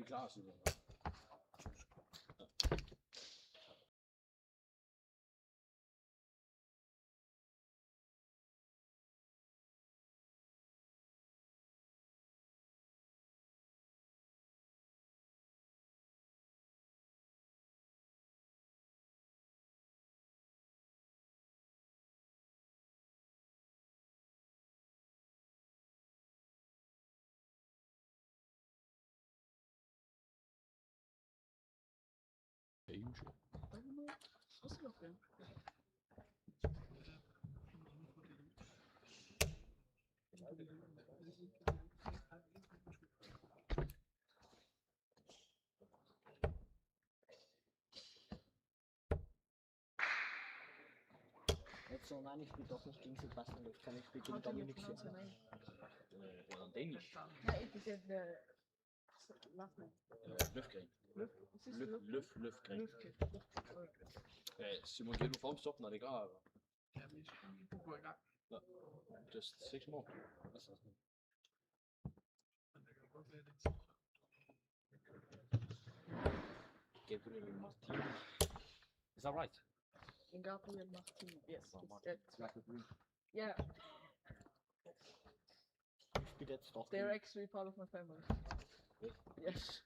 vi klar, siger jeg. Jetzt so, nein, ich spiele doch nicht gegen Sebastian Löw, kann ich spielen gegen Dominik Sierra. Danish. Nee, ik denk de last name. Løfgren. Løfgren. Simon, giver du formstop, når det går, eller? Ja, vi skal lige gå i gang. Just 6 more. Men det kan godt være lidt tid. Gabriel Martin. Is that right? Gabriel Martin. Yes, It's like a green. Yeah, Ich spiele jetzt doch they're gegen... actually part of my family. Yes.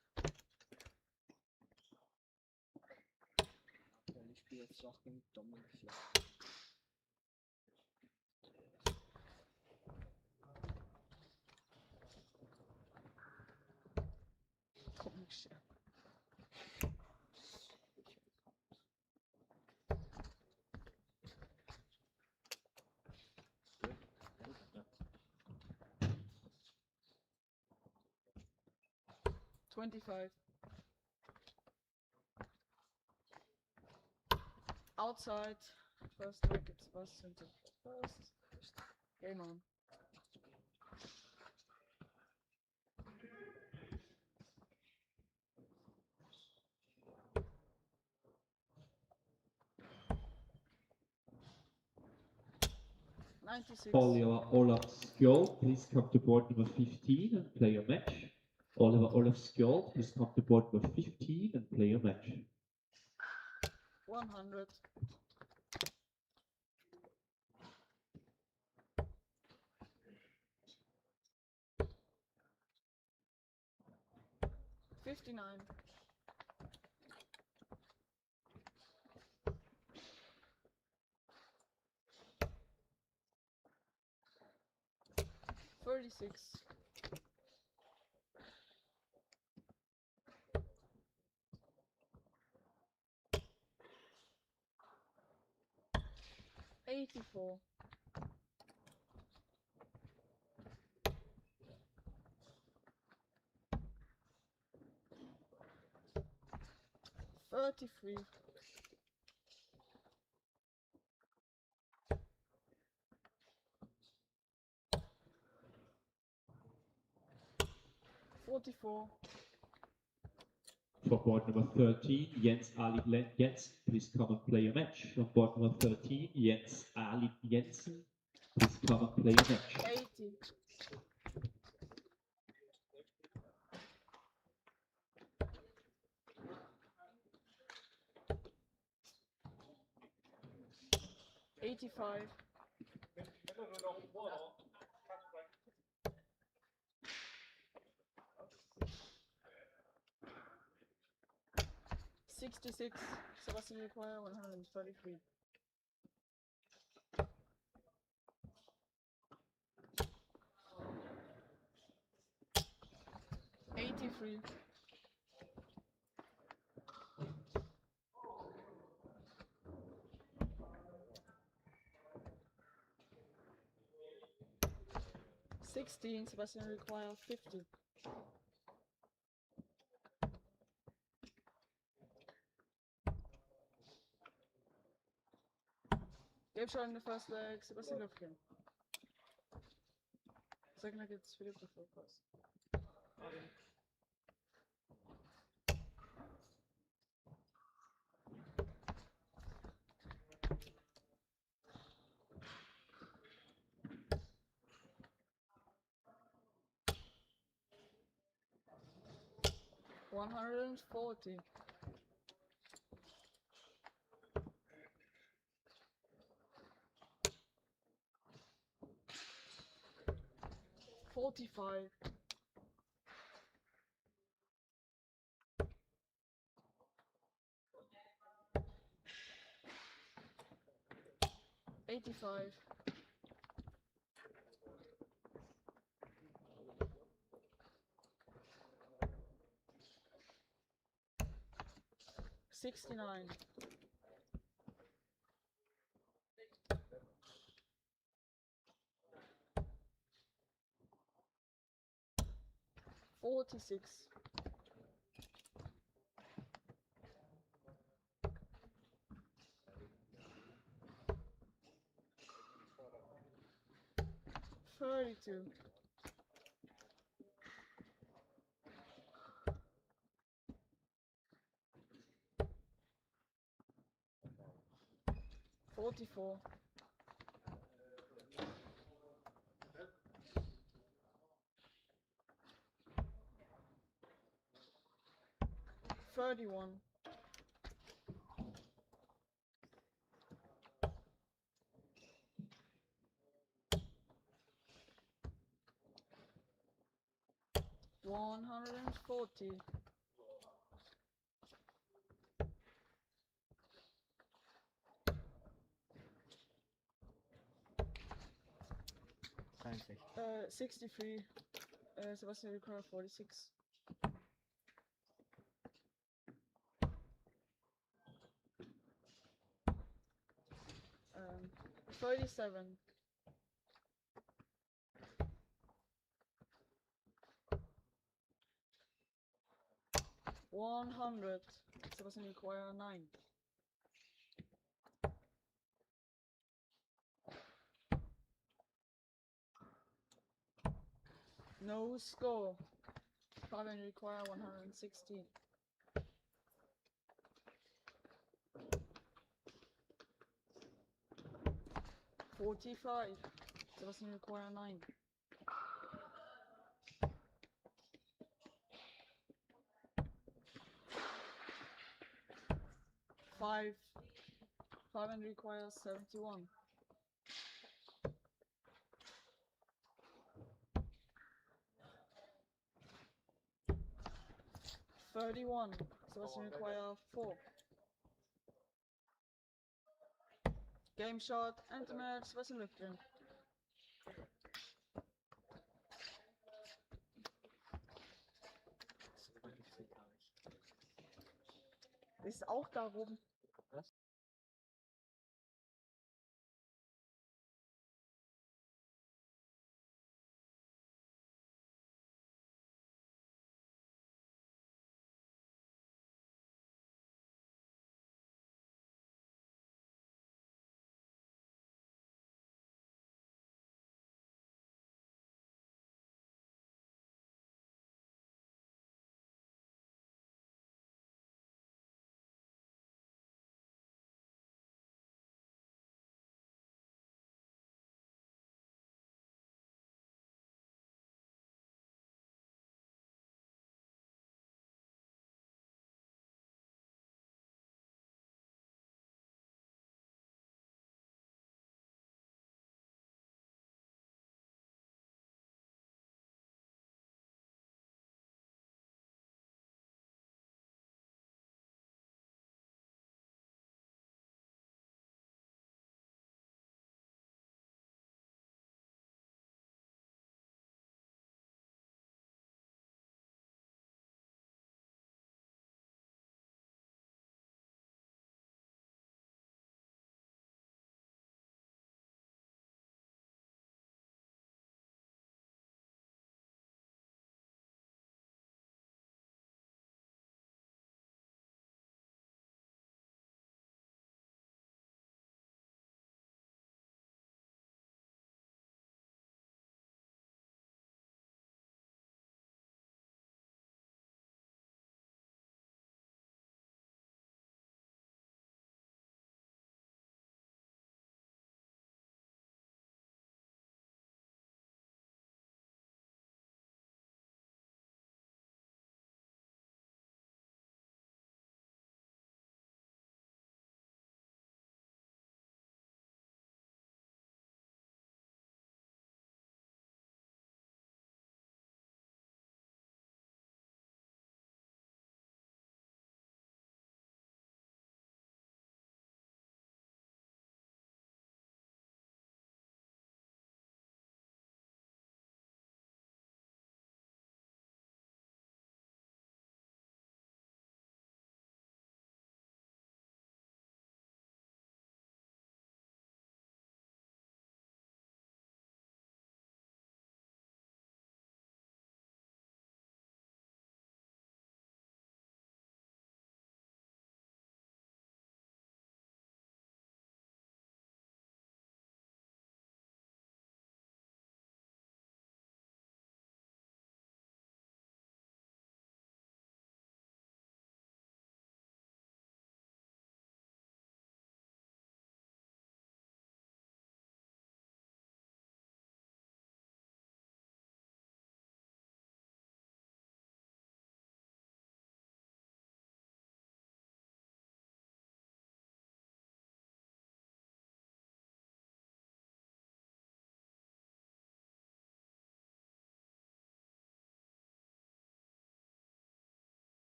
Ich spiele jetzt doch gegen Dominik Sierra. Dominik Sierra. Ja. 25. Outside. First leg, it's Sebastian to first. Game on. Oliver Olaf Skjold, please come to board number 15 and play your match. Oliver Olaf Skjold, please come to board number 15 and play your match. 100. $59. $36. $84. $33. $44. For board number 13, Jens Ali Jensen, please come and play your match. On board number 13, Jens Ali Jensen, please come and play your match. 80. $85. $66. Sebastian require 133. $83. $16. Sebastian require 50. Game shot in the first leg, Sebastian Löfgren. Second leg, it's Philippe de Focus. 140. 45. 85. 69. 46. 32. 44. 31. 140. 63. Sebastian require 46. 37. 100. Sebastian require 9. No score. Fabian require 116. 45. Sebastian require 9. 5. Fabian requires 71. 31. Sebastian require 4. Game shot and match. Sebastian Lüftgen. Ist auch darum.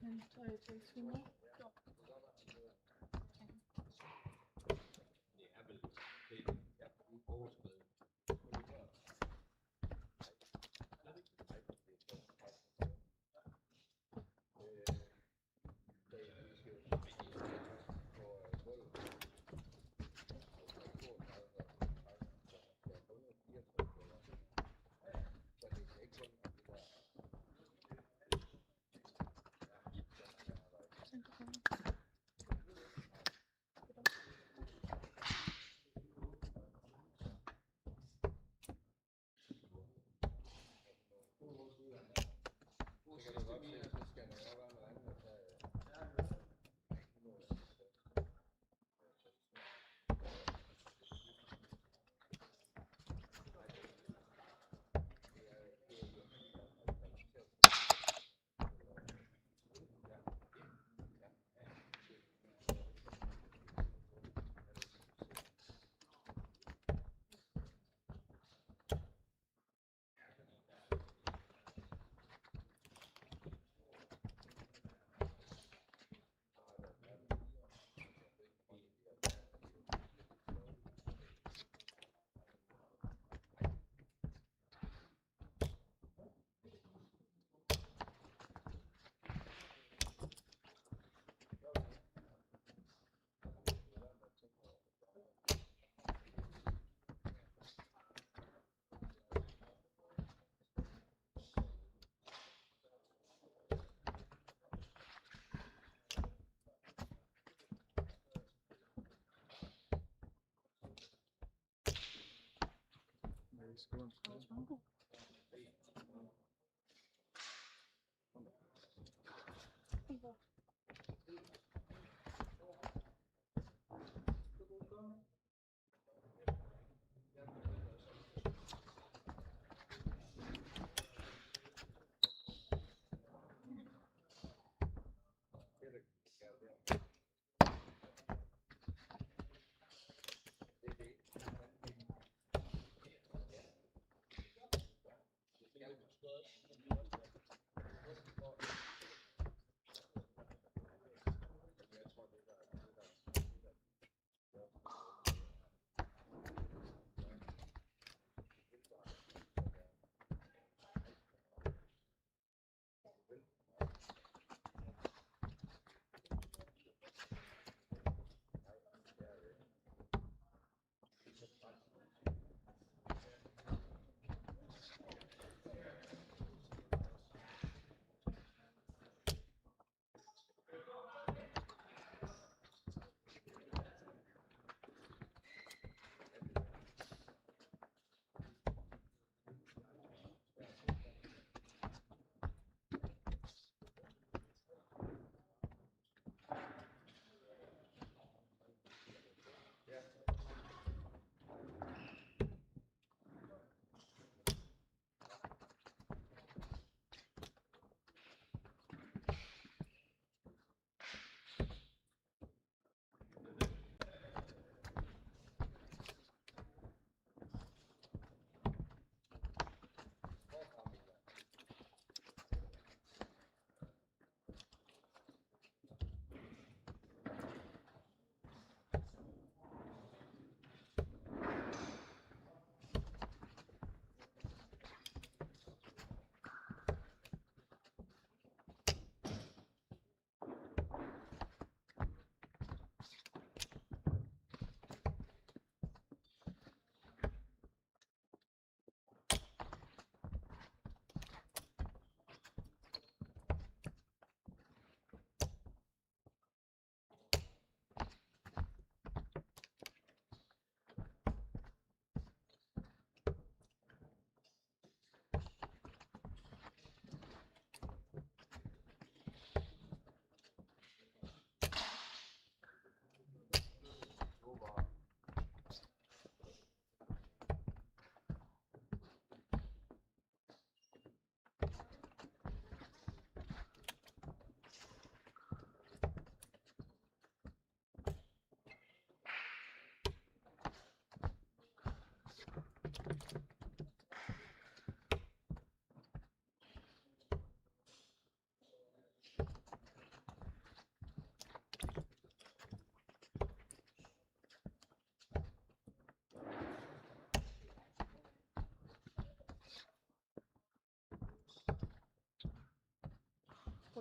then try to take 3 more.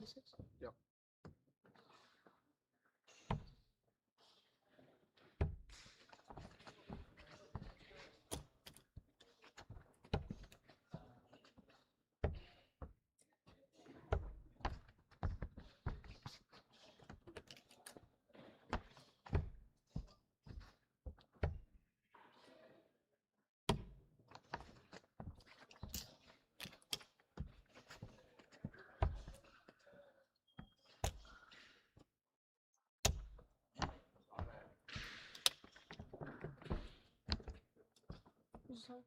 46? Ja. So.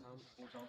arm goes out.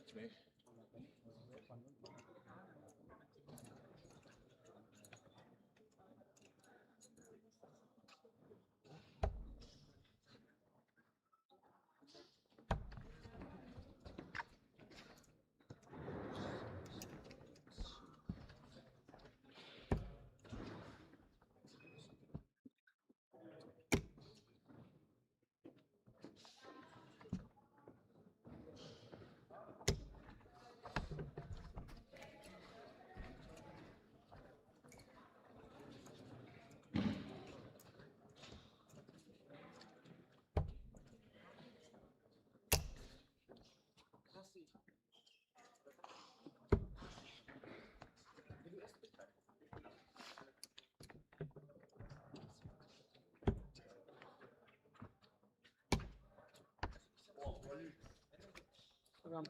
It's me. Ram.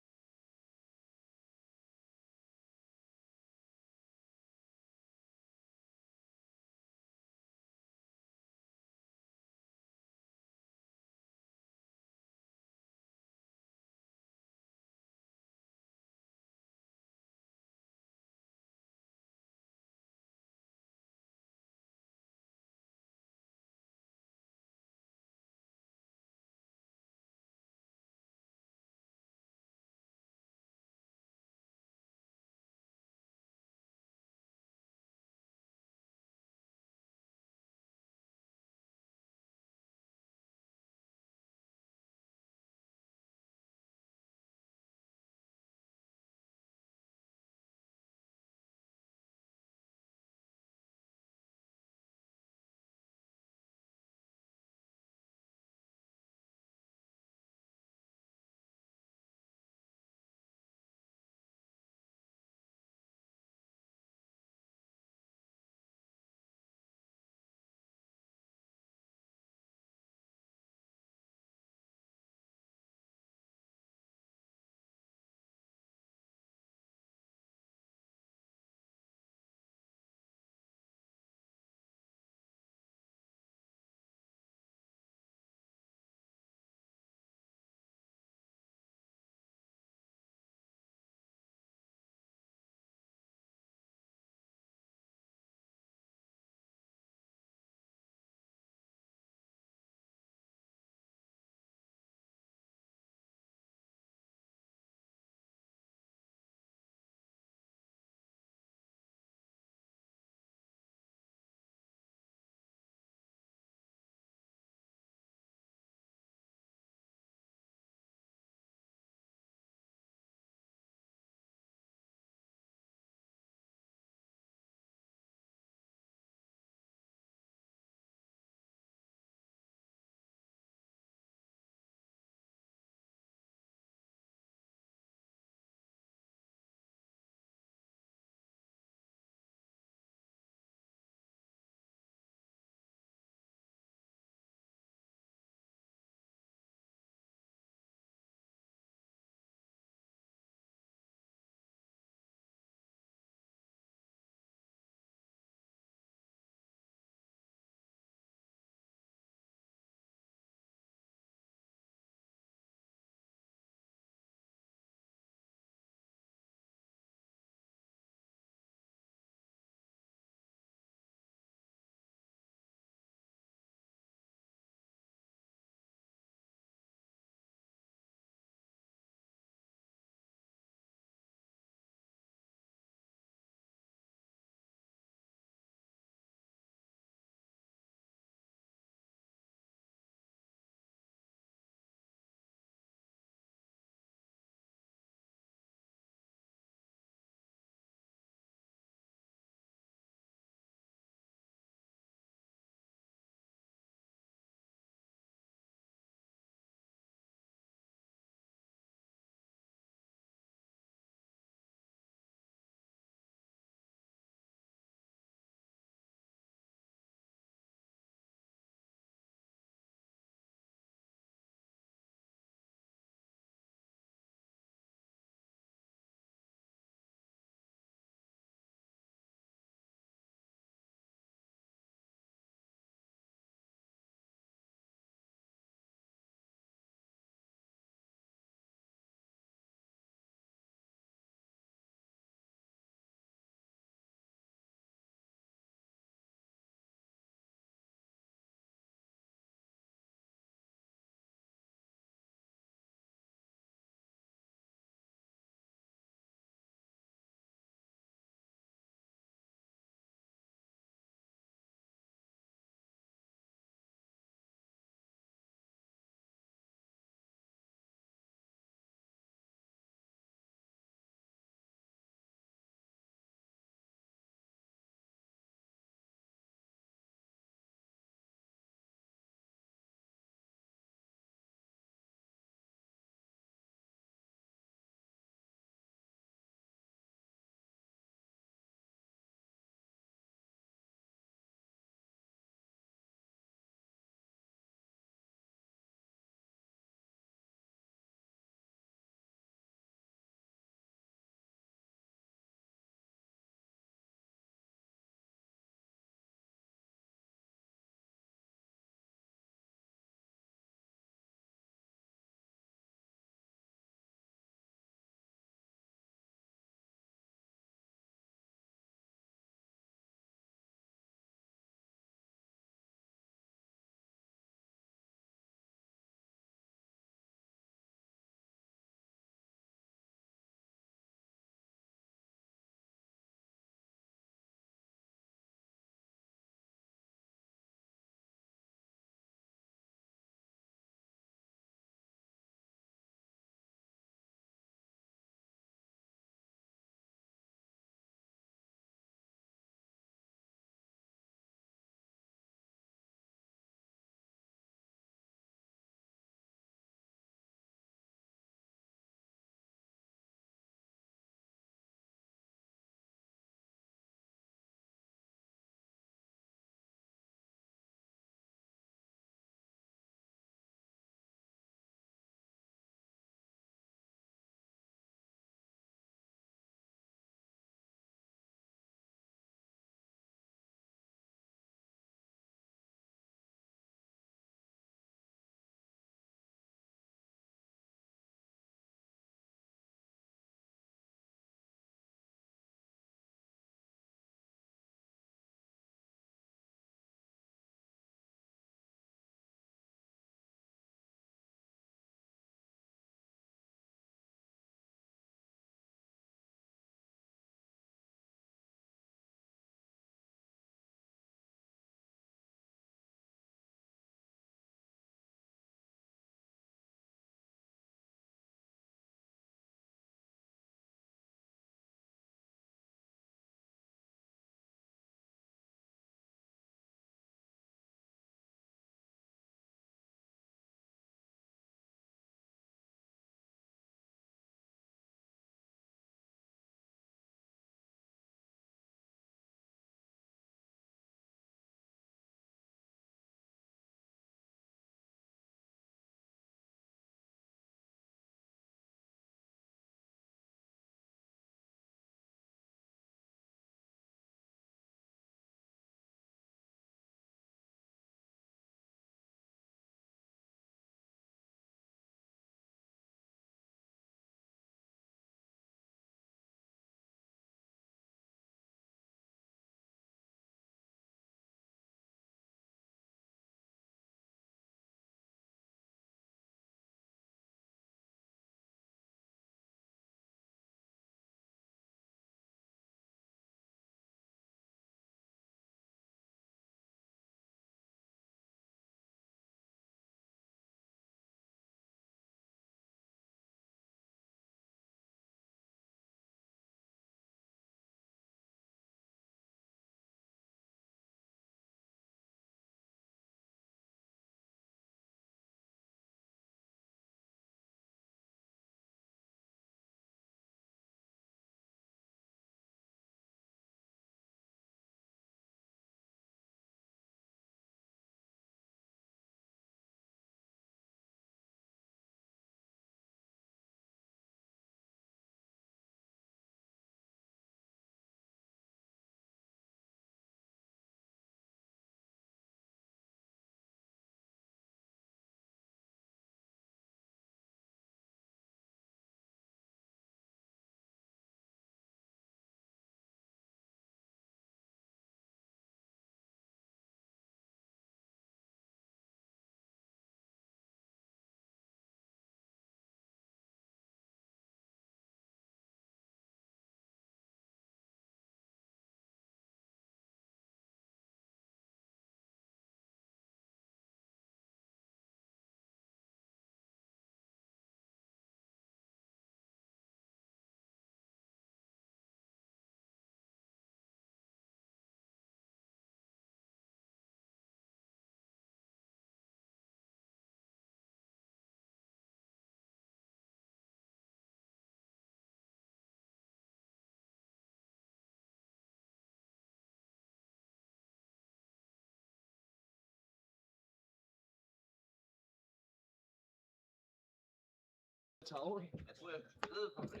Towel. Jeg tror, jeg ved på det.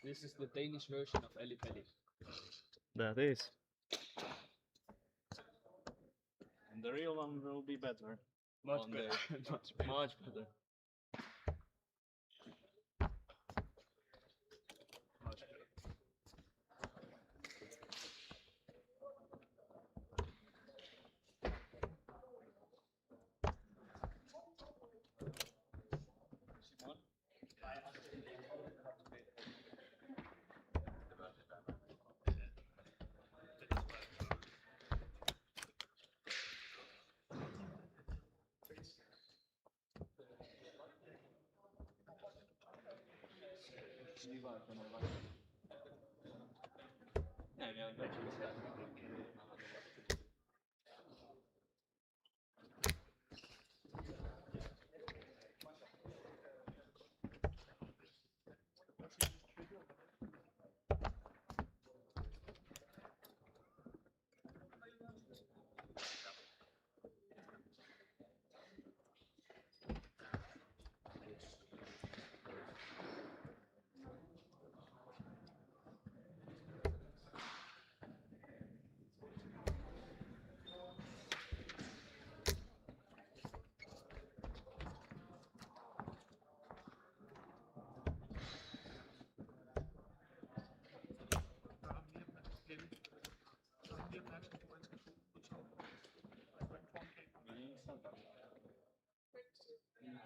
This is the Danish version of Ali Pali. That is. And the real one will be better. Much One better. day. Much better. Much better. Much better.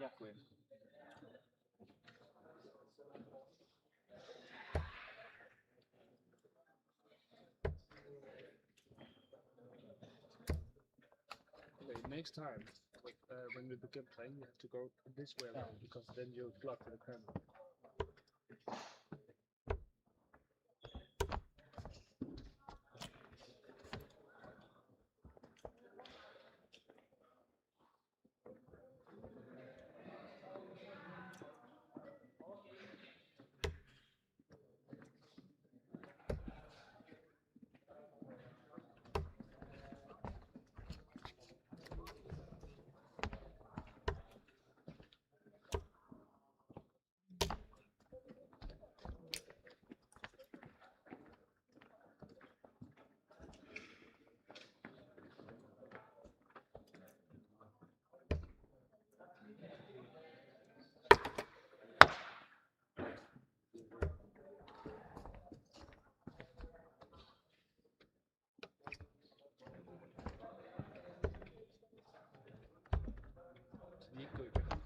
Дякую. Okay, next time, when we begin playing, you have to go this way around because then you'll block the camera. Vi ikke gå i gang.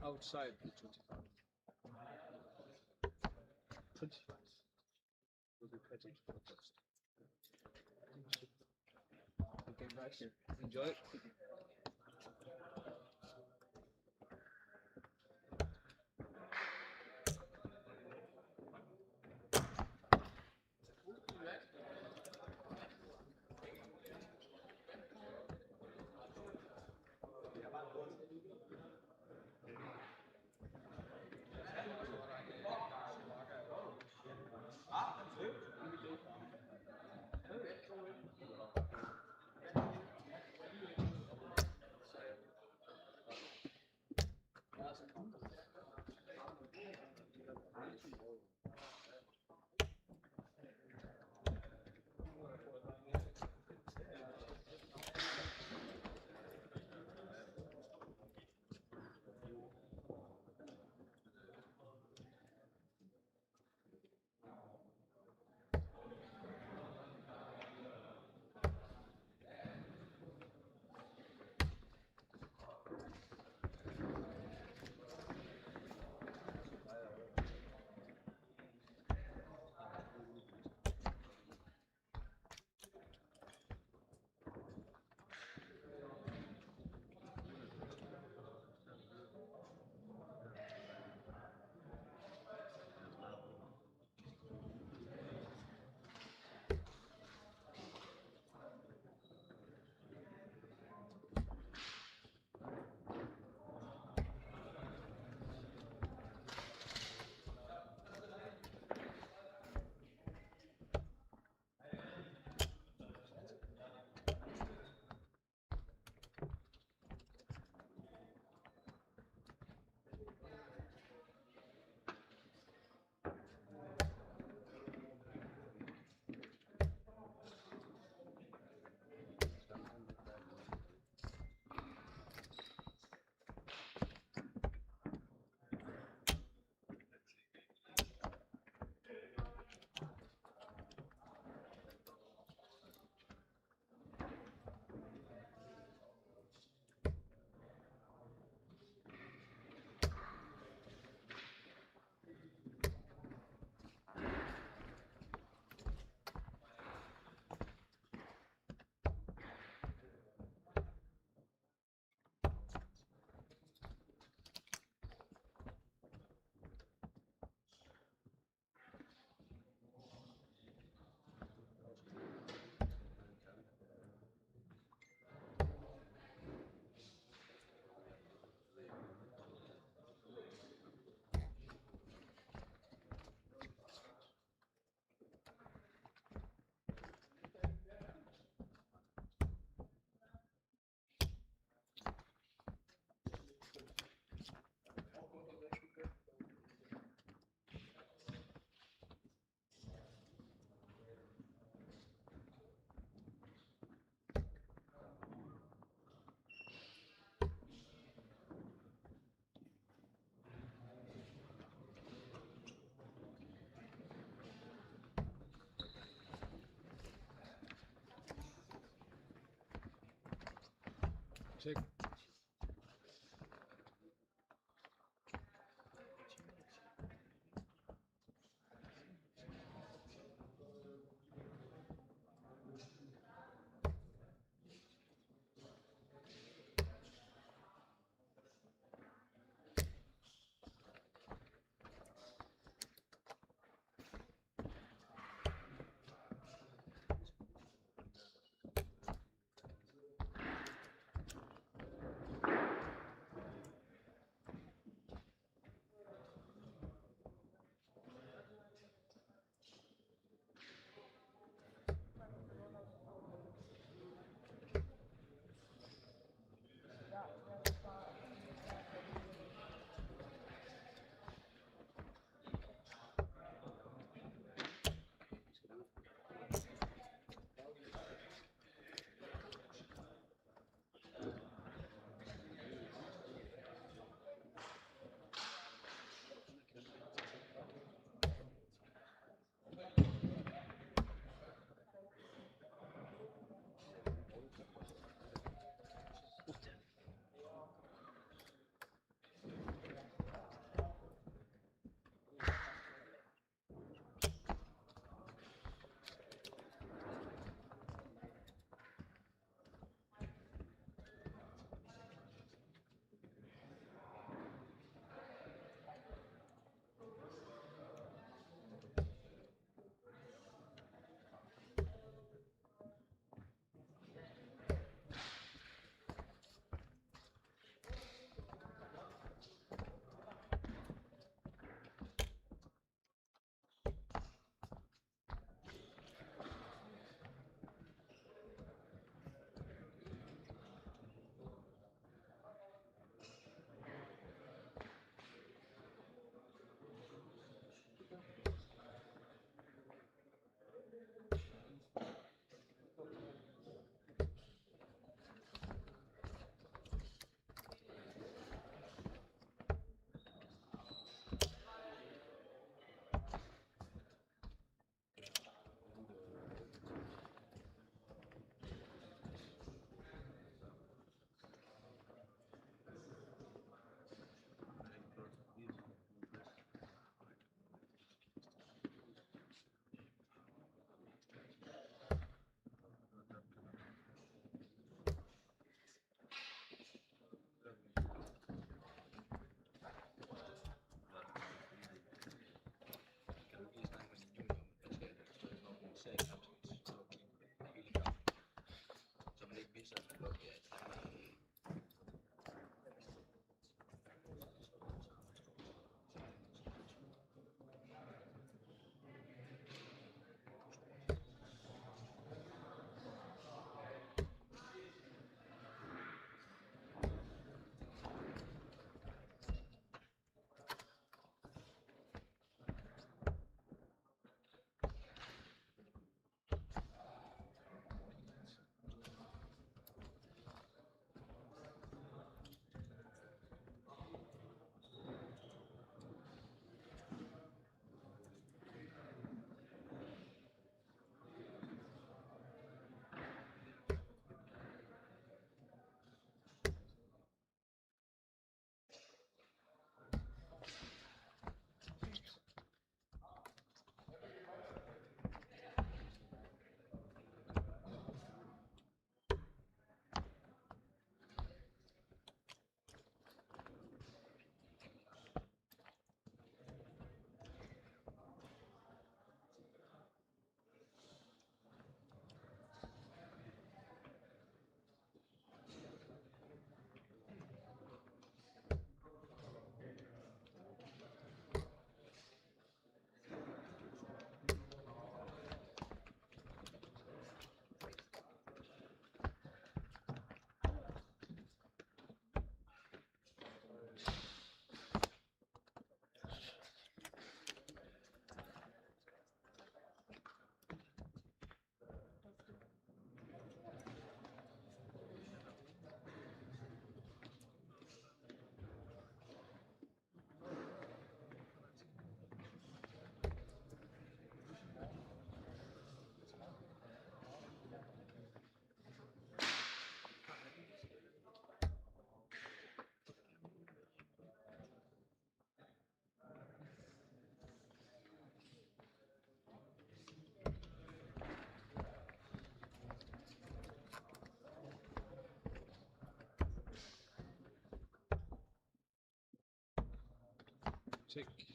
Outside the 25. 25. We'll be petting for first. Okay, right here. Enjoy it. Check. Tick.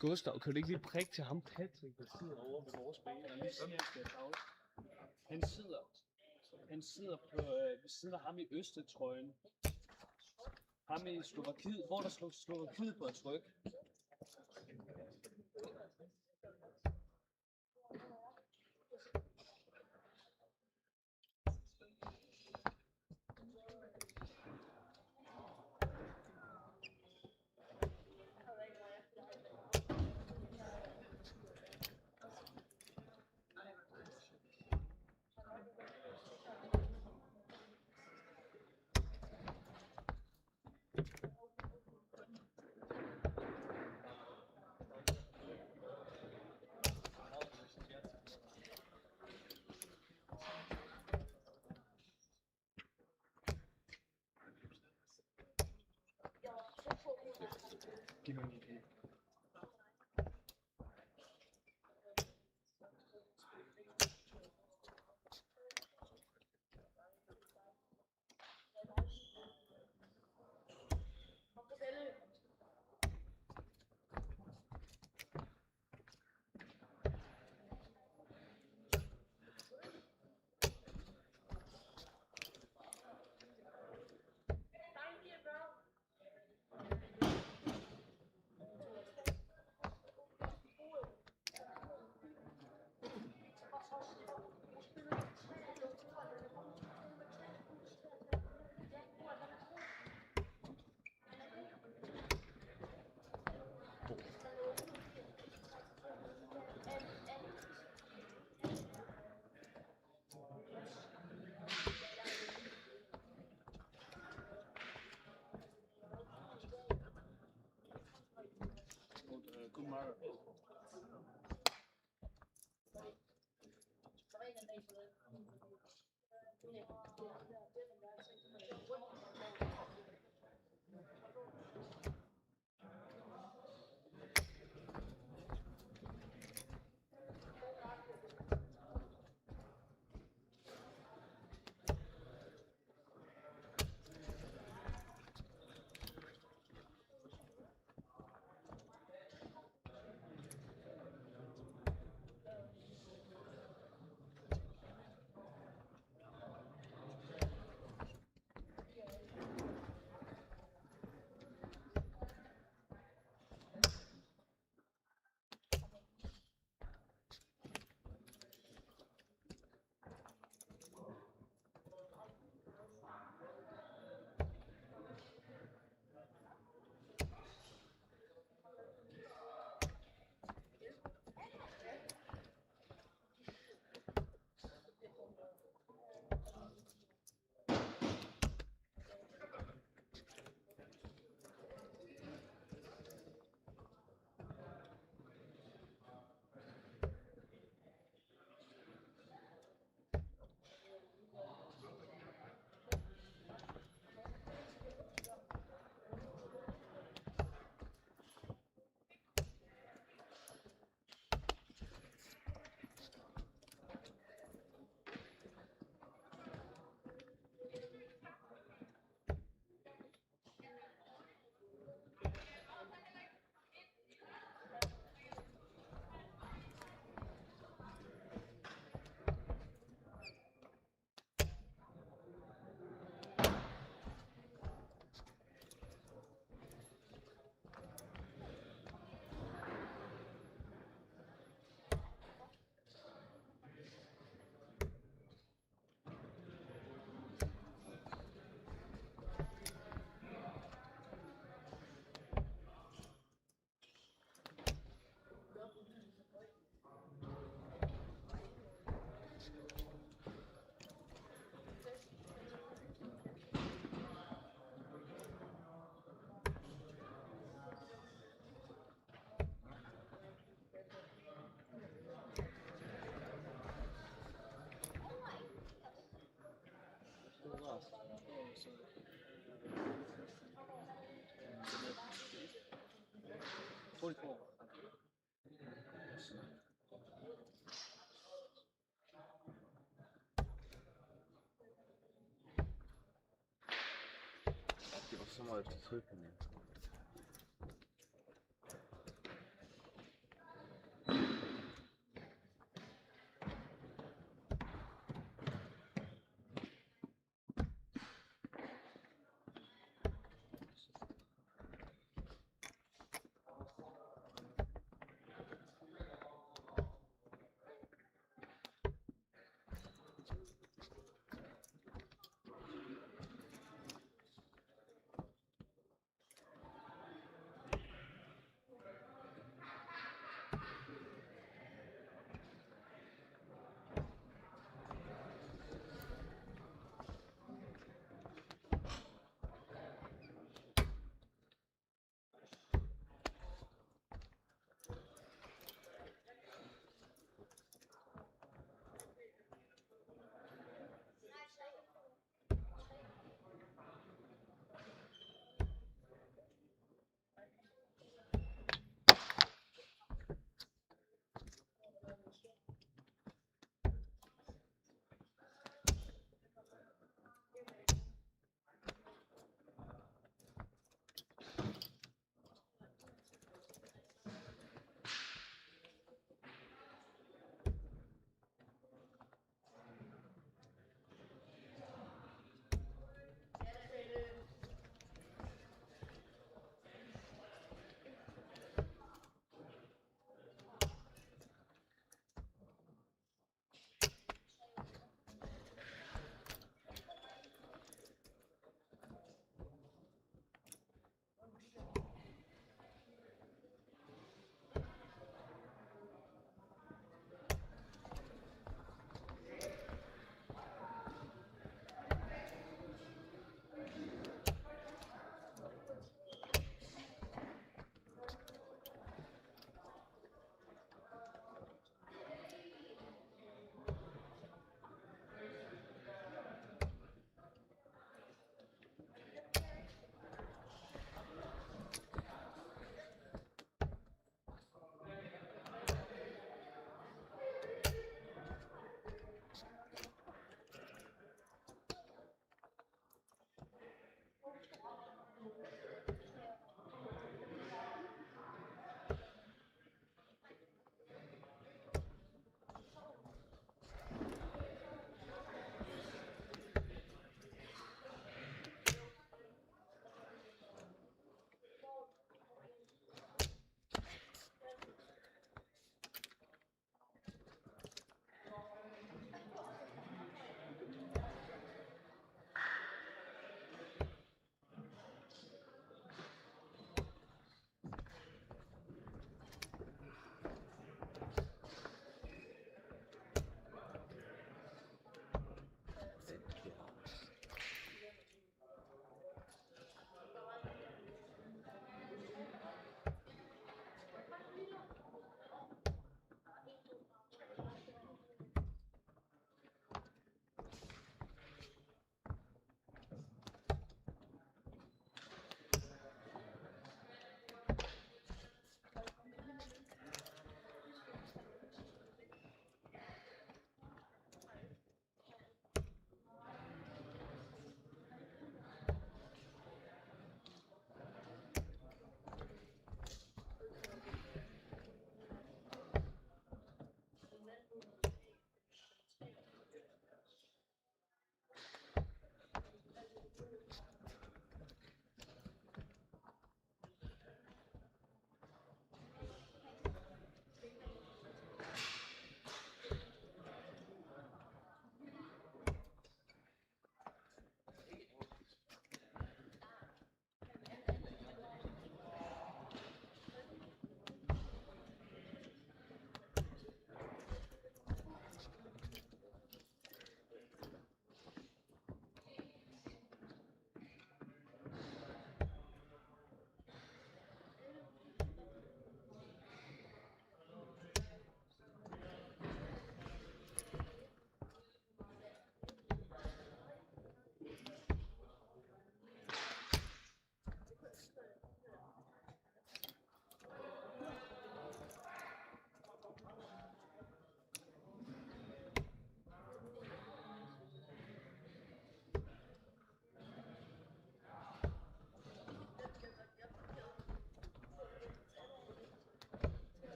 Gustav, kan du ikke lige prikke til ham Patrick, der sidder over ved vores bane, og lige sige, at han skal have Han sidder på, ved siden af ham i Østetrøjen. Ham i Slovakiet, hvor der slog Slovakiet på et tryk. Giv mig en idé. Good morning. mal zurücknehmen.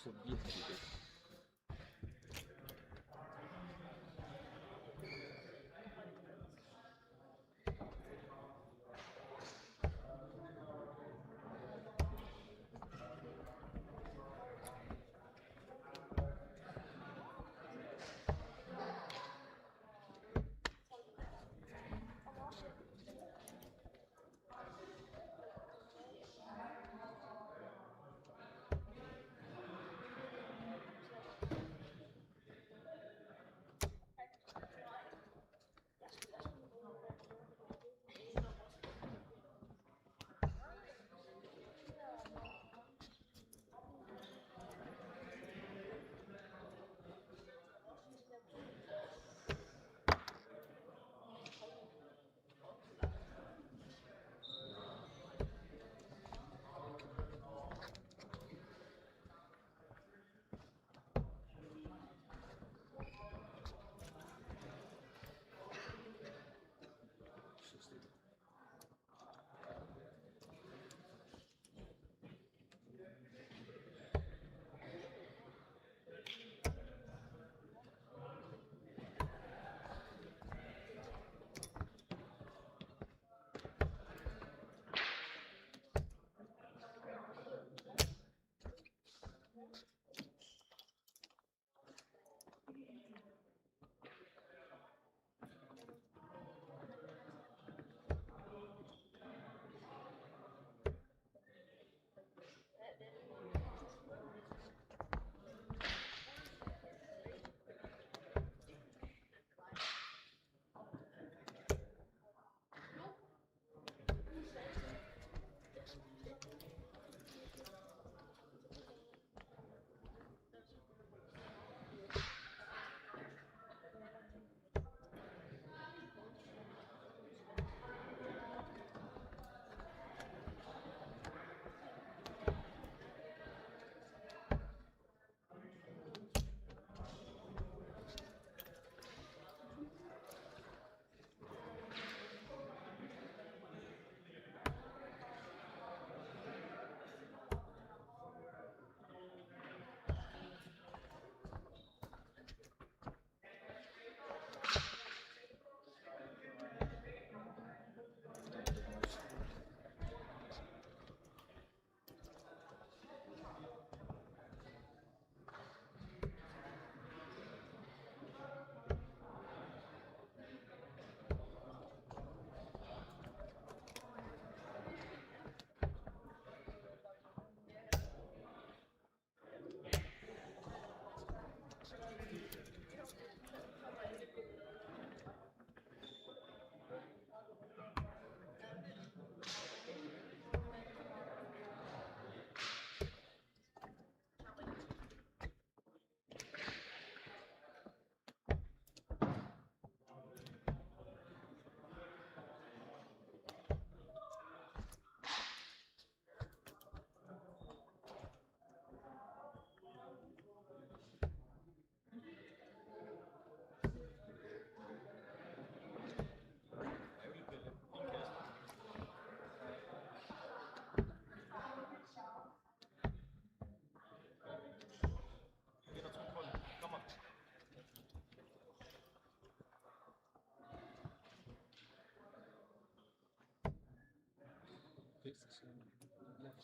should be executed.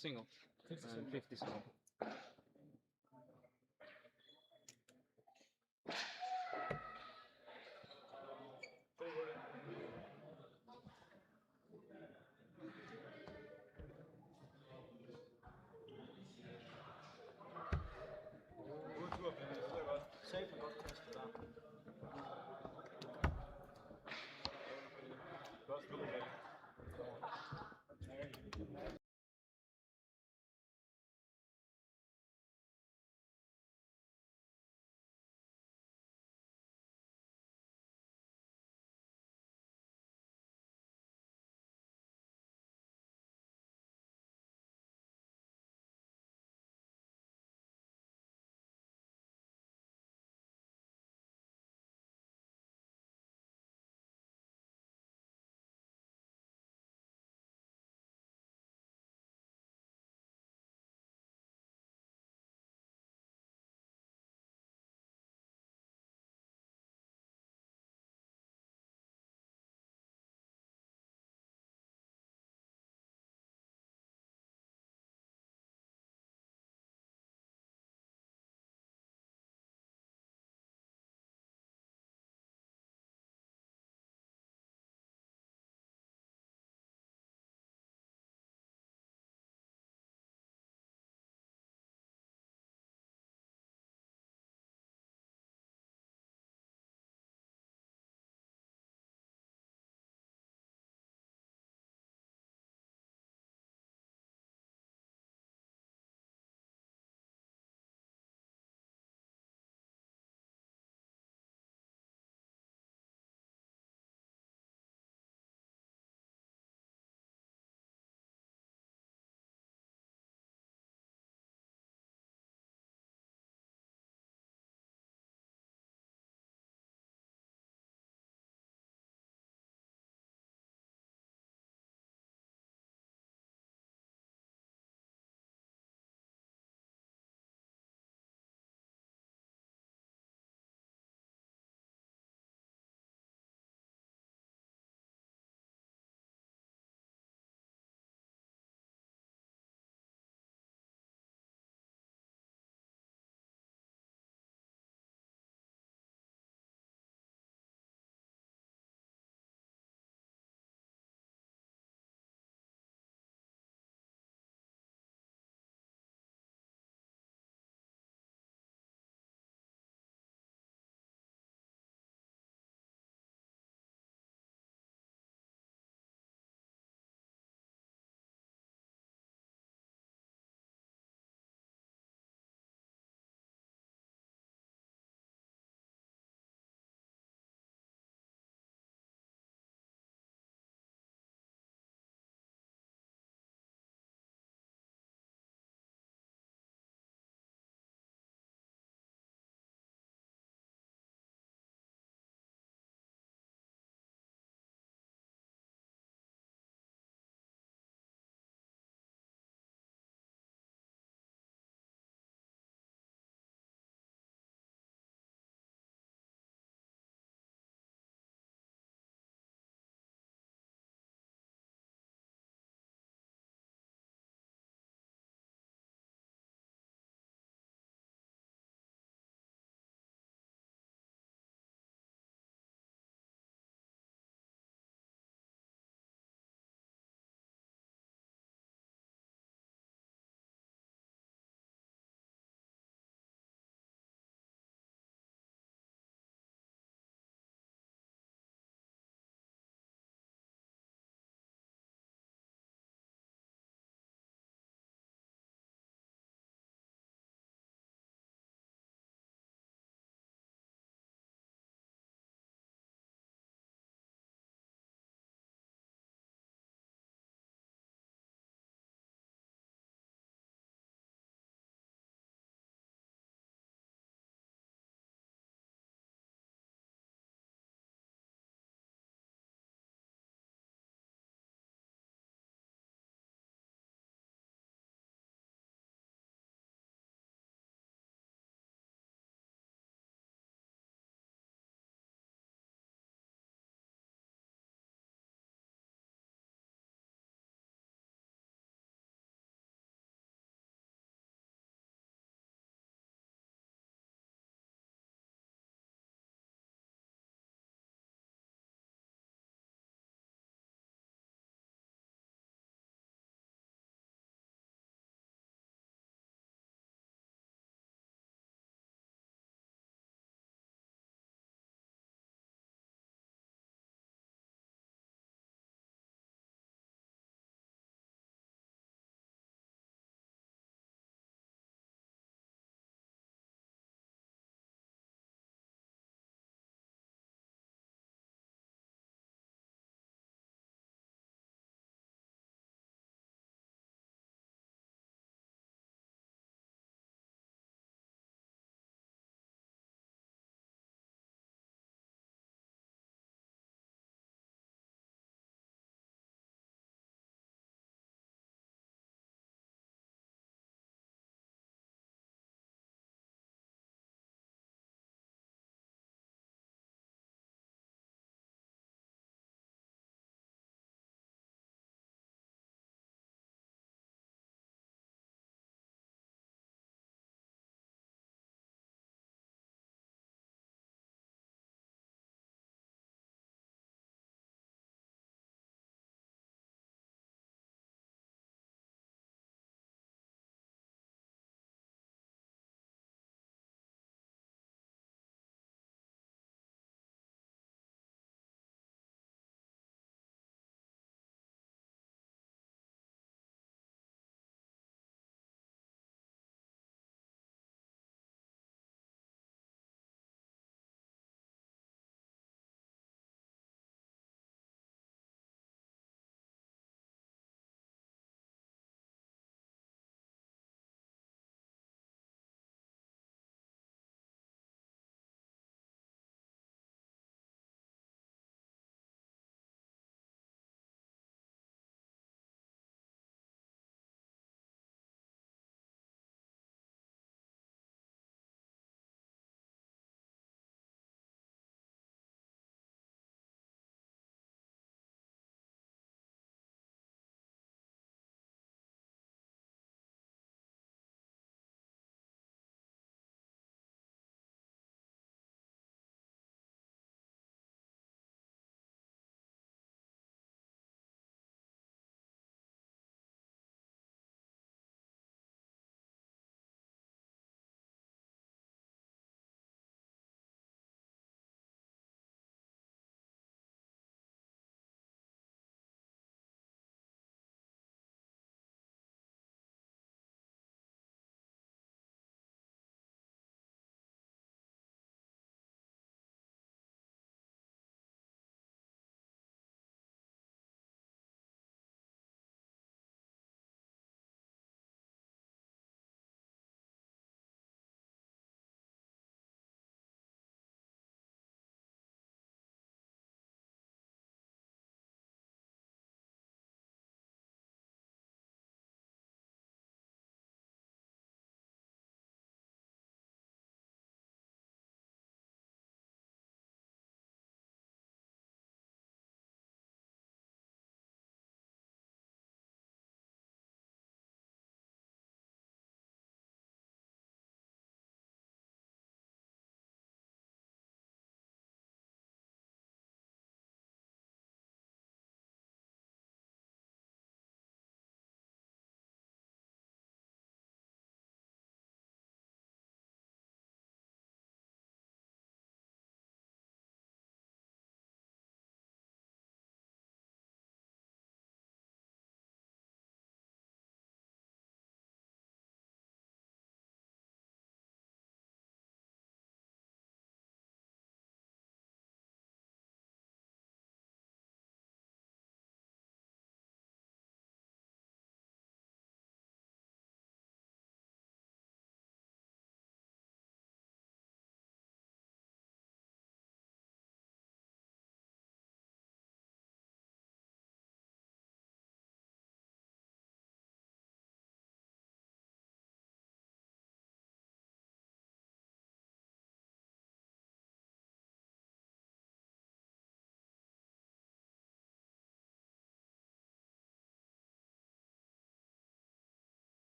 Single. And 50 single.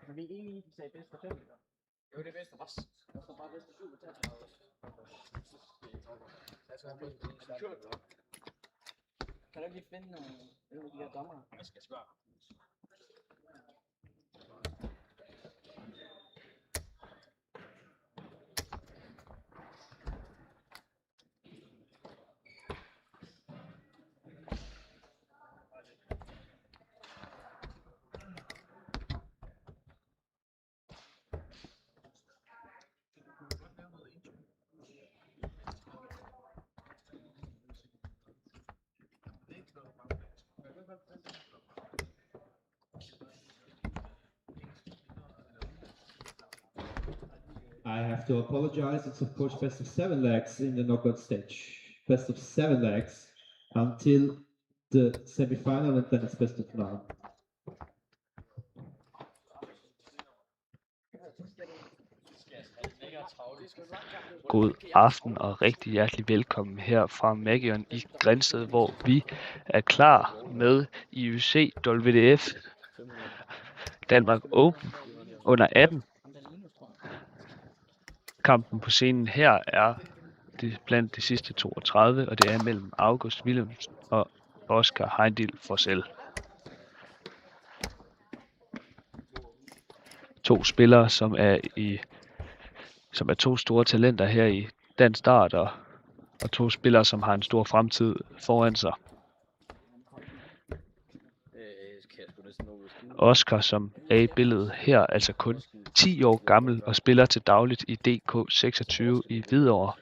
Er vi enige i, at vi sagde bedst af 5? Jo, det er bedst af os. Der står bare bedst af 7 og tæt. Kan du ikke lige finde nogle af de her dommere? Jeg skal spørge. I have to apologize. It's of course best of 7 legs in the knockout stage. Best of 7 legs until the semi-final, and then it's best of 9. God aften og rigtig hjertelig velkommen her fra Magion i Grindsted, hvor vi er klar med IUC WDF Danmark Open under 18. Kampen på scenen her er blandt de sidste 32, og det er mellem August Wilhelmsen og Oscar Heindil Forsell. To spillere, som er to store talenter her i dansk start, og to spillere, som har en stor fremtid foran sig. Oscar, som er i billedet her, altså kun 10 år gammel og spiller til dagligt i DK 26 i Hvidovre.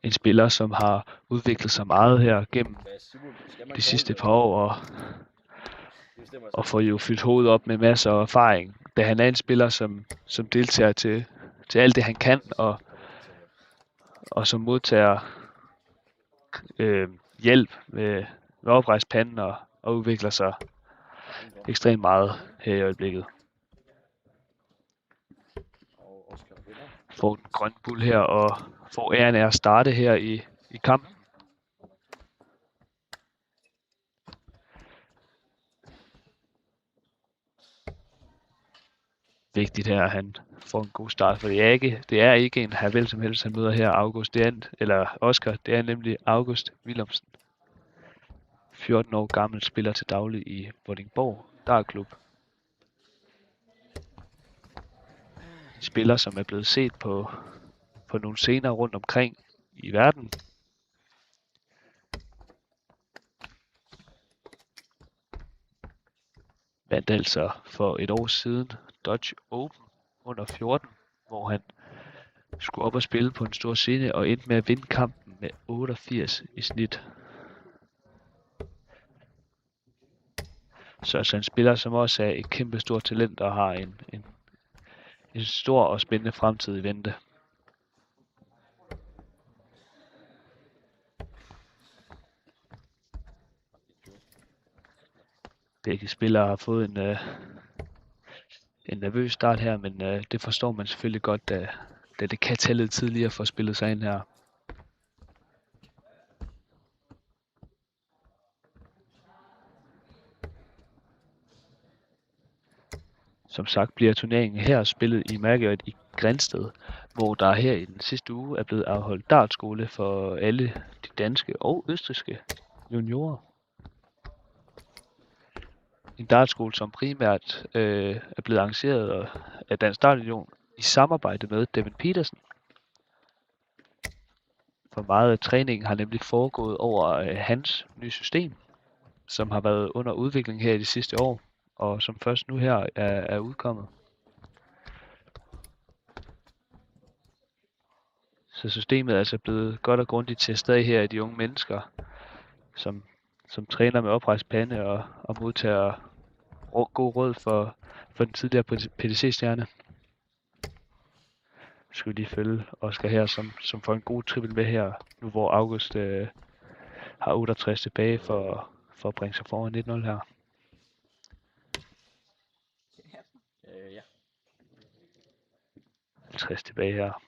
En spiller, som har udviklet sig meget her gennem de sidste par år, og får jo fyldt hovedet op med masser af erfaring, da han er en spiller, som deltager til alt det, han kan, og som modtager hjælp med oprejspanden og udvikler sig ekstremt meget her i øjeblikket. Får den grønne bull her, og får æren af at starte her i kampen. Vigtigt her, at han får en god start, for det er ikke en hervel som helst, han møder her, Oscar. Det er nemlig August Wilhelmsen. 14 år gammel, spiller til daglig i Vordingborg Dartklub. En spiller, som er blevet set på nogle scener rundt omkring i verden. Vandt altså for et år siden Dutch Open under 14, hvor han skulle op og spille på en stor scene og endte med at vinde kampen med 88 i snit. Så altså en spiller, som også er et kæmpe stort talent og har en stor og spændende fremtid i vente. Begge spillere har fået en nervøs start her, men det forstår man selvfølgelig godt, da det kan tage lidt tidligere for at spille sig ind her. Som sagt bliver turneringen her spillet i Marriott i Grindsted, hvor der her i den sidste uge er blevet afholdt dartskole for alle de danske og østrigske juniorer. En dartskole, som primært er blevet arrangeret af Dansk Dartunion i samarbejde med Devin Petersen. For meget af træningen har nemlig foregået over hans nye system, som har været under udvikling her i de sidste år, og som først nu her er udkommet. Så systemet er altså blevet godt og grundigt testet af her af de unge mennesker, som træner med oprejst pande og modtager god råd for den tidligere PDC-stjerne. Skal vi lige følge Oscar her, som får en god triple med her, nu hvor August har 68 tilbage for at bringe sig foran 1-0 her. Ja. 50 tilbage her.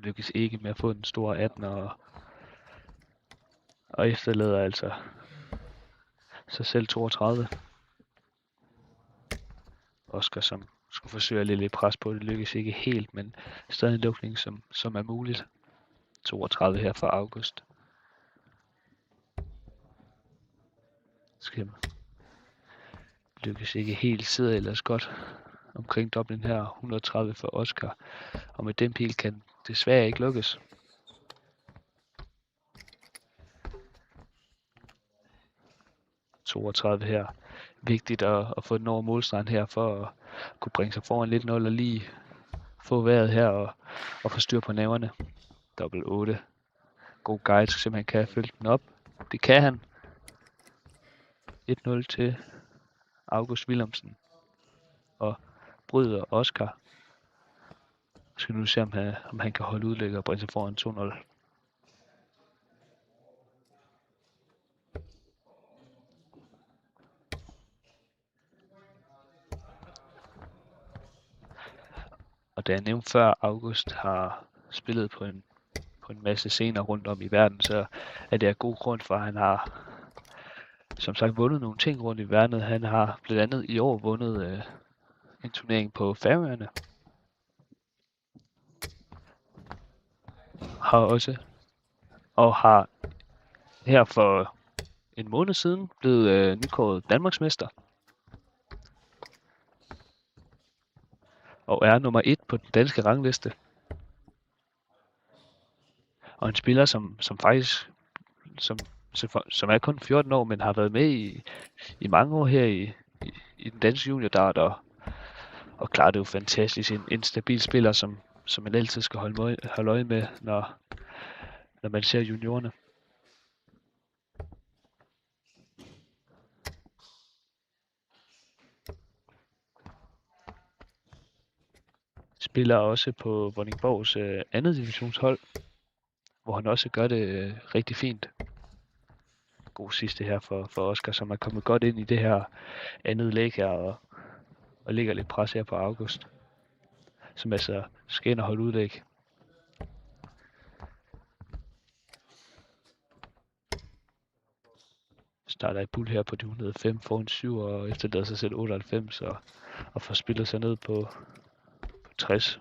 Lykkes ikke med at få den store 18 og efterlader altså sig selv 32. Oscar, som skulle forsøge at lægge lidt pres på, det lykkes ikke helt, men stadig en lukning, som er muligt. 32 her for August. Skal lykkes ikke helt, sidder ellers godt omkring dobblen her, 130 for Oscar, og med den pil kan desværre ikke lukkes. ...32 her. Vigtigt at få den over målstregen her, for at kunne bringe sig foran lidt 0 og lige få vejret her og få styr på næverne. Dobbelt 8. God guide, så simpelthen kan følge den op. Det kan han. 1-0 til August Wilhelmsen. Og bryder Oscar. Skal nu se, om han kan holde udlæg og bringe sig foran 2-0. Og da jeg nævnte før, August har spillet på en masse scener rundt om i verden, så er det af god grund for, at han har som sagt vundet nogle ting rundt i verden. Han har blandt andet i år vundet en turnering på Færøerne. Har her for en måned siden blevet nykåret Danmarksmester. Og er nummer 1 på den danske rangliste. Og en spiller, som faktisk som er kun 14 år, men har været med i mange år her i den danske juniordart, og klarer det jo fantastisk. En stabil spiller, som man altid skal holde øje med, når man ser juniorerne. Spiller også på Vordingborgs andet divisionshold, hvor han også gør det rigtig fint. God sidste her for Oscar, som er kommet godt ind i det her andet læg her, og lægger lidt pres her på August, som altså skal ind og holde udlæg. Starter et bull her på de 105 foran 7, og efterlader sig selv 98, og får spillet sig ned på 60.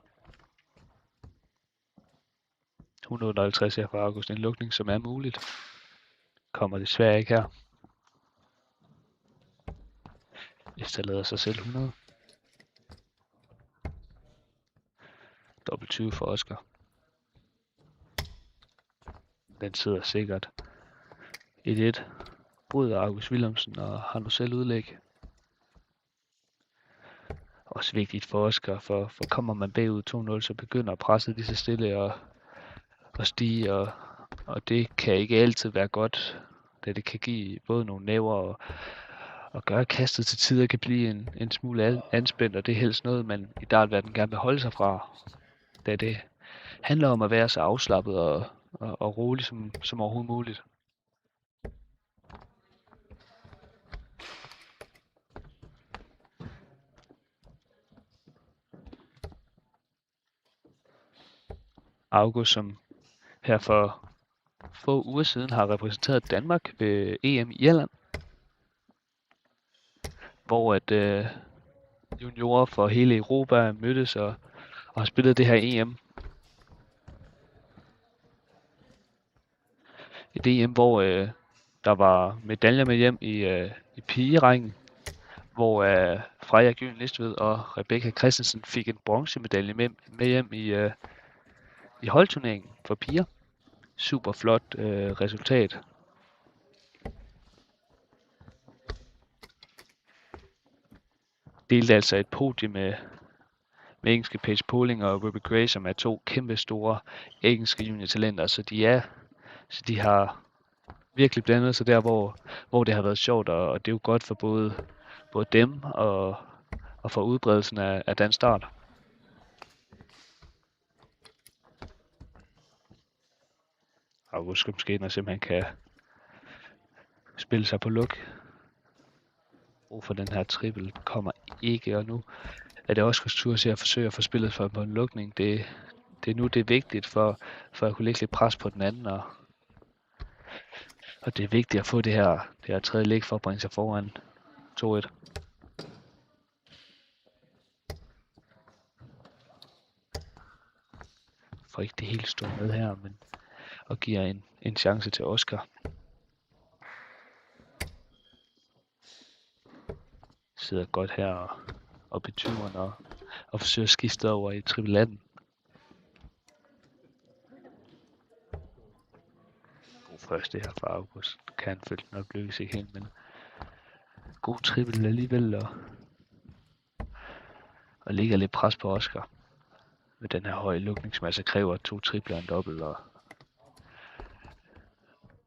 150 her for August, en lukning, som er muligt. Kommer desværre ikke her. Efterlader sig selv 100. Dobbelt 20 for Oscar. Den sidder sikkert. 1-1. Bryder August Wilhelmsen og har nu selv udlæg. Også vigtigt for Oscar, for kommer man bagud 2-0, så begynder presset lige så stille og stige, og det kan ikke altid være godt, da det kan give både nogle næver og gøre kastet til tider kan blive en smule anspændt, og det er helst noget, man i dartverden gerne vil holde sig fra, da det handler om at være så afslappet og rolig som overhovedet muligt. August, som her for få uger siden har repræsenteret Danmark ved EM i Irland, hvor at juniorer fra hele Europa mødtes og har spillet det her EM. Et EM, hvor der var medaljer med hjem i pigerækken, hvor Freja Gyden Listved og Rebecca Christensen fik en bronzemedalje med hjem i holdturneringen for piger. Super flot resultat. Delte altså et podium med engelske Paige Poling og Ruby Gray, som er to kæmpe store engelske juniortalenter, så de har virkelig blandet sig der, hvor det har været sjovt, og det er jo godt for både dem og for udbredelsen af dansk start. August skal måske ind og simpelthen kan spille sig på luk. Brug for den her triple kommer ikke, og nu er det Oscars tur til at forsøge at få spillet for på en lukning. Det Det er nu, det er vigtigt for at kunne lægge lidt pres på den anden, og det er vigtigt at få det her tredje læg for at bringe sig foran 2-1. Får ikke det helt store med her, men og giver en chance til Oscar. Sidder godt her oppe i 20'erne og forsøger at skifte over i trippelanden. God første her for August. Kan han følge nok lykkes ikke helt, men god trippel alligevel, og ligger lidt pres på Oscar. Med den her høje lukningsmasse kræver 2 tripler og en dobbelt, og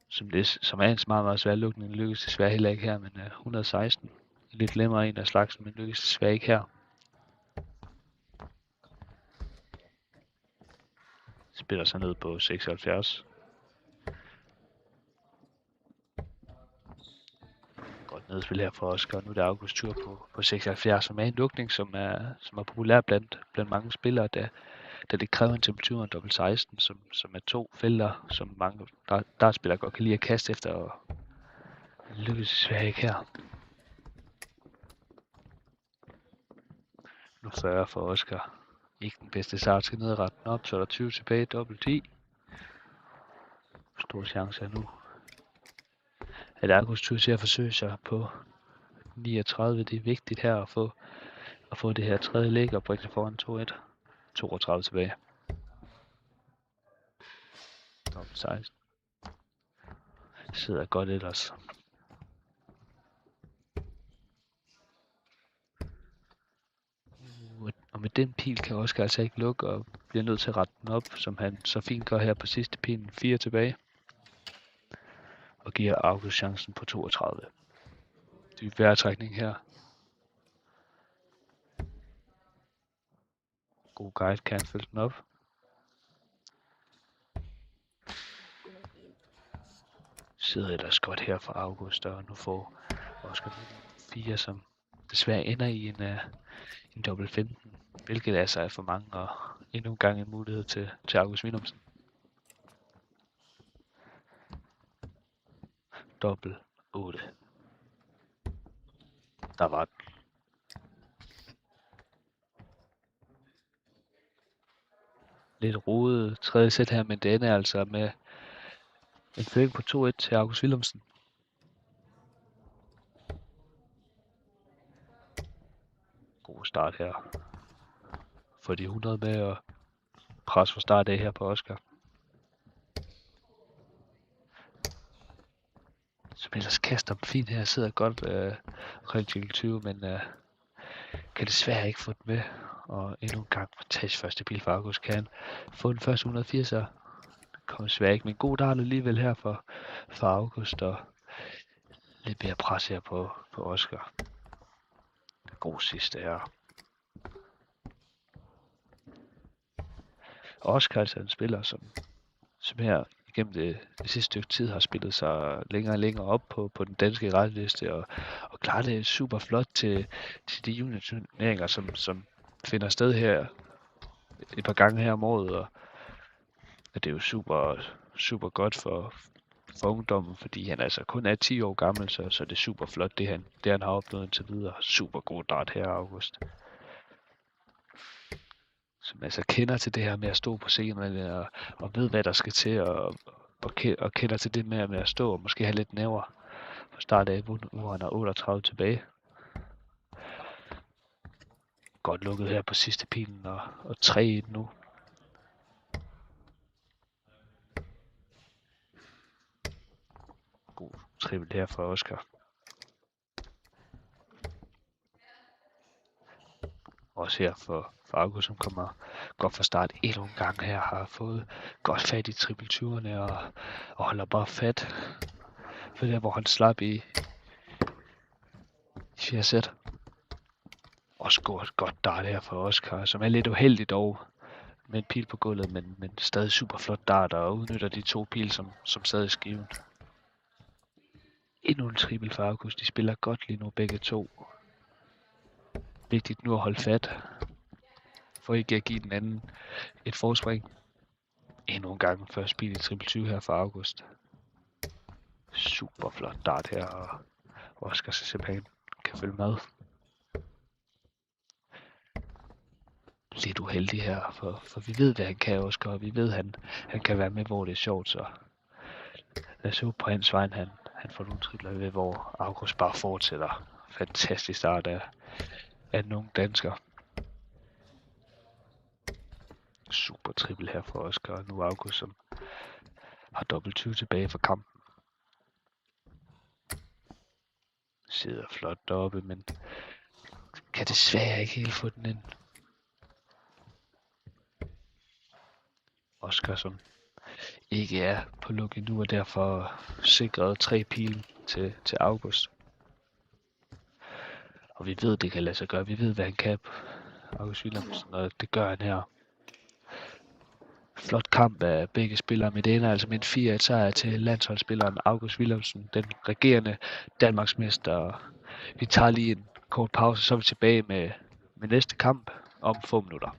som er en meget svær lukning, lykkes desværre heller ikke her, men 116. Lidt nemmere en af slagsen, men lykkes desværre ikke her. Spiller sig ned på 76. Godt nedspil her for Oscar. Nu er det August tur på 76, som er en lukning, som er populær blandt mange spillere, da det kræver en temperatur af dobbelt 16, som er 2 felter, som mange dartspillere godt kan lide at kaste efter, og lykkes desværre ikke her. Nu 40 for Oscar. Ikke den bedste start, skal ned og rette den op, så er der 20 tilbage, dobbelt 10. Stor chance her nu. At August tur til at forsøge sig på 39, det er vigtigt her at få det her tredje læg og bringe sig foran 2-1. 32 tilbage. Dobbelt 16. Sidder godt ellers. Og med den pil kan Oscar altså ikke lukke og bliver nødt til at rette den op, som han så fint gør her på sidste pilen. 4 tilbage. Og giver August chancen på 32. Dyb vejrtrækning her. God guide, kan han følge den op. Sidder ellers godt her for August, og nu får Oscar 4, som desværre ender i en dobbelt 15, hvilket altså er for mange, og endnu en gang en mulighed til August Willumsen. Dobbelt 8. Der var den. Lidt rodet tredje sæt her, men det ender altså med en føring på 2-1 til August Willumsen. God start her. For de 100 med at presse fra start af her på Oscar. Som ellers kaster dem fint her, sidder godt rigtig 20, men kan desværre ikke få den med. Og endnu en gang fantastisk første bil for August. Kan han få den første 180'er? Kommer desværre ikke, men god dart alligevel her for August, og lidt mere pres her på Oscar. God sidste her. Oscar er altså en spiller, som her igennem det sidste stykke tid har spillet sig længere og længere op på den danske retteliste, og klarer det super flot til de juniorturneringer, som finder sted her et par gange her om året, og det er jo super godt for ungdommen, fordi han altså kun er 10 år gammel, så det er super flot, det han har opnået indtil videre. Super god dart her, August. Som altså kender til det her med at stå på scenen, og ved, hvad der skal til, og kender til det med at stå, og måske have lidt nerver fra start af, hvor han er 38 tilbage. Godt lukket her på sidste pilen, og 3-1 nu. God trippel her for Oscar. Også her for August, som kommer godt fra start endnu en gang her, har fået godt fat i triple 20'erne og holder bare fat for der, hvor han slap i 4 sæt. Også godt dart her for Oscar, som er lidt uheldig dog med en pil på gulvet, men stadig super flot dart, og udnytter de 2 pil, som sad i skiven. Endnu en triple for August, de spiller godt lige nu begge to. Vigtigt nu at holde fat. for ikke at give den anden et forspring. Endnu en gang først bil i triple 20 her for August. Super flot dart her, og Oscar så simpelthen kan følge med. Lidt uheldig her, for vi ved, hvad han kan, Oscar, og vi ved, han kan være med, hvor det er sjovt, så lad os håbe på hans vej, han får nogle tripler ved, hvor August bare fortsætter. Fantastisk start af nogle dansker. Super triple her for Oscar, og nu August, som har dobbelt 20 tilbage for kampen. Sidder flot deroppe, men kan desværre ikke helt få den ind. Oscar, som ikke er på luk endnu, og derfor sikret 3 pile til August. Og vi ved, det kan lade sig gøre. Vi ved, hvad han kan, August Wilhelmsen, og det gør han her. Flot kamp af begge spillere, men det ender altså med en 4-1 sejr til landsholdsspilleren August Wilhelmsen, den regerende Danmarksmester. Vi tager lige en kort pause, så er vi tilbage med næste kamp om få minutter.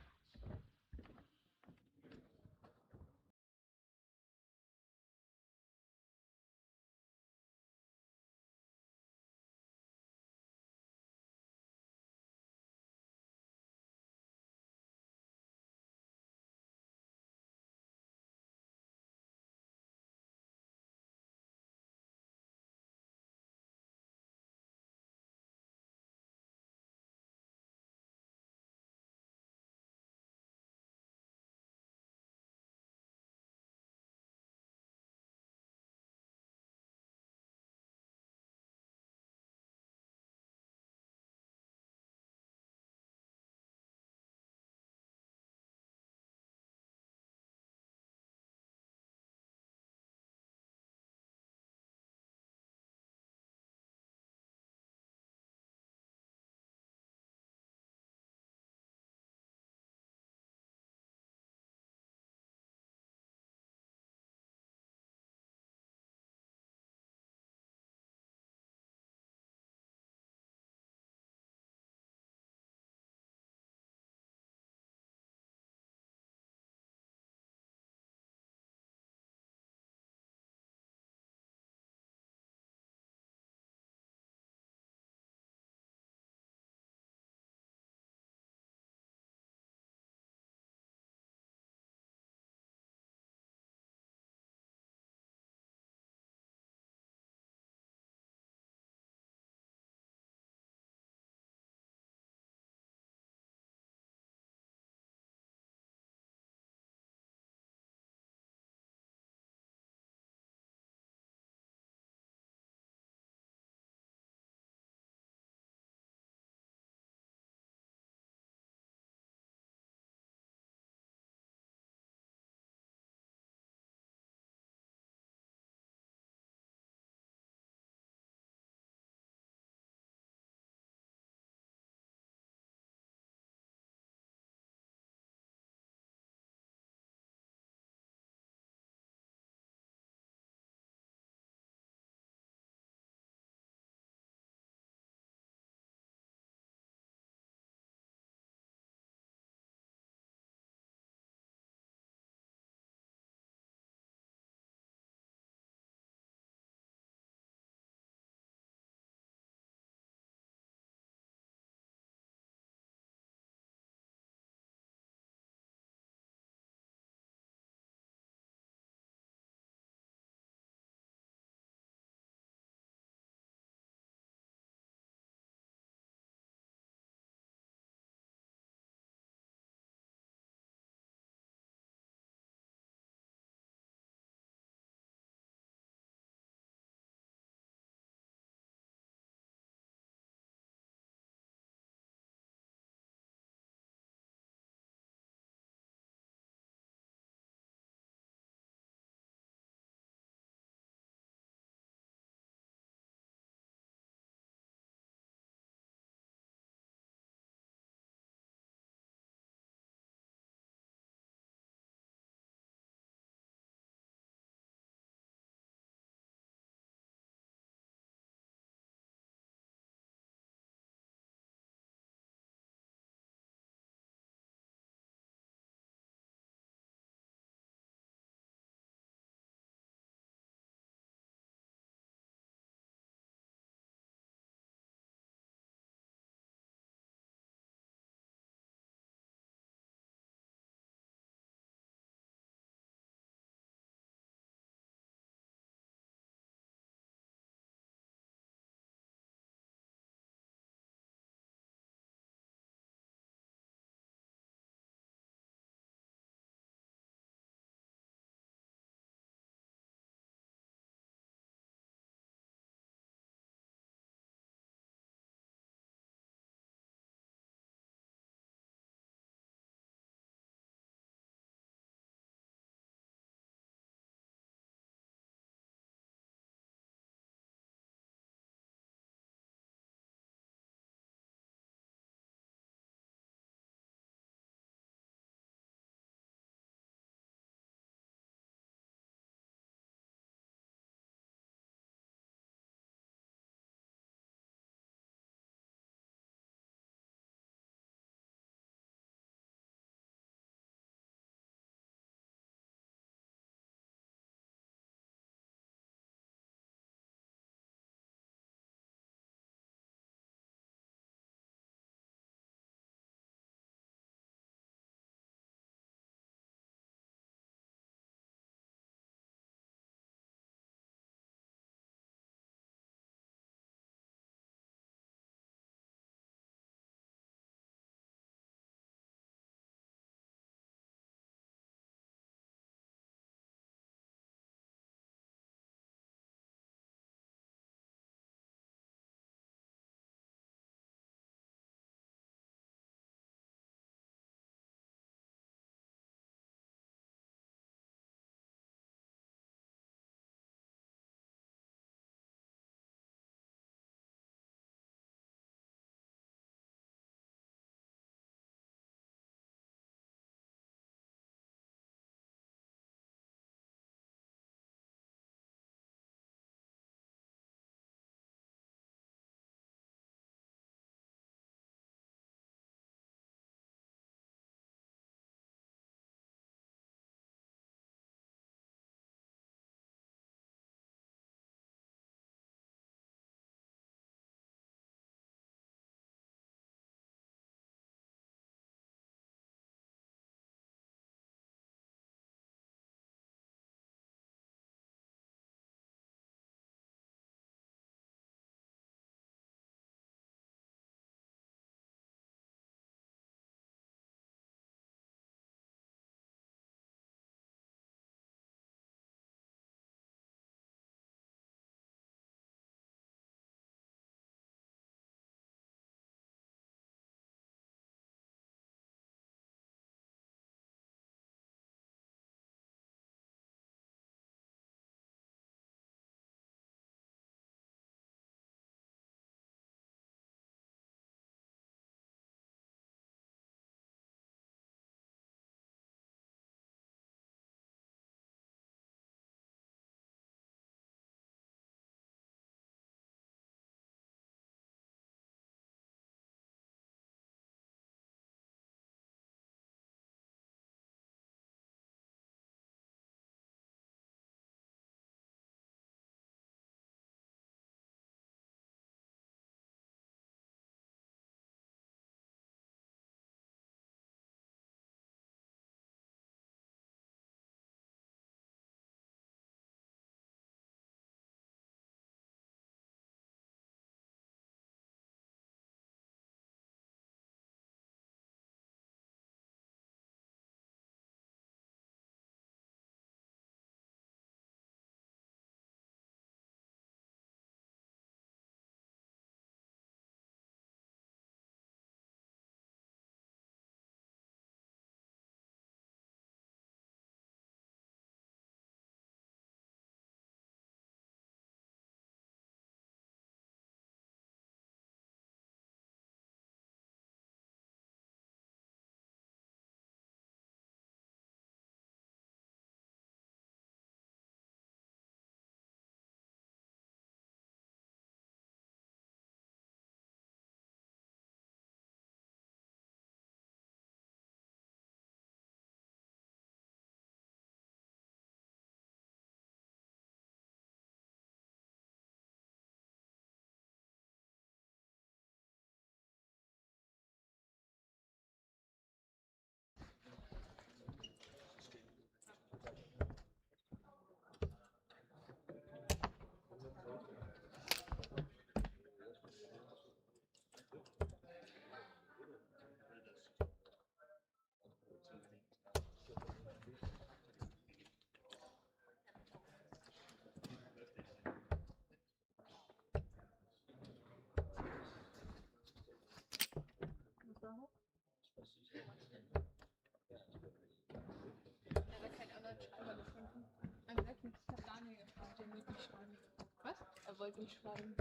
wollte mich schreiben. Was? Er wollte mich schreiben.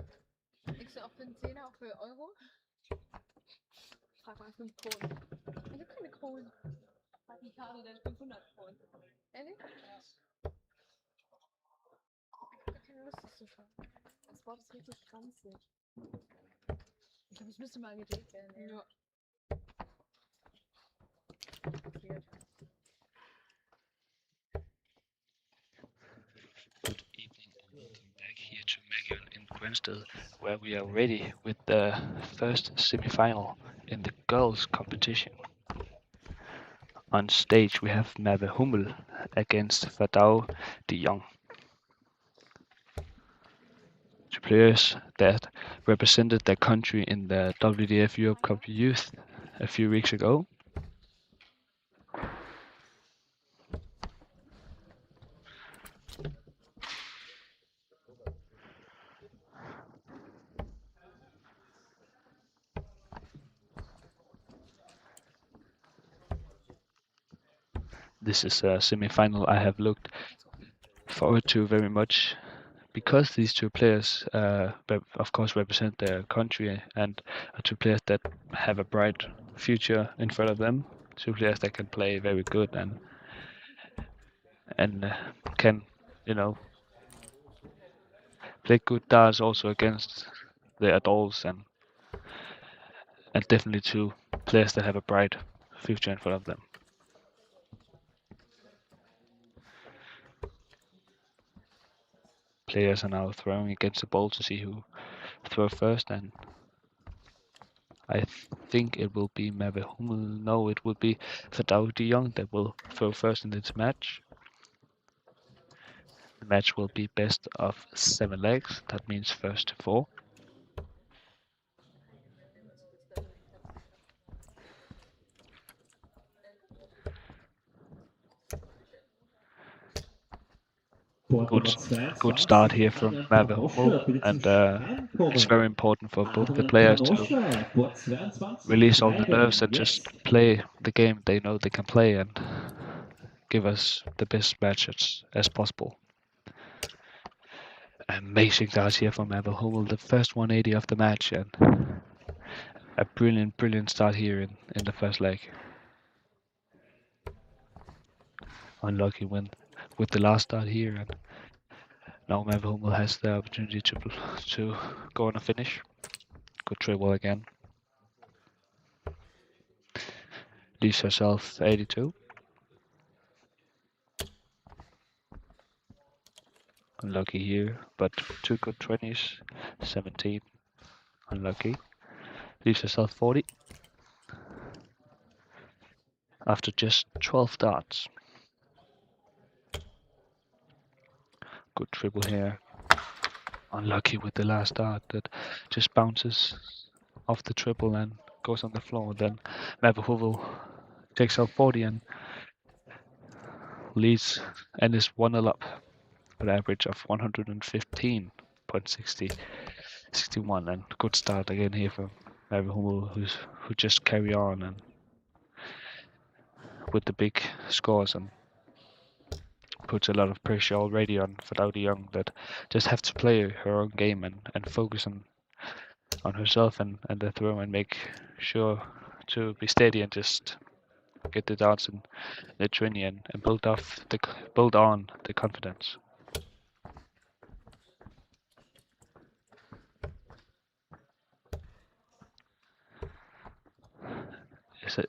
Kriegst du auch für einen Zehner, auch für Euro? Frag mal 5 Kronen. Ich hab keine Kronen. Frag die Karte, der hat 500 Kronen. Ehrlich? Ich hab keine Lust, das zu schauen. Das Wort ist richtig kranzig. Ich glaube, es müsste mal gedreht werden. Ja. Weird. Good evening and welcome back here to Magion in Grinstead, where we are ready with the first semi-final in the girls' competition. On stage we have Mave Hummel against Vadao de Jong. Two players that represented their country in the WDF Europe Cup Youth a few weeks ago. This is a semi-final I have looked forward to very much because these two players, of course, represent their country and are two players that have a bright future in front of them. Two players that can play very good and can, you know, play good darts also against the adults and definitely two players that have a bright future in front of them. Players are now throwing against the ball to see who throw first, and I think it will be Mave Hummel. No, it will be Vadao de Jong that will throw first in this match. The match will be best of 7 legs. That means first to 4. Good start here from Mave Hummel, and it's very important for both the players to release all the nerves and just play the game they know they can play and give us the best matches as possible. Amazing darts here from Mave Hummel, the first 180 of the match, and a brilliant start here in the first leg. Unlucky with the last start here, and now Mave Hummel has the opportunity to go on a finish. Good treble again. Leaves herself 82. Unlucky here, but two good 20s. 17. Unlucky. Leaves herself 40. After just 12 darts. Good triple here. Unlucky with the last dart that just bounces off the triple and goes on the floor. Then Mave Hummel takes out 40 and leads and is 1-0 up with an average of 115.61, and good start again here for Mave Hummel, who just carry on and with the big scores and puts a lot of pressure already on Vadao de Jong that just have to play her own game and focus on herself and the throw and make sure to be steady and just get the darts in the 20 and build on the confidence.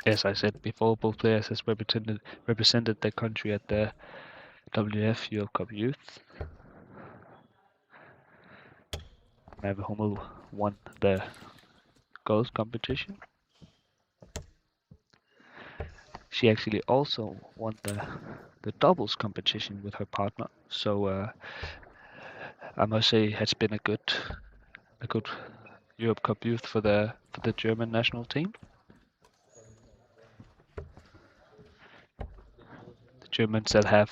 As I said before, both players has represented their country at the WDF Europe Cup Youth. Mave Hummel won the girls competition. She actually also won the doubles competition with her partner. So I must say it's been a good Europe Cup Youth for the German national team. The Germans that have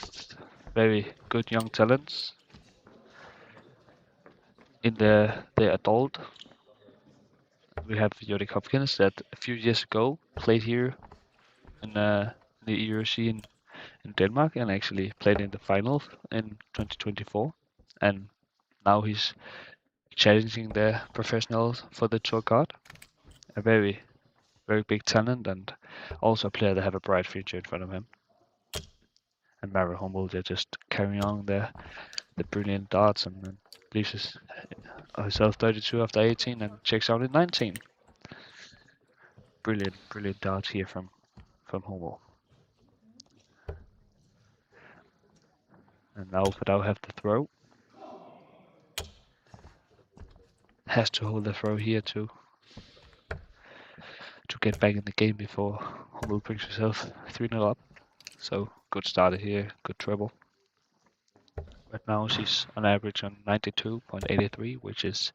very good young talents in the adult. We have Jorik Hopkins that a few years ago played here in the ERC in Denmark and actually played in the finals in 2024 and now he's challenging the professionals for the tour card. A very, very big talent, and also a player that have a bright future in front of him. And Mary Hummel, they're just carrying on the brilliant darts and leaves herself 32 after 18 and checks out in 19. Brilliant, brilliant darts here from Hummel. And now Fadao have the throw. Has to hold the throw here to get back in the game before Hummel brings herself 3-0 up. So good starter here, good treble. Right now she's on average on 92.83, which is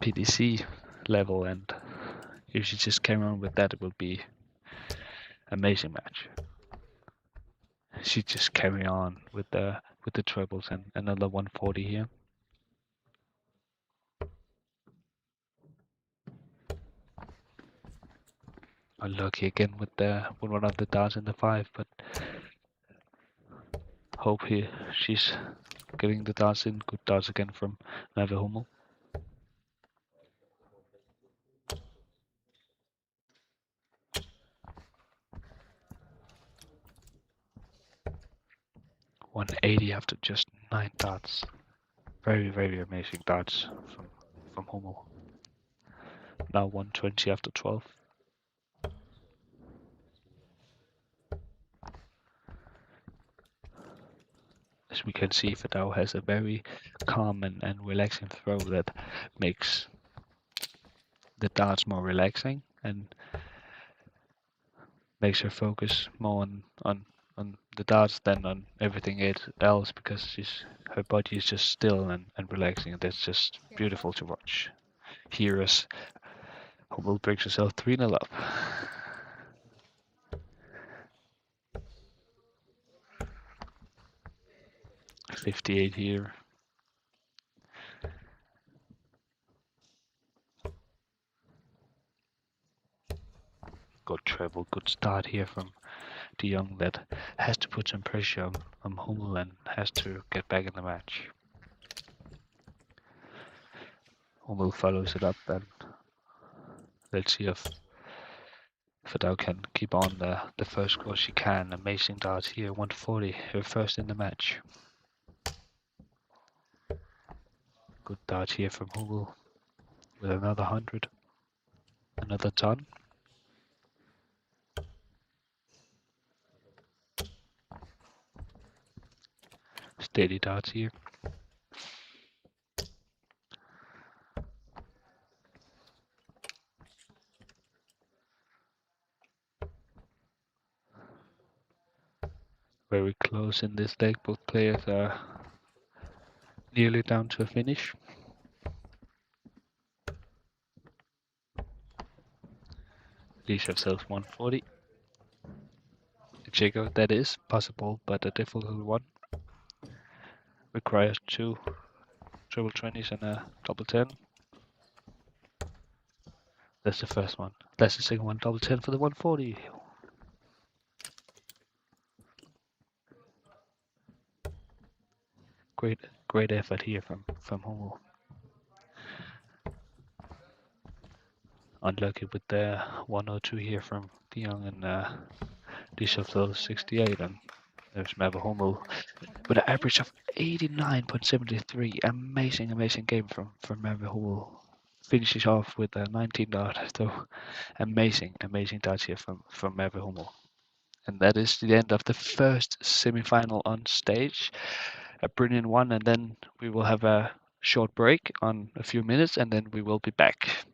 PDC level, and if she just carry on with that, it will be amazing match. She just carry on with the trebles and another 140 here. Unlucky again with one of the darts in the 5, but hope she's getting the darts in. Good darts again from Merve Hummel. .180 after just 9 darts. Very, very amazing darts from Hummel. Now 120 after 12. As we can see, Fadao has a very calm and relaxing throw that makes the darts more relaxing and makes her focus more on the darts than on everything else, because her body is just still and relaxing, and that's just beautiful to watch. Here is Hummel brings herself 3-0 up. .58 here. Good treble, good start here from De Jong that has to put some pressure on Hummel and has to get back in the match. Hummel follows it up, and let's see if Fadao can keep on the first score she can. Amazing darts here, 140, her first in the match. Good dart here from Hummel with another 100, another ton. Steady darts here. Very close in this leg, both players are nearly down to a finish. Leaves themselves 140. A checkout that is possible, but a difficult one. Requires 2 triple 20s and a double 10. That's the first one. That's the second one, double 10 for the 140. Great effort here from Hummel. Unlucky with the 102 here from De Jong, and Diesel 68, and there's Merve Hummel with an average of 89.73. Amazing game from Merve Hummel. Finishes off with a 19 dart, so amazing darts here from Merve Hummel. And that is the end of the first semi-final on stage. A brilliant one, and then we will have a short break on a few minutes, and then we will be back.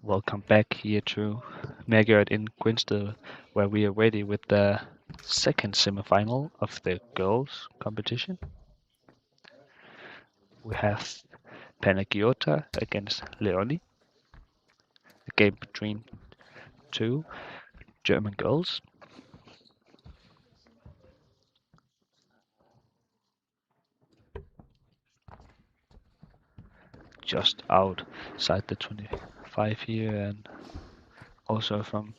Welcome back here to Margaret in Grindsted, where we are ready with the second semifinal of the girls competition. We have Panagiota against Leonie, a game between two German girls. Just outside the 25 here, and also from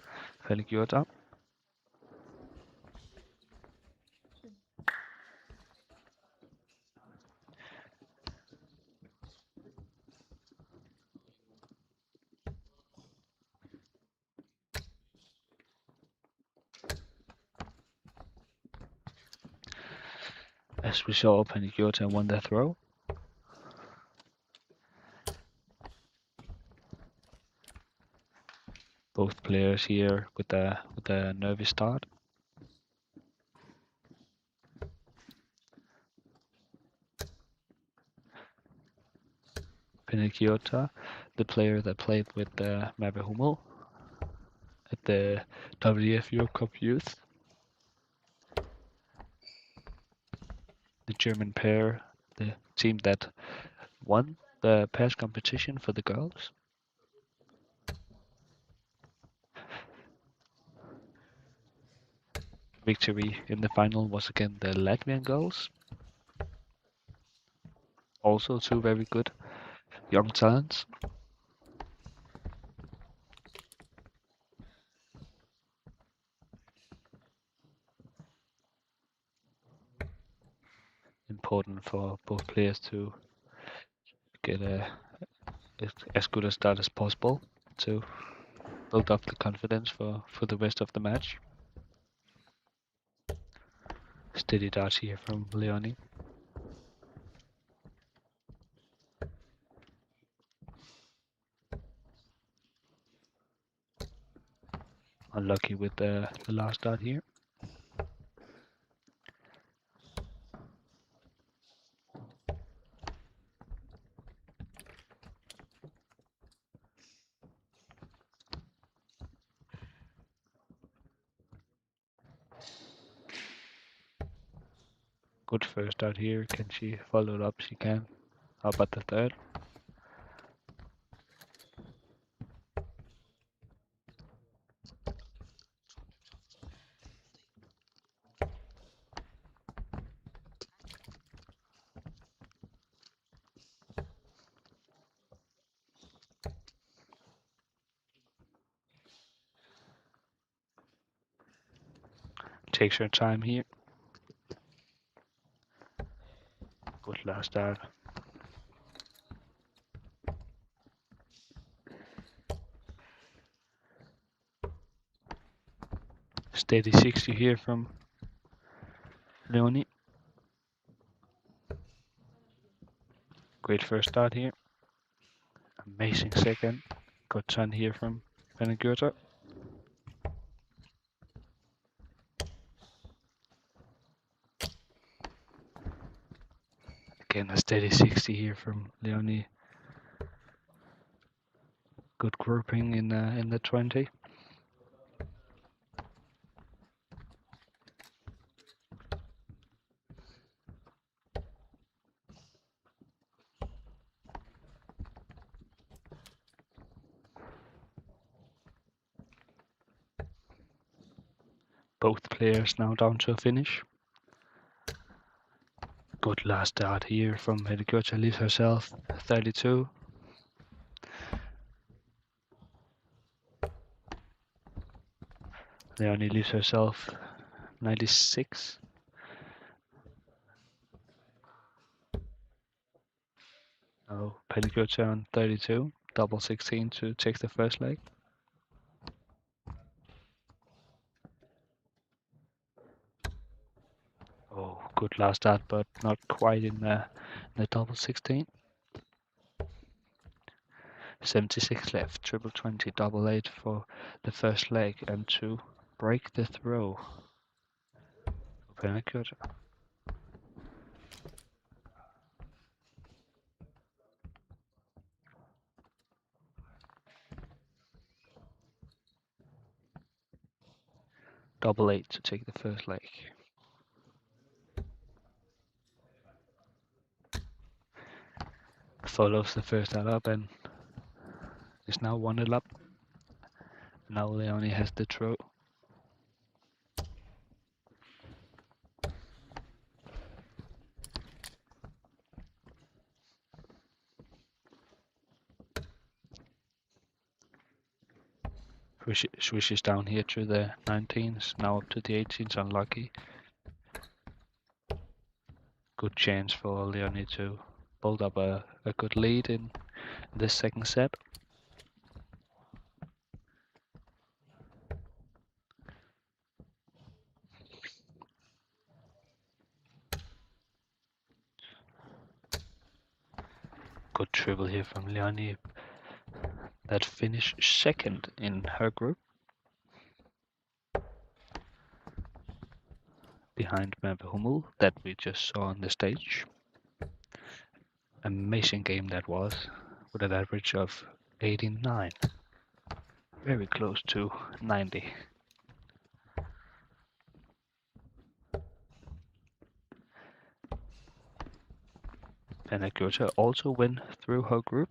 Panagiota. As we saw, Panagiota won the throw. Both players here with a nervous start. Panagiota, the player that played with Mabbe Hummel at the WDF Europe Cup Youth. The German pair, the team that won the pairs competition for the girls. Victory in the final was again the Latvian girls. Also two very good young talents. Important for both players to get as good a start as possible to build up the confidence for the rest of the match. Steady darts here from Leonie. Unlucky with the last dart here. Good first dart here. Can she follow it up? She can. How about the third? Takes her time here. Good last dart. Steady 60 here from Leonie. Great first start here. Amazing second. Good turn here from Panagiota. Again a steady 60 here from Leonie. Good grouping in the 20. Both players now down to a finish. Good last dart here from Panagiota, leaves herself 32. Leonie leaves herself 96. Now Panagiota on 32. Double 16 to take the first leg. Oh, good last dart, but not quite in the double 16. 76 left, triple 20, double 8 for the first leg, and to break the throw. Panagiota. double 8 to take the first leg. Follows the first ad up and is now 1-0 up. Now Leonie has the throw. Swishes down here to the 19s, now up to the 18s, unlucky. Good chance for Leonie to build up a good lead in this second set. Good triple here from Leonie that finished second in her group. Behind Merve Hummel that we just saw on the stage. Amazing game that was, with an average of 89. Very close to 90. Penna Goethe also went through her group.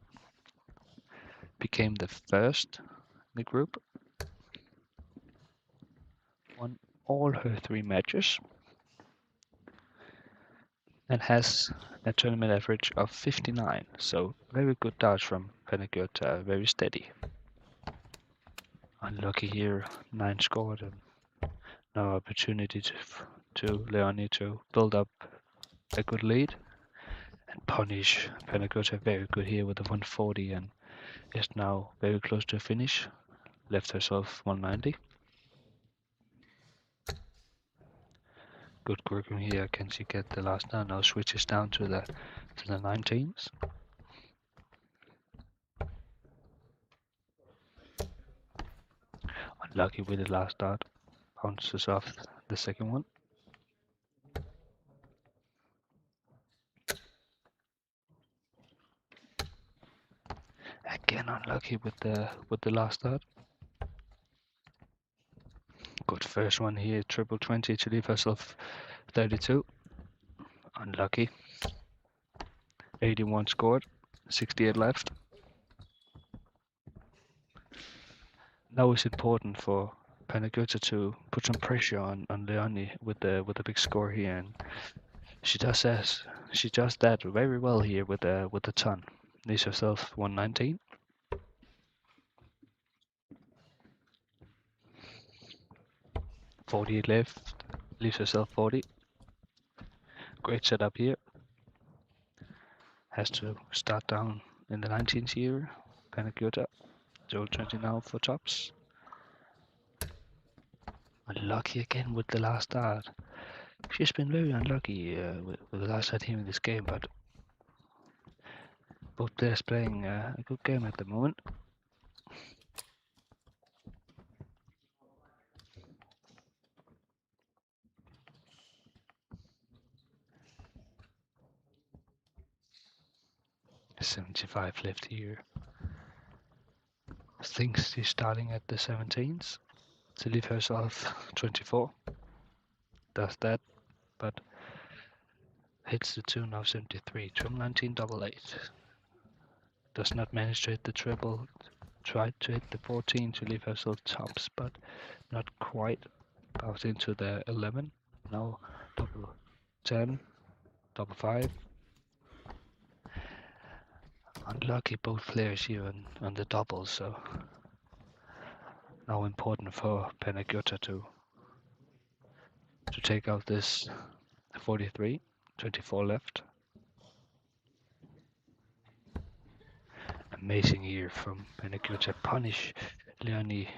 Became the first in the group. Won all her 3 matches. And has a tournament average of 59. So very good darts from Penna Goethe, very steady. Unlucky here, 9 scored and no opportunity to Leonie to build up a good lead and punish Penna Goethe. Very good here with the 140 and is now very close to a finish. Left herself 190. Good grouping here. Can she get the last down? Now switches down to the 19s. Unlucky with the last dart. Bounces off the second one. Again unlucky with the last dart. Good first one here, triple 20 to leave herself 32. Unlucky. 81 scored, 68 left. Now it's important for Penna Goethe to put some pressure on Leonie with the big score here, and she does that very well here with the ton. Leaves herself 119. .48 left, leaves herself 40. Great setup here. Has to start down in the 19th here. Penna Goethe. 0-20 now for tops. Unlucky again with the last start. She's been very unlucky with the last start here in this game, but both players playing a good game at the moment. .75 left here. Thinks she's starting at the 17s to leave herself 24. Does that, but hits the tune of 73. Trim 19 double 8. Does not manage to hit the triple. Tried to hit the 14 to leave herself tops, but not quite. Bounce into the 11. Now double 10, double 5. Unlucky both players here on the doubles, so now important for Penna Goethe to take out this 43, 24 left. Amazing here from Penna Goethe. Punish Leonie.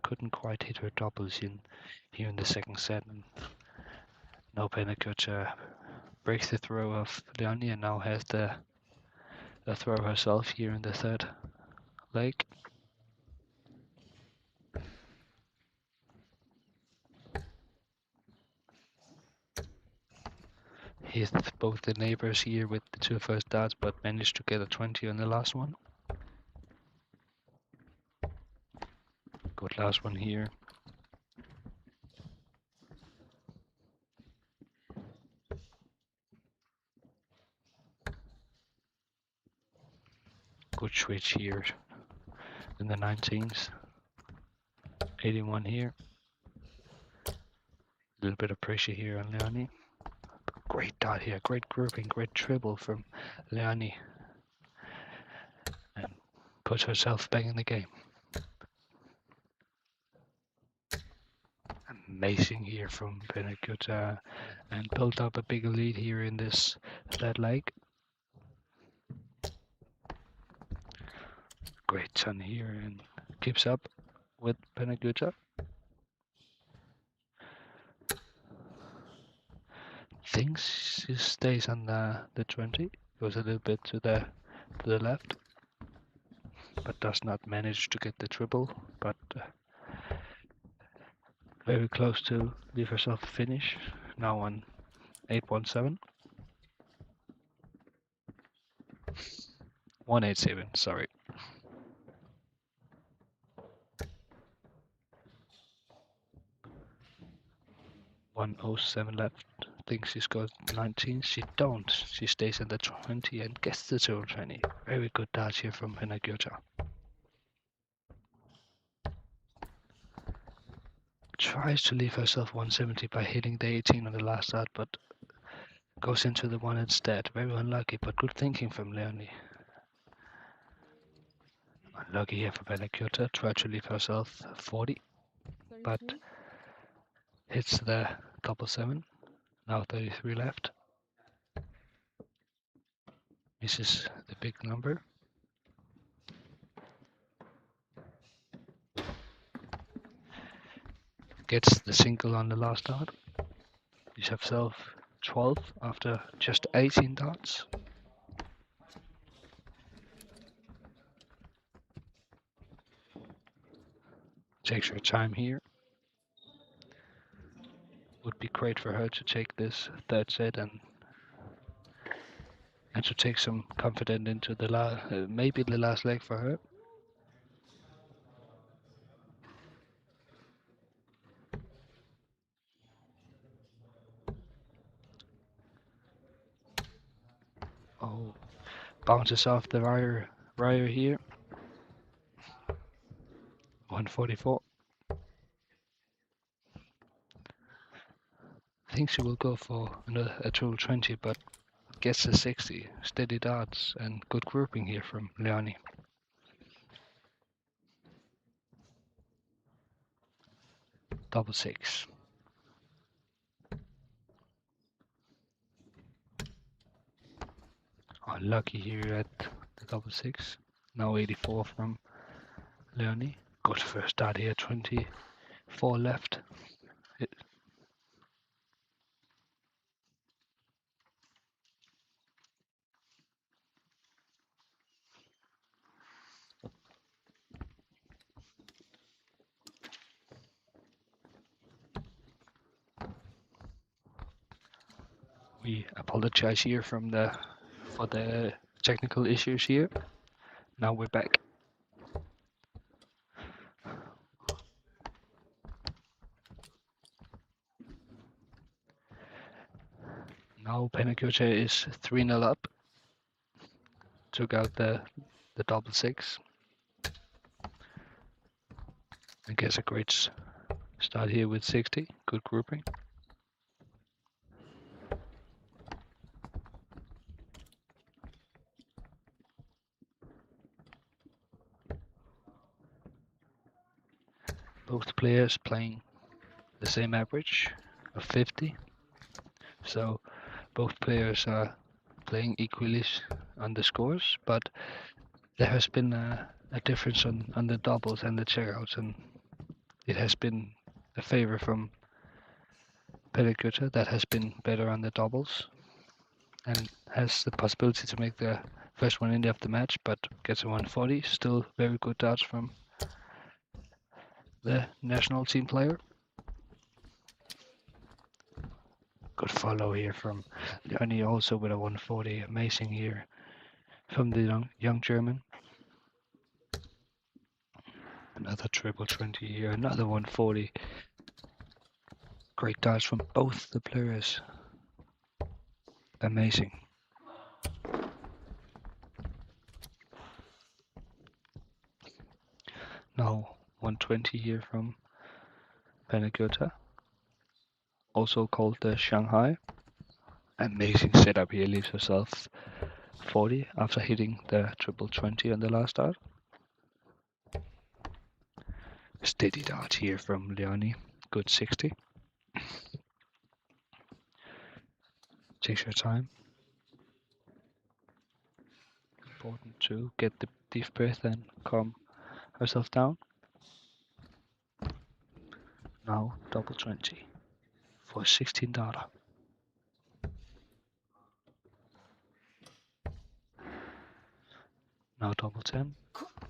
Couldn't quite hit her doubles here in the second set. And now Penna Goethe breaks the throw of Leonie and now has the throw herself here in the third leg. Hit both the neighbors here with the 2 first darts, but managed to get a 20 on the last one. Good last one here. Good switch here in the 19s. 81 here. A little bit of pressure here on Leonie. Great dot here, great grouping, great dribble from Leonie. And puts herself back in the game. Amazing here from Benaguta and built up a bigger lead here in this third leg. Great turn here and keeps up with Benaguta. Thinks he stays on the 20. Goes a little bit to the left, but does not manage to get the triple. But very close to leave herself a finish. Now on 817. 187, sorry. 107 left. Thinks she's got 19. She don't. She stays in the 20 and gets the 220. Very good dart here from Benaguta. Tries to leave herself 170 by hitting the 18 on the last dart, but goes into the one instead. Very unlucky, but good thinking from Leonie. Unlucky here for Benaguta. Tried to leave herself 40, but hits the double 7. Now 33 left. Misses the big number. Gets the single on the last dart. He's himself 12 after just 18 darts. Takes her time here. Would be great for her to take this third set and to take some confidence into the maybe the last leg for her. Oh, bounces off the wire here. 144. I think she will go for a 220, but gets a 60. Steady darts and good grouping here from Leonie. Double 6. Unlucky here at the double 6. Now 84 from Leonie. Good first dart here, 24 left. We apologize here for the technical issues here. Now we're back. Now Benaguta is 3-0 up. Took out the double 6. And gets a great start here with 60. Good grouping. Both players playing the same average of 50. So both players are playing equally on the scores, but there has been a difference on the doubles and the checkouts, and it has been a favor from Benaguta that has been better on the doubles and has the possibility to make the first one in of the match, but gets a 140. Still very good darts from the national team player. Good follow here from Leonie, also with a 140. Amazing here from the young German. Another triple 20 here, another 140. Great darts from both the players. Amazing. 120 here from Panagiota, also called the Shanghai. Amazing setup here, leaves herself 40 after hitting the triple 20 on the last start. Steady dart here from Leonie, good 60. Takes her time. Important to get the deep breath and calm herself down. Now double 20 for 16 darter. Now double 10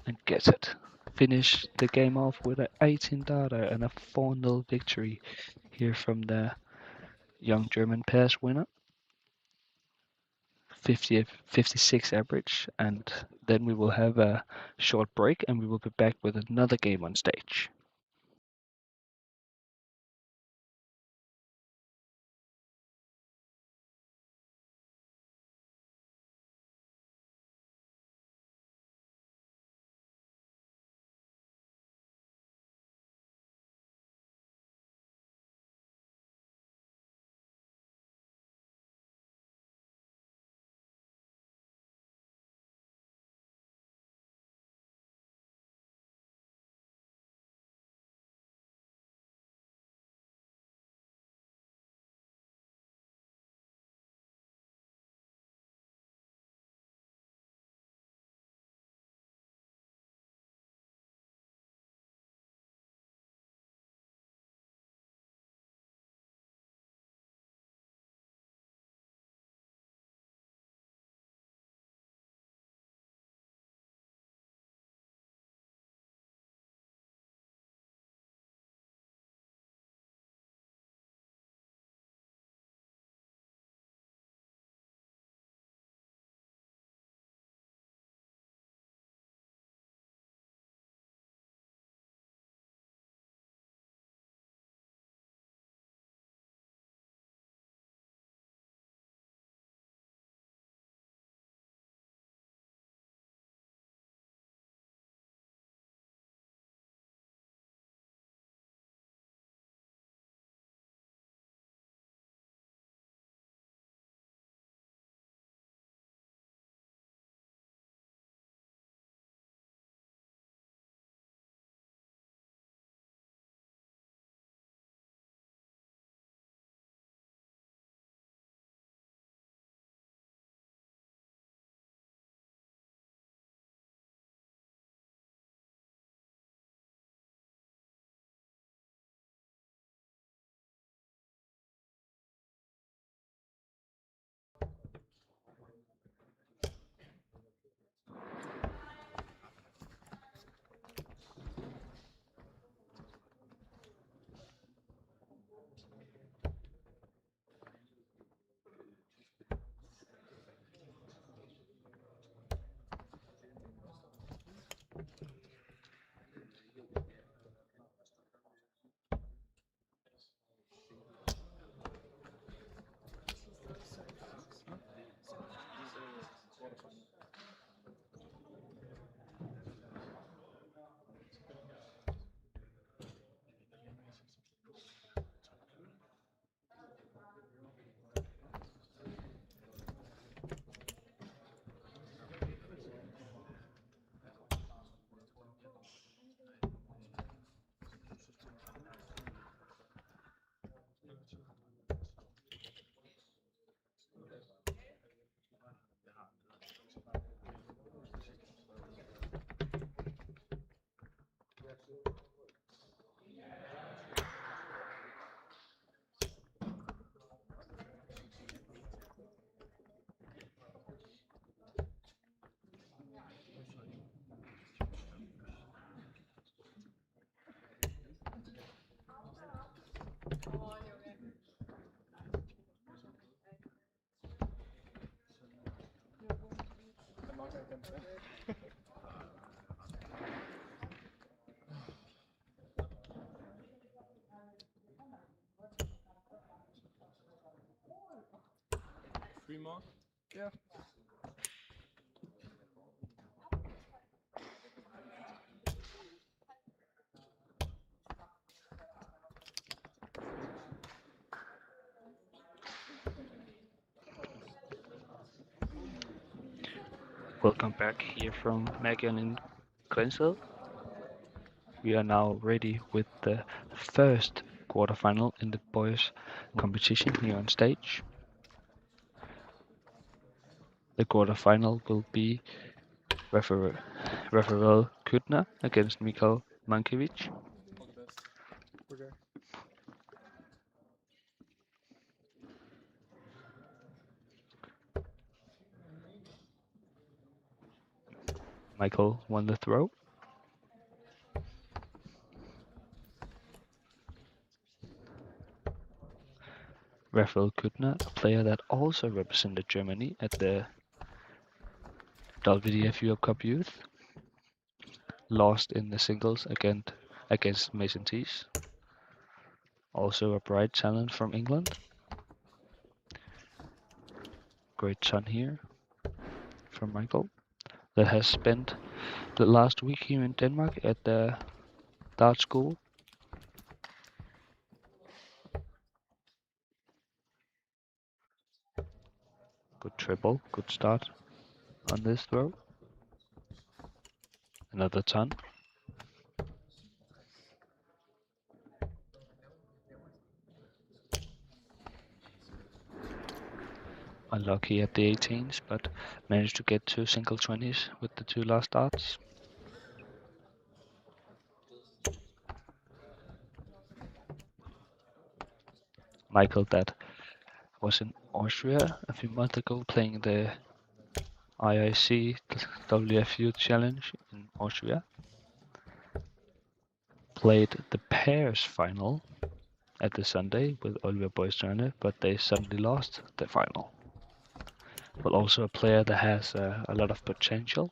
and gets it. Finish the game off with an 18 darter and a 4-0 victory here from the young German pairs winner. 56 average, and then we will have a short break and we will be back with another game on stage. Three more? Yeah. Welcome back here from Magion in Grænsted. We are now ready with the first quarterfinal in the boys competition here on stage. The quarterfinal will be Rafael Kutner against Mikhail Mankiewicz. All the best. Okay. Michael won the throw. Rafael Kutner, a player that also represented Germany at the WDF Europe Cup Youth, lost in the singles against Mason Tees. Also a bright talent from England. Great son here from Michael that has spent the last week here in Denmark at the dart school. Good triple, good start on this throw. Another ton. Unlucky at the 18s, but managed to get to single 20s with the two last darts. Michael, that was in Austria a few months ago, playing the IIC WDF Youth Challenge in Austria. Played the pairs final at the Sunday with Oliver Boystrane, but they suddenly lost the final. But also a player that has a lot of potential.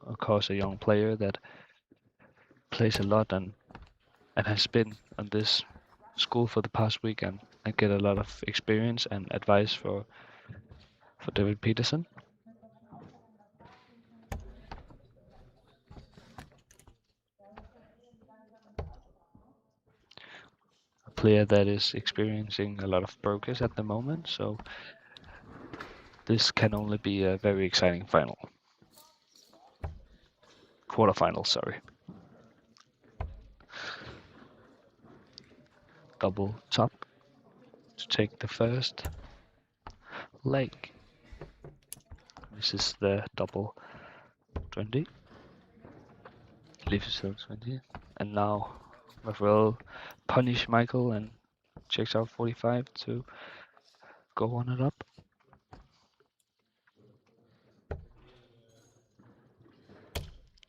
Of course, a young player that plays a lot and has been on this school for the past week and get a lot of experience and advice for David Peterson. A player that is experiencing a lot of progress at the moment, so this can only be a very exciting final. Quarterfinal, sorry. Double top to take the first leg. This is the double 20. Leaves himself 20. And now Rafael punish Michael and checks out 45 to go on it up.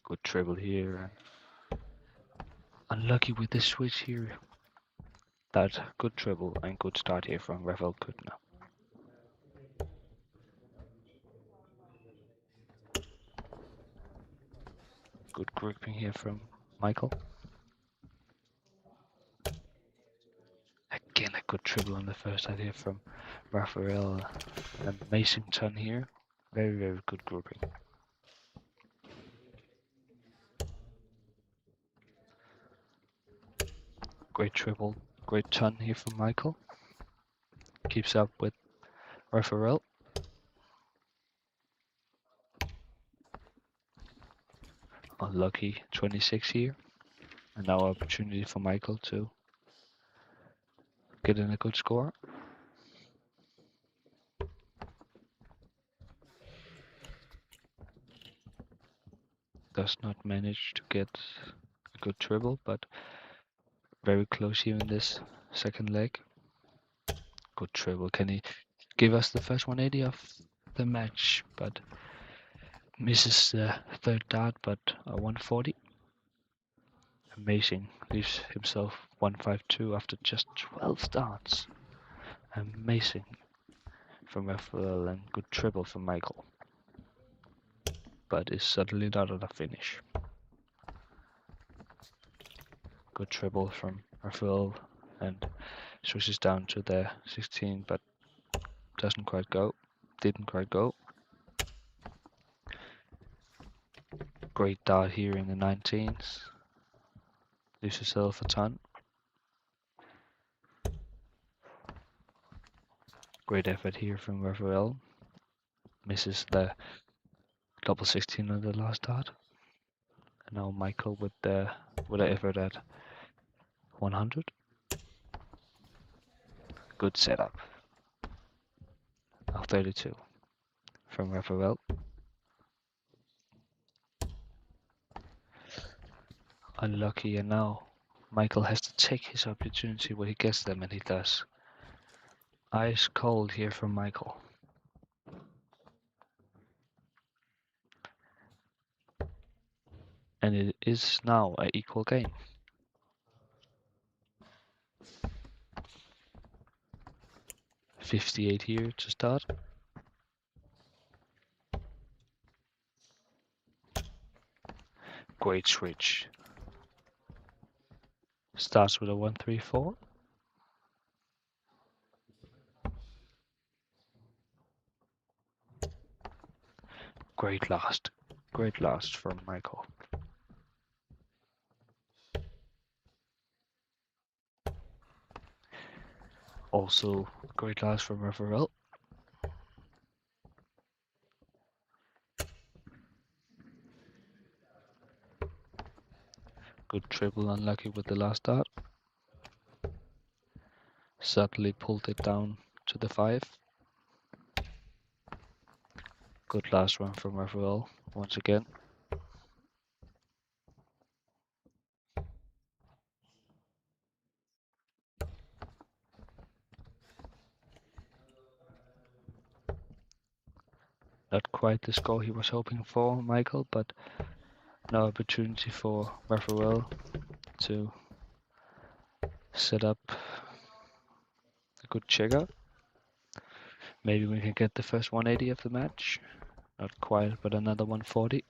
Good treble here. Unlucky with the switch here. That good treble and good start here from Rafael Kutner. Good gripping here from Michael. Again a good treble on the first side here from Rafael. An amazing turn here. Very, very good grouping. Great treble, great turn here from Michael. Keeps up with Rafael. Unlucky 26 here. And now opportunity for Michael to get in a good score. Does not manage to get a good treble, but very close here in this second leg. Good treble. Can he give us the first 180 of the match? But misses the third dart, but a 140. Amazing. Leaves himself 152 after just 12 darts. Amazing from Rafael and good treble from Michael. But is certainly not on a finish. Good treble from Rafael and switches down to the 16, but doesn't quite go. Didn't quite go. Great dart here in the 19s. Leaves himself a ton. Great effort here from Rafael. Misses the double 16 on the last start. And now Michael with the effort at 100. Good setup. Now 32 from Raphael. Unlucky, and now Michael has to take his opportunity where he gets them, and he does. Ice cold here from Michael. And it is now an equal game. .58 here to start. Great switch. Starts with a 1-3-4. Great last. Great last from Michael. Also great last from Raphael. Good triple, unlucky with the last start. Subtly pulled it down to the 5. Good last run from Raphael once again. Not quite the score he was hoping for, Michael, but no opportunity for Raphael to set up a good checker. Maybe we can get the first 180 of the match. Not quite, but another 140.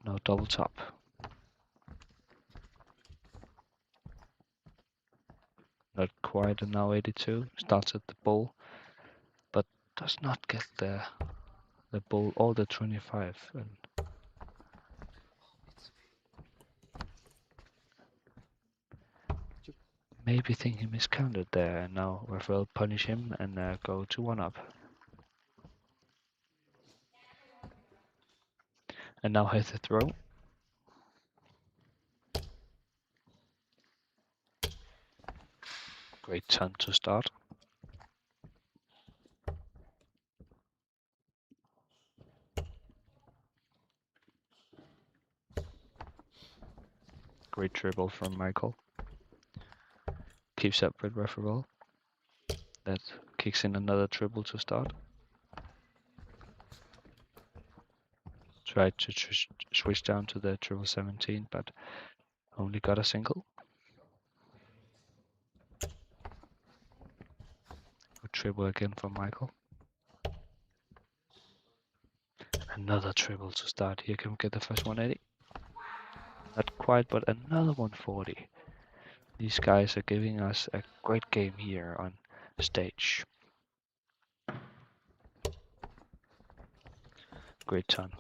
No double top. Not quite, and now 82. Starts at the ball, but does not get the ball or the 25. And maybe think he miscounted there, and now Raphael punish him and go to 1 up. And now has the throw. Great turn to start. Great dribble from Michael. Keeps up with Raphael. That kicks in another triple to start. Tried to switch down to the triple 17, but only got a single. Good triple again from Michael. Another triple to start. Here can we get the first 180. Not quite, but another 140. These guys are giving us a great game here on stage. Great turn.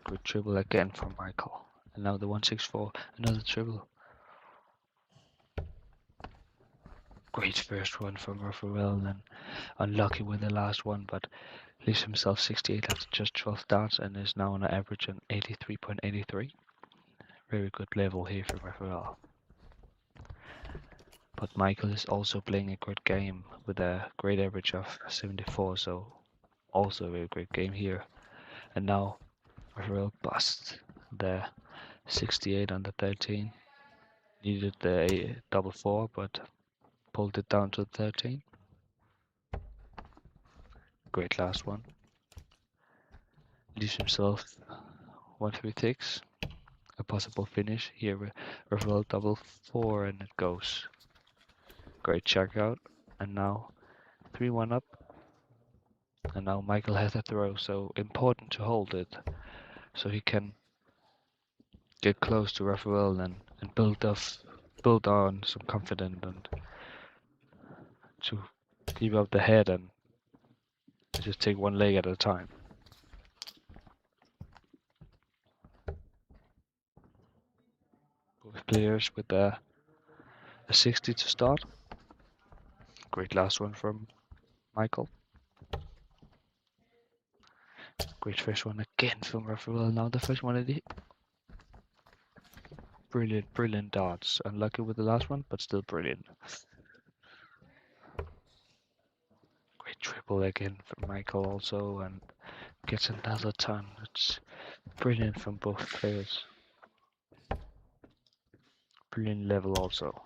Good triple again from Michael. And now the 164, another triple. Great first one from Raphael, and unlucky with the last one, but leaves himself 68 after just 12 starts and is now on an average on 83.83. Very good level here for Raphael. But Michael is also playing a great game with a great average of 74, so also a very great game here. And now Raphael busts the 68 on the 13. Needed the double 4, but pulled it down to 13. Great last one. Leaves himself 136. A possible finish here with Raphael double 4, and it goes. Great check out, and now 3-1 up. And now Michael has a throw, so important to hold it so he can get close to Raphael and build on some confidence and to keep up the head and just take one leg at a time. Both players with a 60 to start. Great last one from Michael. Great first one again from Raphael. Now the first one at the brilliant darts. Unlucky with the last one, but still brilliant. Great triple again from Michael also, and gets another ton. It's brilliant from both players. Brilliant level also.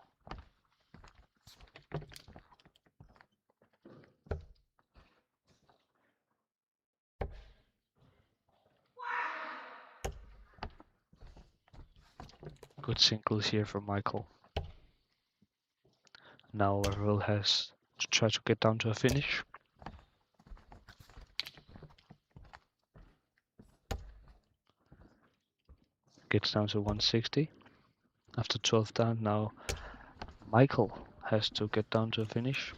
Good singles here from Michael. Now Raphael has to try to get down to a finish. Gets down to 160. After 12 down, now Michael has to get down to a finish.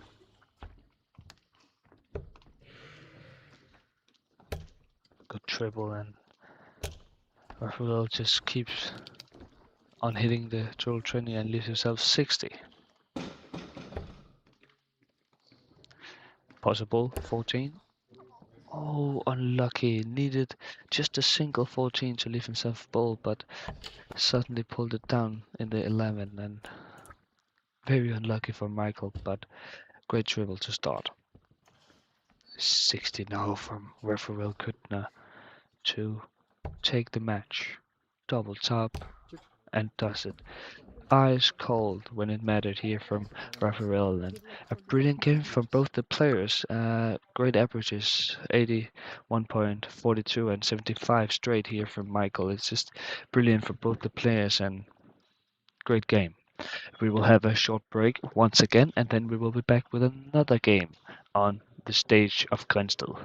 Good triple, and Raphael just keeps on hitting the total 20 and leaves himself 60. Possible 14. Oh, unlucky. Needed just a single 14 to leave himself bowl, but suddenly pulled it down in the 11, and very unlucky for Michael, but great triple to start. 60 now from Raphael Kuttner to take the match. Double top and does it. Ice cold when it mattered here from Raphael, and a brilliant game from both the players. Great averages, 81.42 and 75 straight here from Michael. It's just brilliant for both the players and great game. We will have a short break once again, and then we will be back with another game on the stage of Grænsted.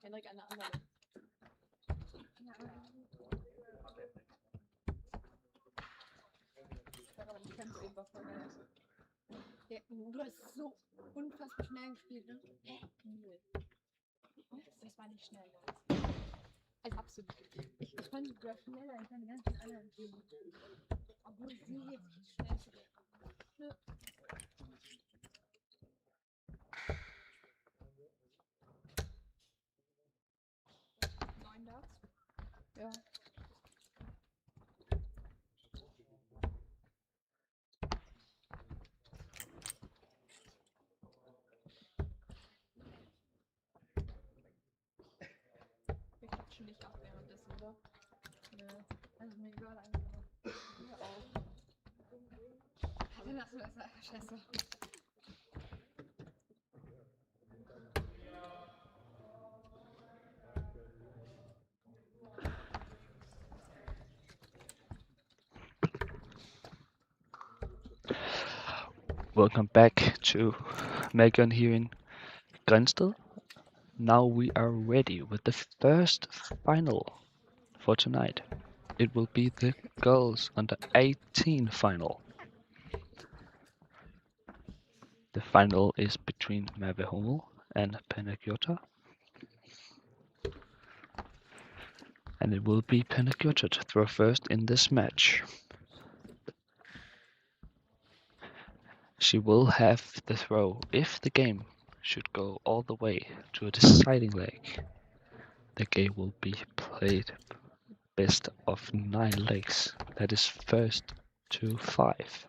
Henrik, eine andere. Aber die Kämpfe eben war voll nice. Ja, du hast so unfassbar schnell gespielt, ne? Null. Das war nicht schnell, Leute. Also absolut. Ich fand, du warst schneller als deine ganzen anderen Teams. Obwohl sie jetzt die schnellste wäre. nicht ab währenddessen, oder? Ja. Also mir egal eigentlich. Mir auch. Dann lassen wir es einfach scheiße. Welcome back to Megan here in Grænsted. Now we are ready with the first final for tonight. It will be the girls under 18 final. The final is between Merve Hummel and Panagiota. And it will be Panagiota to throw first in this match. She will have the throw if the game should go all the way to a deciding leg. The game will be played best of 9 legs. That is first to 5.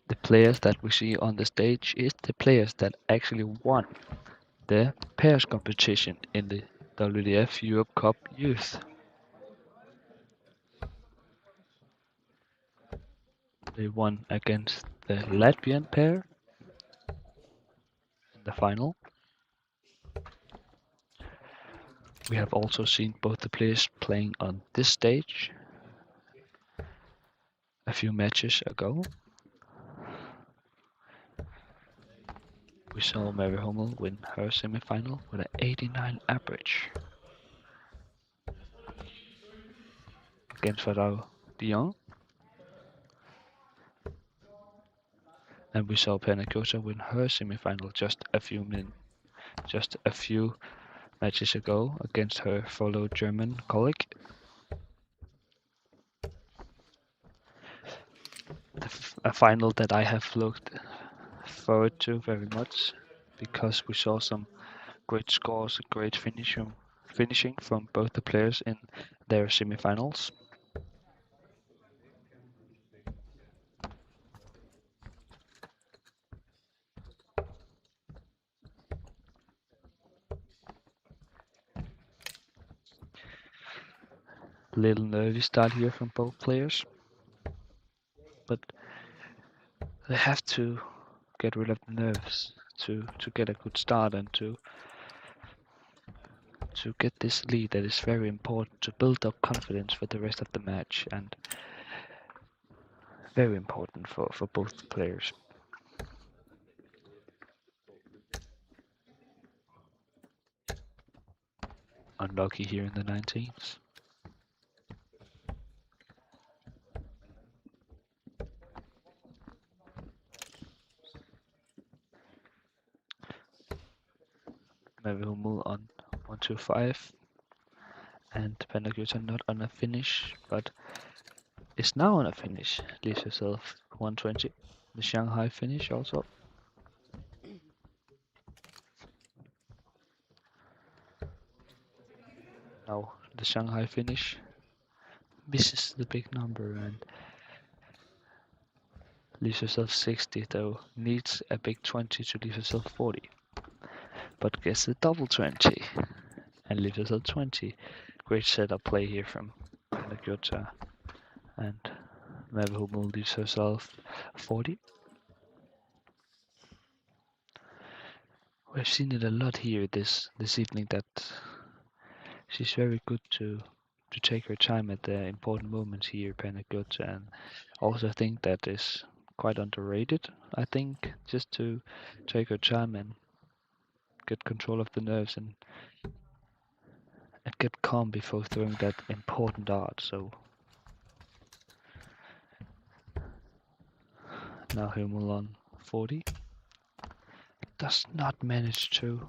The players that we see on the stage is the players that actually won the pairs competition in the WDF Europe Cup Youth. They won against the Latvian pair in the final. We have also seen both the players playing on this stage a few matches ago. We saw Mary Hummel win her semi-final with an 89 average against Farao Dion. And we saw Panagiota win her semi-final just a few matches ago against her fellow German colleague. A final that I have looked forward to very much because we saw some great scores, great finishing from both the players in their semi-finals. Little nervy start here from both players, but they have to get rid of the nerves to get a good start and to get this lead that is very important to build up confidence for the rest of the match and very important for both players. Unlucky here in the 19th. Maybe we'll move on 1-5 and Panagiota not on a finish but is now on a finish. Leaves herself 120. The Shanghai finish also. Now the Shanghai finish misses the big number and leaves herself 60, though needs a big 20 to leave herself 40. But gets a double 20 and leaves herself 20. Great setup play here from Panagiota, and Merve Hummel leaves herself 40. We've seen it a lot here this evening that she's very good to take her time at the important moments here, Panagiota, and also think that is quite underrated. I think just to take her time and get control of the nerves and get calm before throwing that important dart. So now Hummel on 40 does not manage to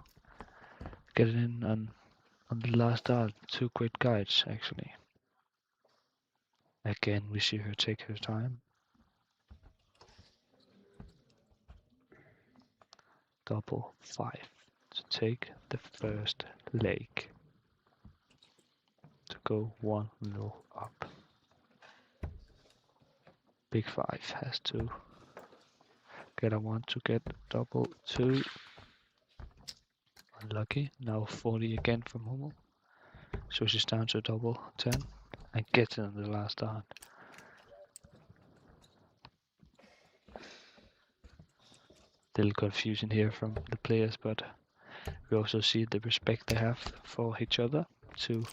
get it in on the last dart. 2 great guides actually. Again we see her take her time. Double 5 to take the first leg. To go 1-0 up. Big 5 has to get a 1 to get double 2. Unlucky. Now 40 again from Hummel. Switches down to double 10 and gets it on the last dart. Little confusion here from the players, but we also see the respect they have for each other, to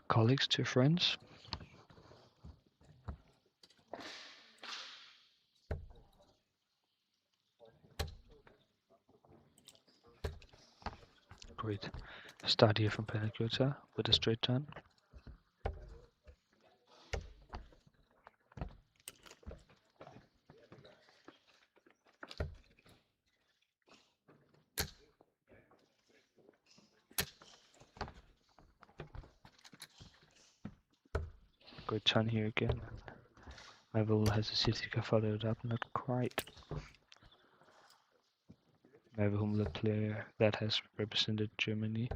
colleagues, to friends. Great start here from Panagiota with a straight turn. Good turn here again. Mabel has a Citica followed up, not quite. Mabel, the player that has represented Germany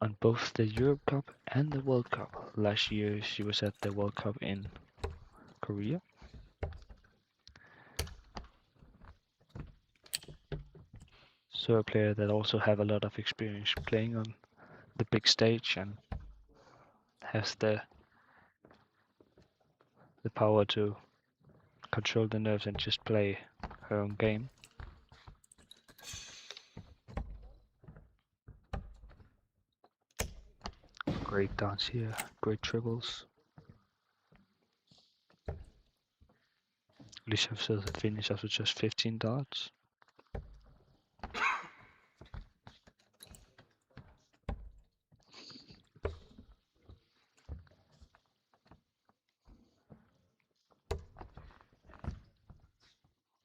on both the Europe Cup and the World Cup. Last year she was at the World Cup in Korea. So a player that also have a lot of experience playing on the big stage and has the power to control the nerves and just play her own game. Great dance here, great triples. Lisa says the finish after just 15 darts.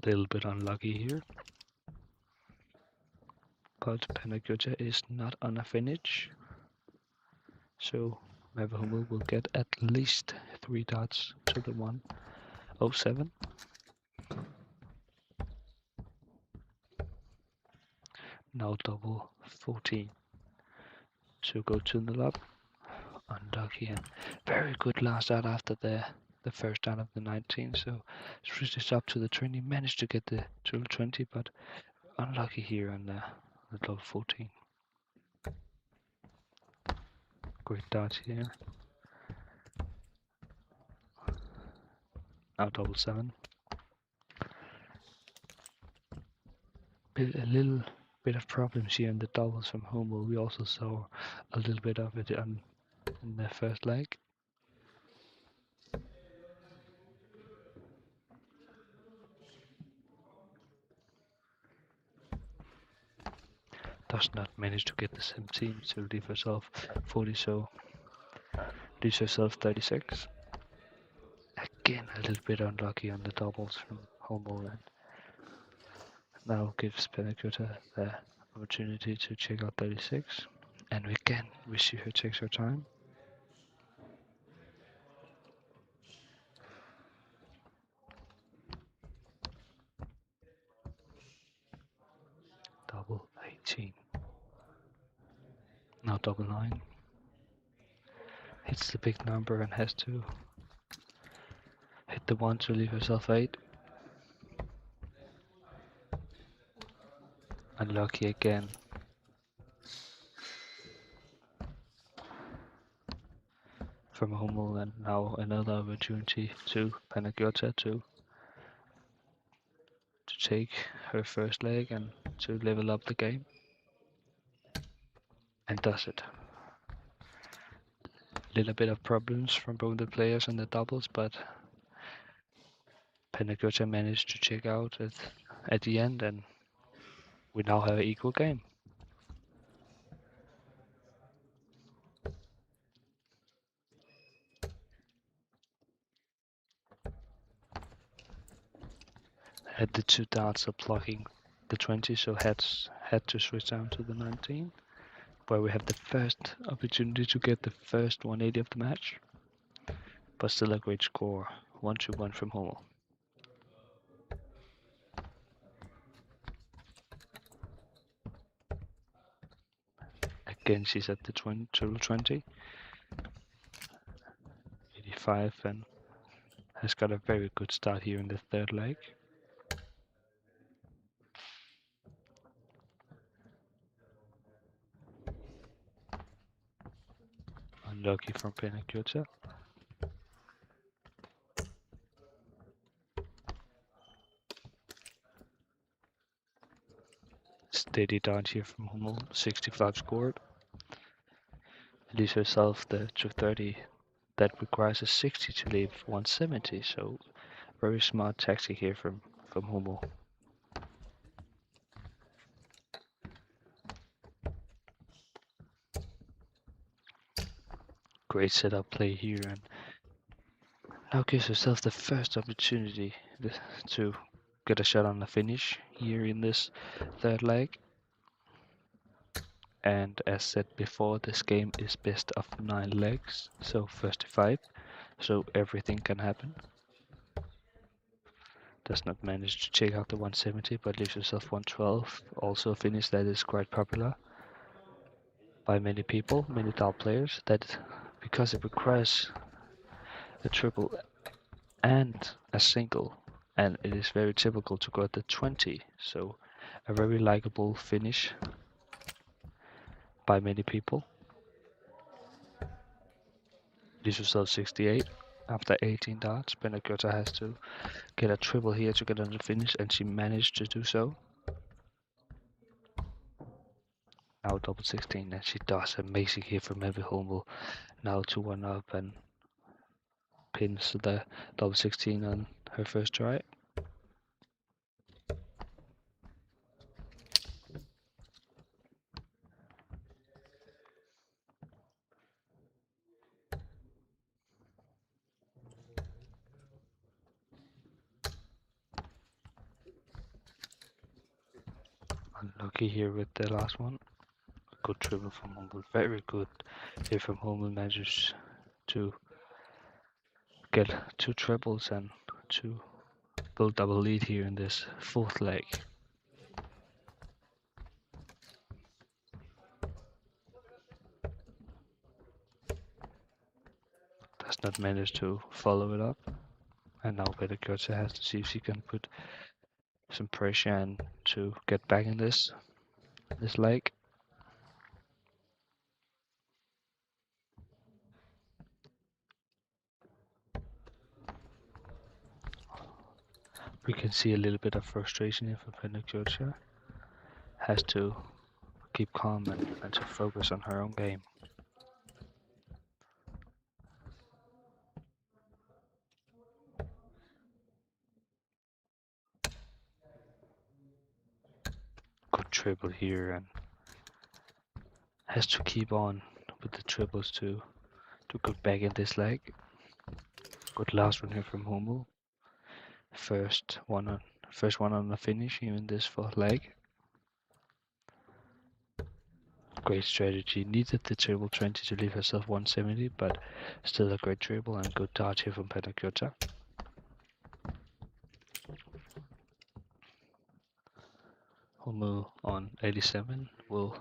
Little bit unlucky here. But Panagiota is not on a finish. So Hummel will get at least 3 darts to the 107. Now double 14 to go to the lob. Unlucky and very good last dart after the first dart of the 19. So switches up to the 20. Managed to get the to 20, but unlucky here on the double 14. Great darts here. Now double 7. A little bit of problems here in the doubles from Hummel. We also saw a little bit of it in the first leg. Does not manage to get the 17 to leave herself 40, so leaves herself 36. Again, a little bit unlucky on the doubles from Hummel, and now gives Panagiota the opportunity to check out 36. And again, we see her takes her time. Double 18. Now double 9. Hits the big number and has to hit the 1 to leave herself 8. Unlucky again. From Hummel, and now another opportunity to Panagiota to take her first leg and to level up the game. And does it. Little bit of problems from both the players and the doubles, but Panagiota managed to check out at the end, and we now have an equal game. Had the 2 darts are blocking the 20, so had to switch down to the 19, where we have the first opportunity to get the first 180 of the match. But still a great score, 1-1 from Hummel. Again, she's at the total 20, 85, and has got a very good start here in the third leg. Unlucky from Penakota. Steady dodge here from Hummel, 65 scored. Leaves herself the 230. That requires a 60 to leave 170, so very smart tactic here from Hummel. Great setup play here, and now gives herself the first opportunity to get a shot on the finish here in this third leg. And as said before, this game is best of 9 legs, so first to 5, so everything can happen. Does not manage to check out the 170, but leaves herself 112. Also a finish that is quite popular by many people, many DAO players, that because it requires a triple and a single, and it is very typical to go at the 20, so a very likable finish by many people. Leaves herself 68 after 18 darts. Penakota has to get a triple here to get on the finish, and she managed to do so. Now double 16, and she does amazing here from Heavy Hummel. Now 2-1 up and pins the double 16 on her first try. Unlucky here with the last one. Good triple from Hummel, very good here from Hummel. Manages to get 2 triples and to build double lead here in this fourth leg. Does not manage to follow it up, and now Penakota has to see if she can put some pressure and to get back in this leg. We can see a little bit of frustration here from Penakota. Has to keep calm and to focus on her own game. Good triple here, and has to keep on with the triples to get back in this leg. Good last one here from Hummel. First one on the finish here in this fourth leg. Great strategy. Needed the triple 20 to leave herself 170, but still a great triple and good dodge here from Penakota. Hummel on 87 will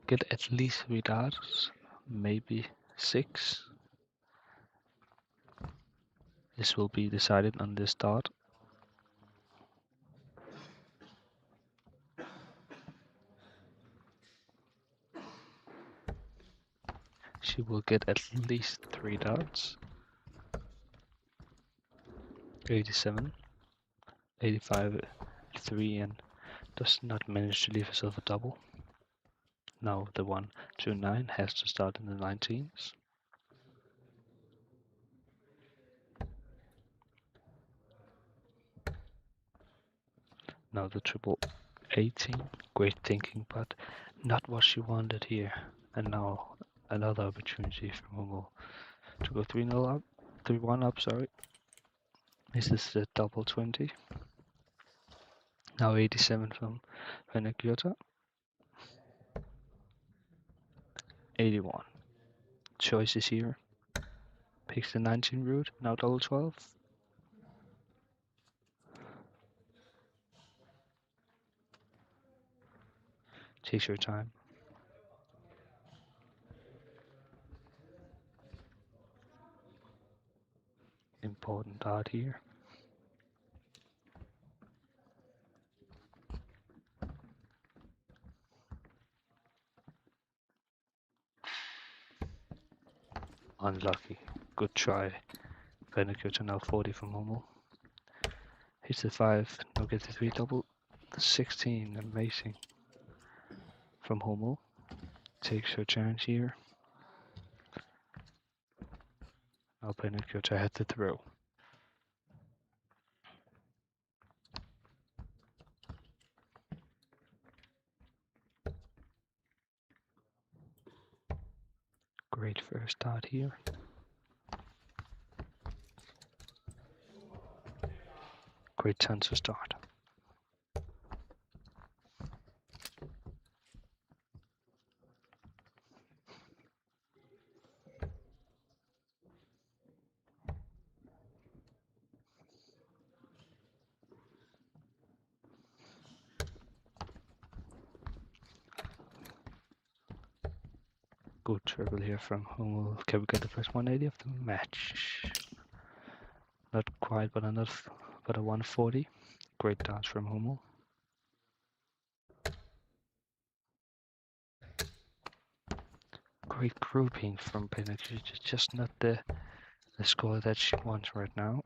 get at least 3 darts, maybe 6. This will be decided on this dart. She will get at least 3 darts. 87, 85, 3, and does not manage to leave herself a double. Now the 129 has to start in the 19s. Now the triple 18. Great thinking, but not what she wanted here. And now another opportunity for Hummel to go 3-0 up, 3-1 up, sorry. This is the double 20. Now 87 from Penakota. 81. Choices here. Picks the 19 route, now double 12. Takes your time. Important dart here. Unlucky. Good try. Penacure to now 40 from Hummel. Hits the 5, now gets the 3 double. The 16, amazing. From Hummel. Takes her chance here. Now Penacure to had the throw. Great first start here. Great turn to start. Good triple here from Hummel. Can we get the first 180 of the match? Not quite, but a 140. Great dance from Hummel. Great grouping from Penacure. Just not the score that she wants right now.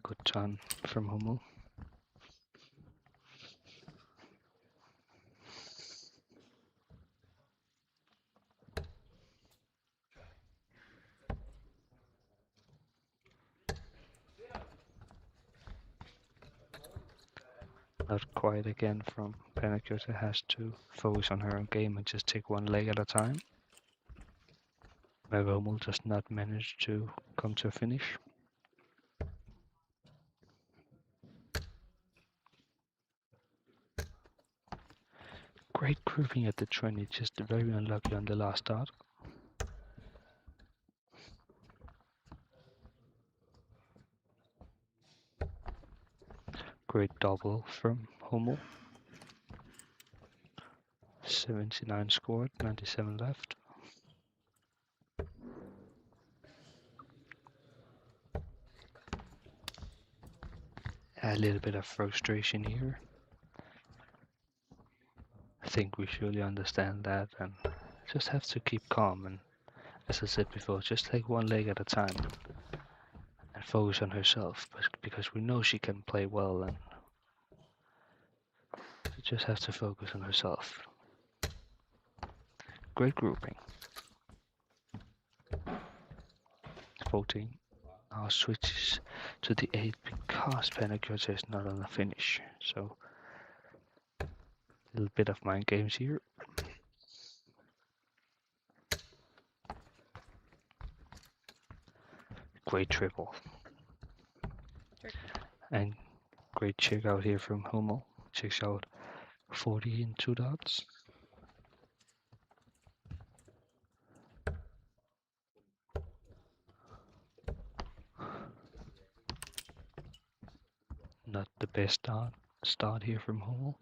Good turn from Hummel. Not quite again from Penacure. Has to focus on her own game and just take one leg at a time. Hummel does not manage to come to a finish. Great grouping at the 20, just very unlucky on the last start. Great double from Hummel. 79 scored, 97 left. A little bit of frustration here. I think we surely understand that and just have to keep calm and, as I said before, just take one leg at a time and focus on herself, because we know she can play well and she just has to focus on herself. Great grouping. 14. Now switches to the 8 because Penacure is not on the finish. So a little bit of mind games here. Great triple. And great check out here from Hummel. Checks out 40 in 2 dots. Not the best start here from Hummel.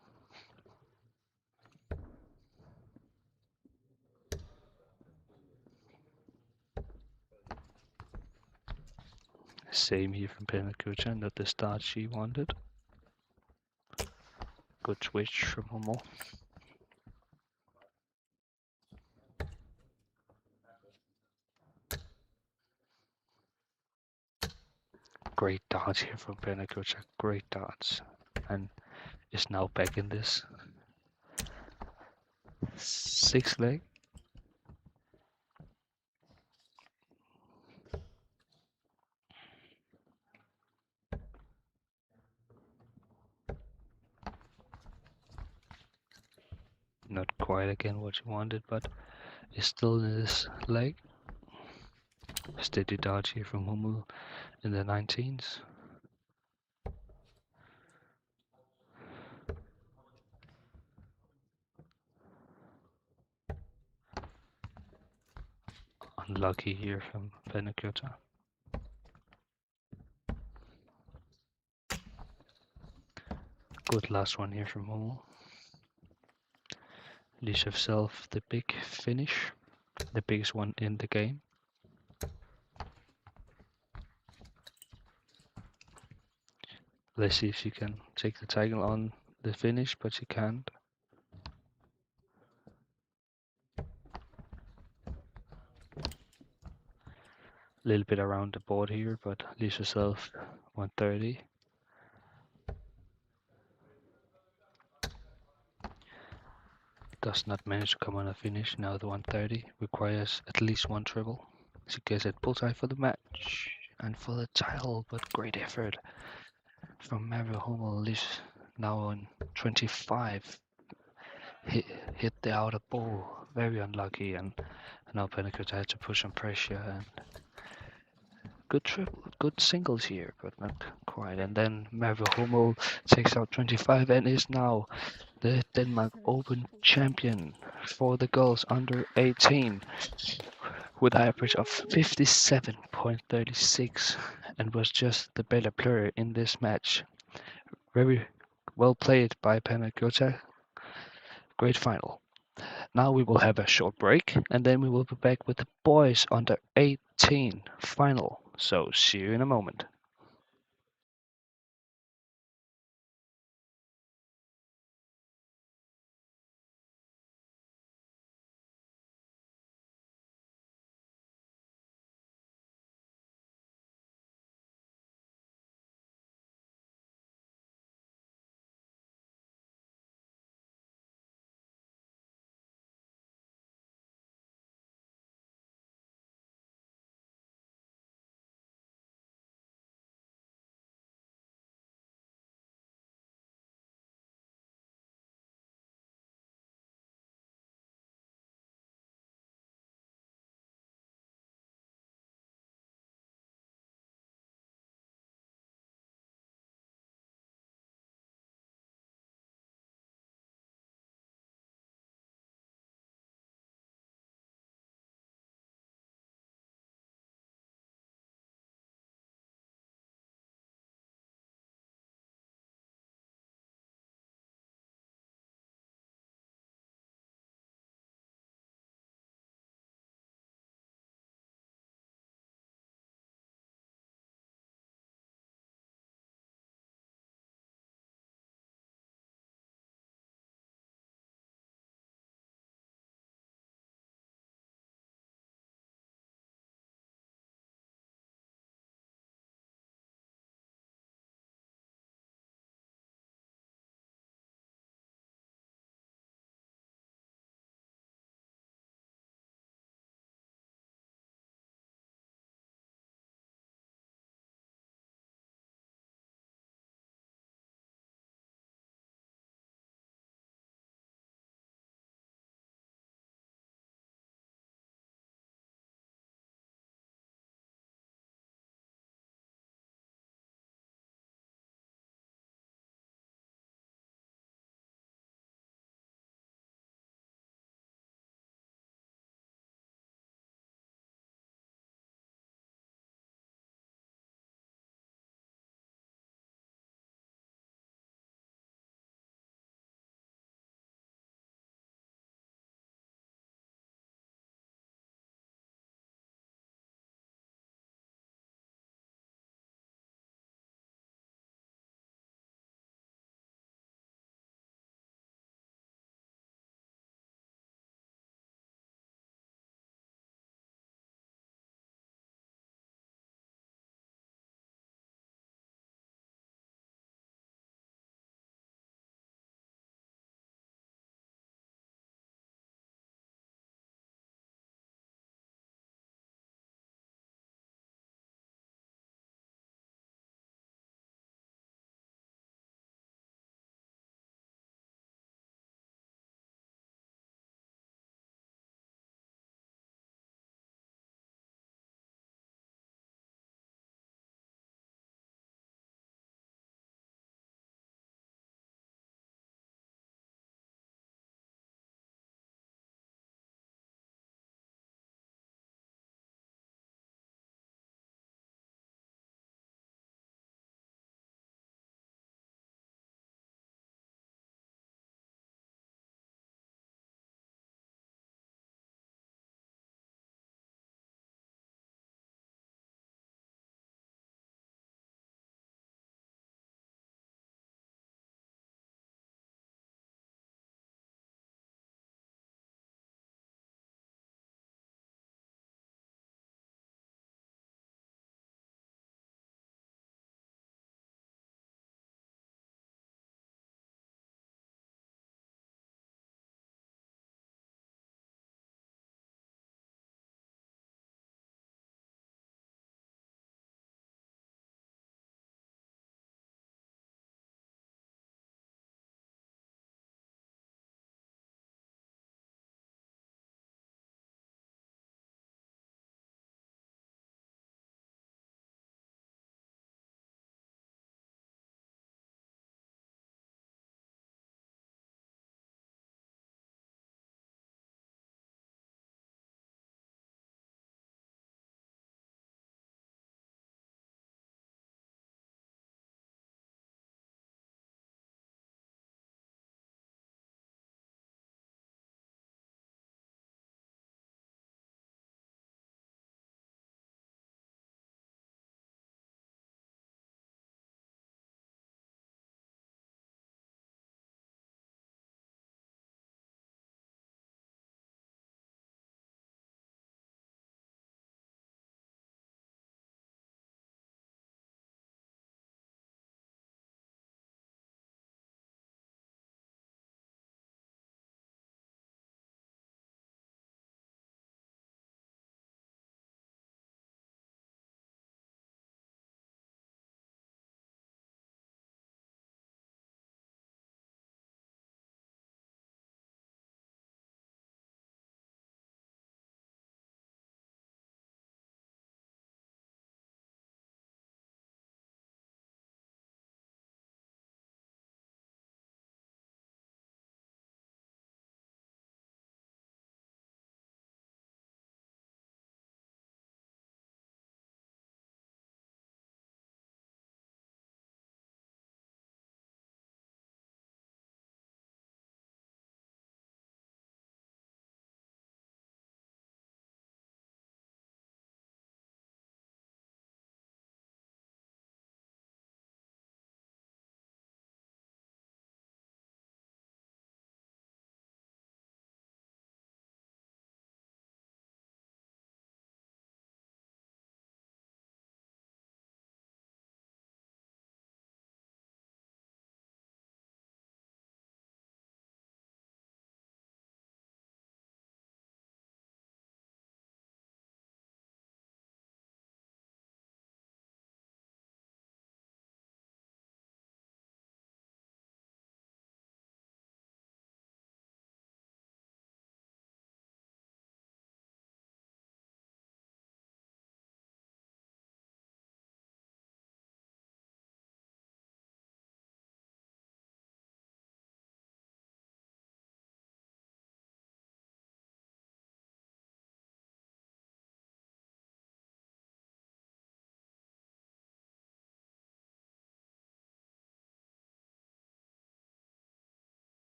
Same here from Penacure, not the start she wanted. Good switch from Hummel. Great darts here from Penacure, great darts. And is now back in this 6th leg. Not quite again what you wanted, but is still in this leg. Steady dart here from Hummel in the 19s. Unlucky here from Penacure. Good last one here from Hummel. Leaves herself the big finish, the biggest one in the game. Let's see if she can take the title on the finish, but she can't. a little bit around the board here, but leaves yourself 130. Does not manage to come on a finish. Now the 130 requires at least one triple. She gets it bullseye for the match and for the title, but great effort from Mario Hummel. Leaves now on 25. Hit the outer ball, very unlucky, and now Pentecost had to put some pressure and good singles here, but not quite. And then Mario Hummel takes out 25 and is now the Denmark Open champion for the girls under 18 with an average of 57.36 and was just the better player in this match. Very well played by Pentecost. Great final. Now we will have a short break and then we will be back with the boys under 18 final. So see you in a moment.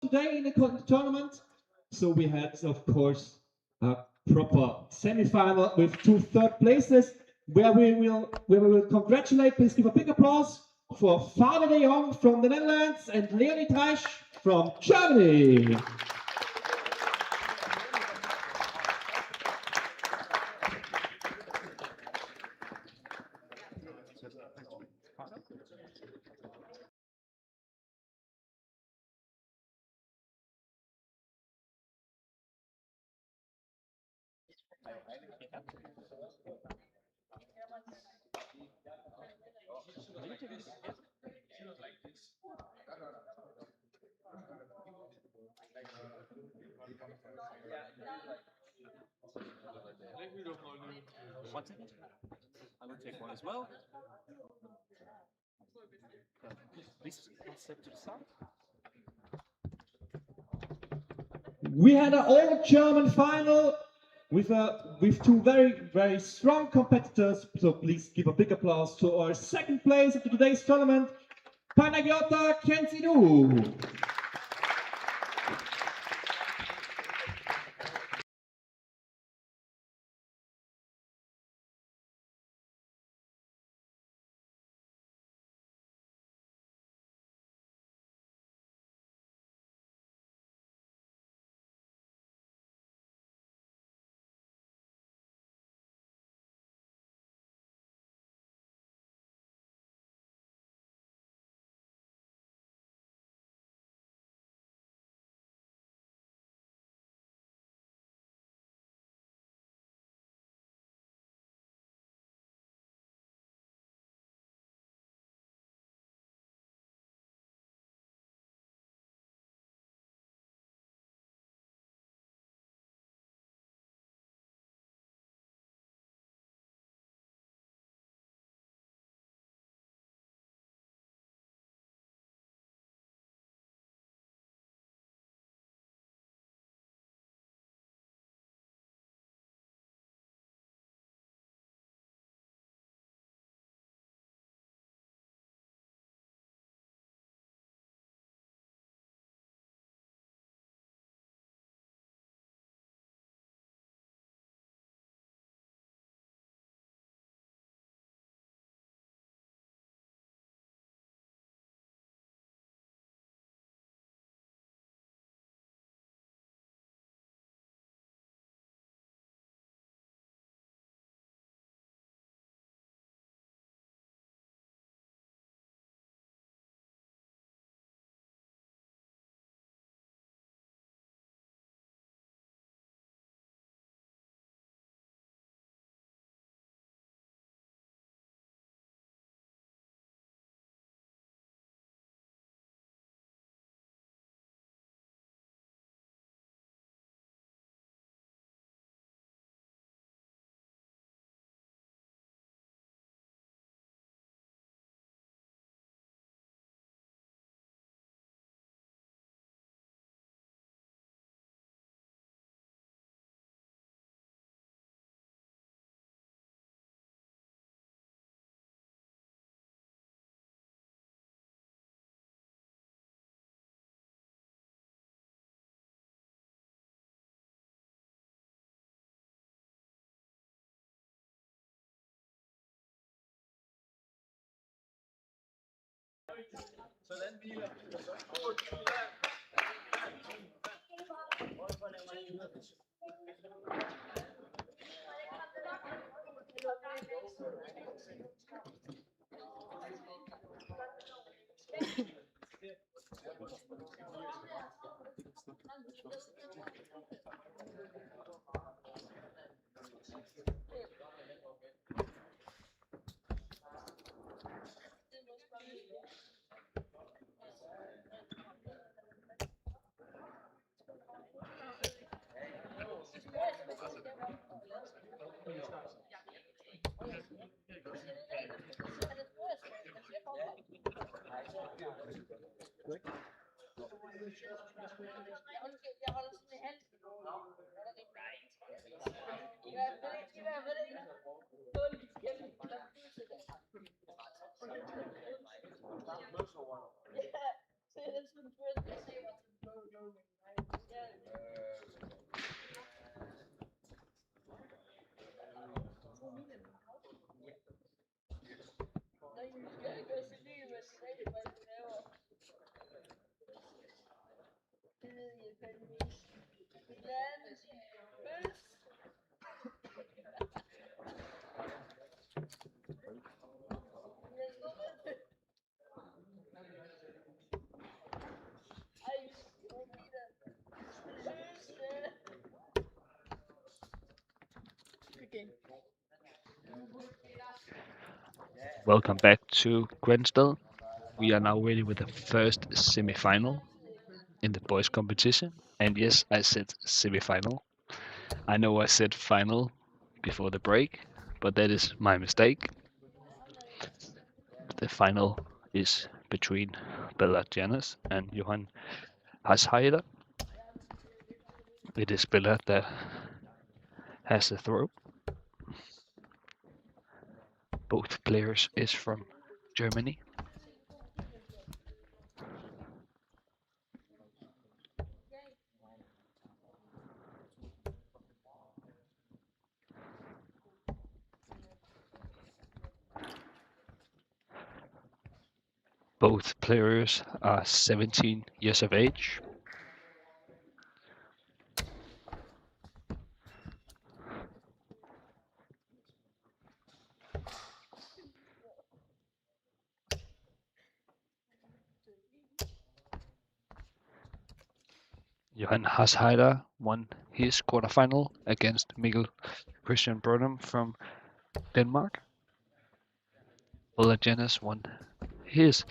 today in the tournament. So we had, of course, a proper semi-final with 2 third places, where we will congratulate. Please give a big applause for Father de Jong from the Netherlands and Leonie Reisch from Germany. One second. I will take one as well. Please, one step to the side. We had an all-German final with 2 very strong competitors. So please give a big applause to our second place of today's tournament, Panagiota Kensidou. Good game. Welcome back to Grensted. We are now ready with the first semi-final in the boys competition. And yes, I said semi-final. I know I said final before the break, but that is my mistake. The final is between Bella Janus and Johan Hasheider. It is Bella that has the throw. Both players is from Germany. Both players are 17 years of age. Johan Hasheider won his quarterfinal against Mikkel Christian Burnham from Denmark. Ola Janus won his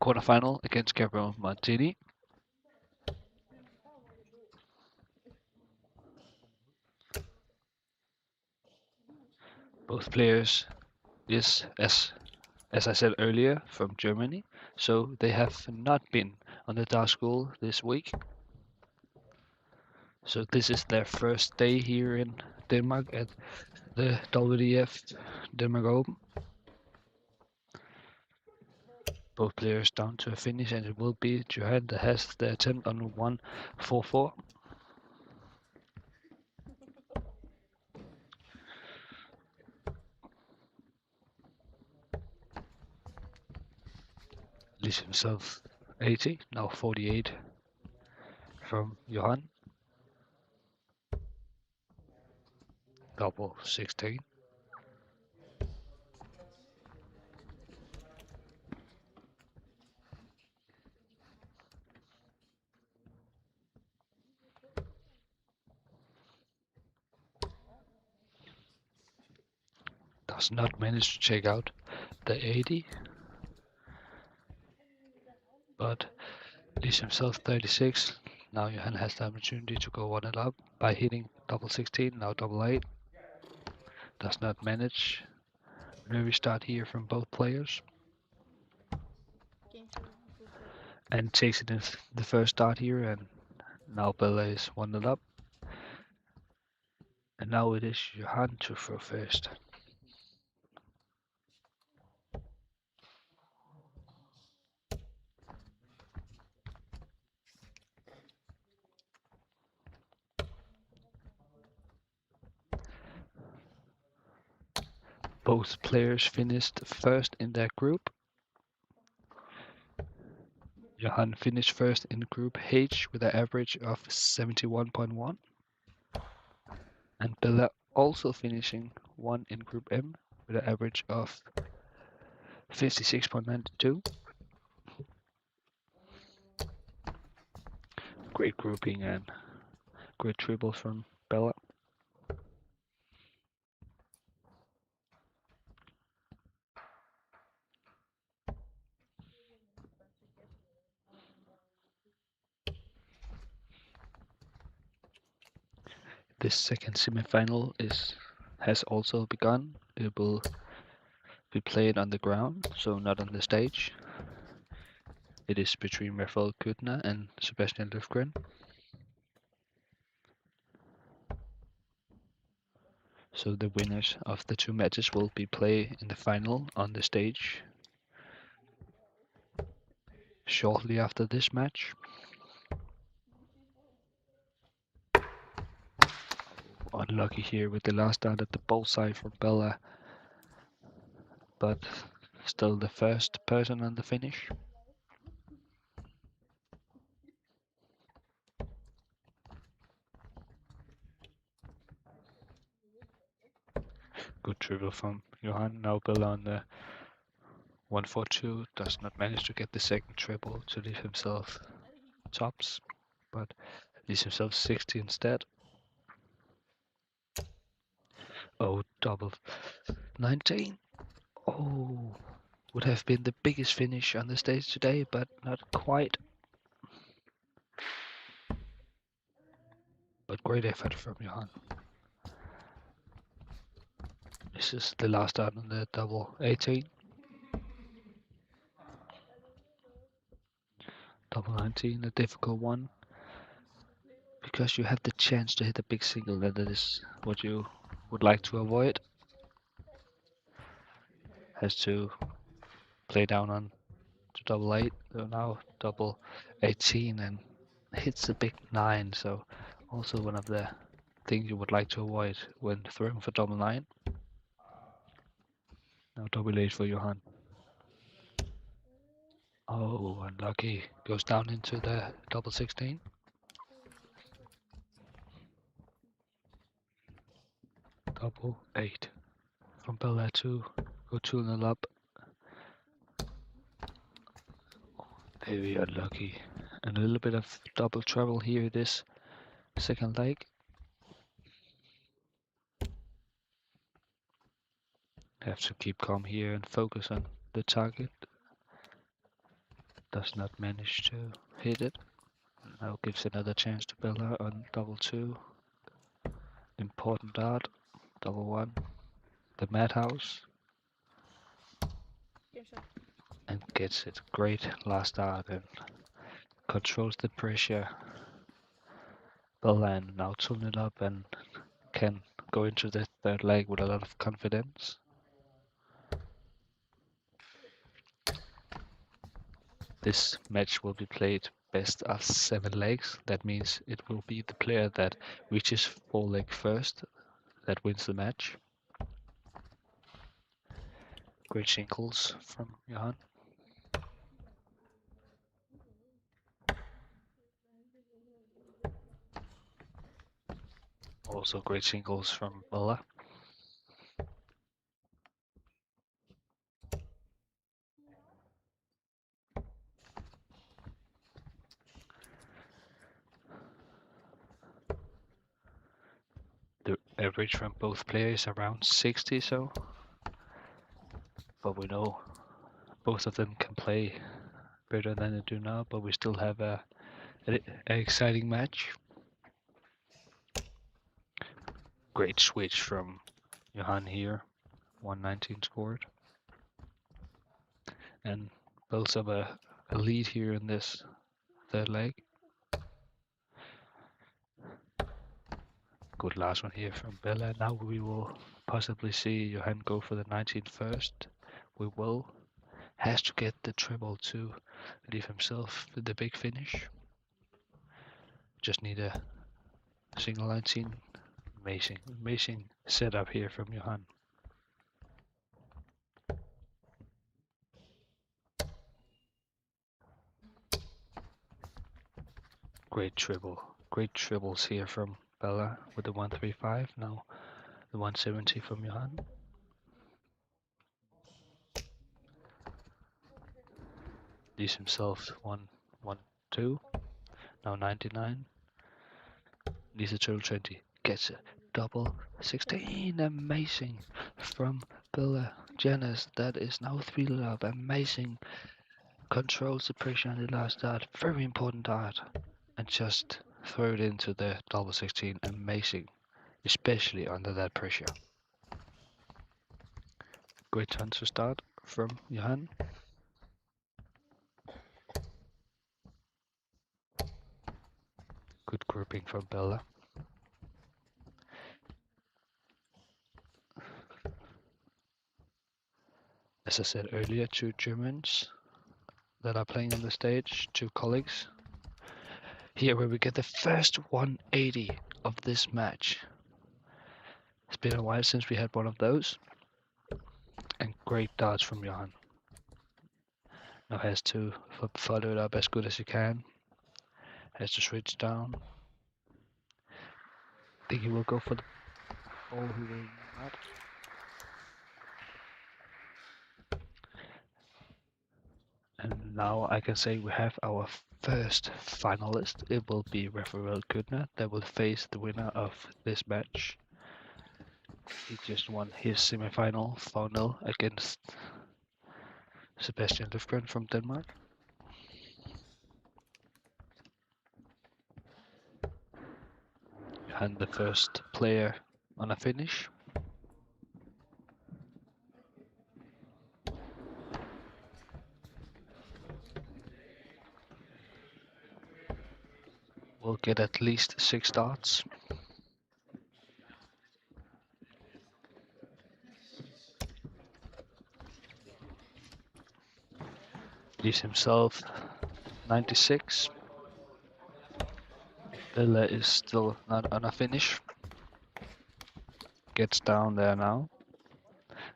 quarterfinal against Gabriel Martini. Both players is, as I said earlier, from Germany, so they have not been on the dark school this week. So this is their first day here in Denmark at the WDF Denmark Open. Both players down to a finish, and it will be Johan that has the attempt on 1-4-4. Leaves himself 80, now 48 from Johan. Double 16. Does not manage to check out the 80, but leaves himself 36. Now Johan has the opportunity to go one and up by hitting double 16, now double 8. Does not manage. Nervy start here from both players. And takes it in the first start here, and now Bella is one and up. And now it is Johan to throw first. Both players finished first in their group. Johan finished first in Group H with an average of 71.1. And Bella also finishing one in Group M with an average of 56.92. Great grouping and great triple from Bella. This second semi-final has also begun. It will be played on the ground, so not on the stage. It is between Rafael Kutner and Sebastian Löfgren. So the winners of the two matches will be played in the final on the stage shortly after this match. Unlucky here with the last start at the bullseye from Bella, but still the first person on the finish. Good triple from Johan. Now Bella on the 1-4-2. Does not manage to get the second triple to leave himself tops, but leaves himself 60 instead. Oh, double 19. Oh, would have been the biggest finish on the stage today, but not quite. But great effort from Johan. This is the last start on the double 18. Double 19, a difficult one. Because you have the chance to hit a big single, and that is what you would like to avoid. Has to play down on to double 8, so now double 18 and hits a big 9, so also one of the things you would like to avoid when throwing for double 9. Now double 8 for Johan. Oh, unlucky. Goes down into the double 16. Double 8 from Bella to go 2-0 up. Very unlucky. And a little bit of double trouble here this second leg. Have to keep calm here and focus on the target. Does not manage to hit it. Now gives another chance to Bella on double 2. Important dart. Double 1. The madhouse. And gets it. Great last dart and controls the pressure. Bella and now tune it up and can go into the third leg with a lot of confidence. This match will be played best of 7 legs. That means it will be the player that reaches 4 leg first that wins the match. Great shingles from Johan. Also great shingles from Bella. The average from both players around 60, so. But we know both of them can play better than they do now, but we still have an exciting match. Great switch from Johan here. 119 scored. And both have a lead here in this third leg. Good last one here from Bella. Now we will possibly see Johan go for the 19 first. We will. Has to get the treble to leave himself the big finish. Just need a single 19. Amazing setup here from Johan. Great treble. Great trebles here from Bella with the 135. Now the 170 from Johan. Leaves himself 112. Now 99. Leaves a total 20. Gets a double 16. Amazing from Bella Janice. That is now 3 up. Amazing. Controls the pressure on the last dart. Very important dart. And just throw it into the double 16. Amazing. Especially under that pressure. Great turn to start from Johan. Good grouping from Bella. As I said earlier, 2 Germans that are playing on the stage, 2 colleagues. Here where we get the first 180 of this match. It's been a while since we had one of those. And great darts from Johan. Now has to follow it up as good as he can. Has to switch down. Think he will go for the ball, he will not. And now I can say we have our first finalist. It will be Rafael Kudner that will face the winner of this match. He just won his semi-final 4-0 against Sebastian Løfgren from Denmark. And the first player on a finish. Will get at least 6 starts. Leaves himself 96. Bella is still not on a finish. Gets down there now.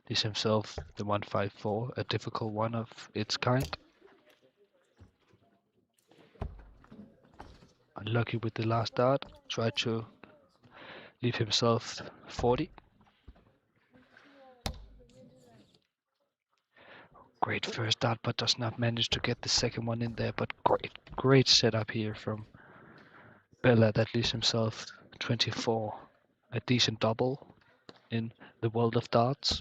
Leaves himself the 154, a difficult one of its kind. Unlucky with the last dart. Tried to leave himself 40. Great first dart, but does not manage to get the second one in there. But great setup here from Bella that leaves himself 24. A decent double in the world of darts.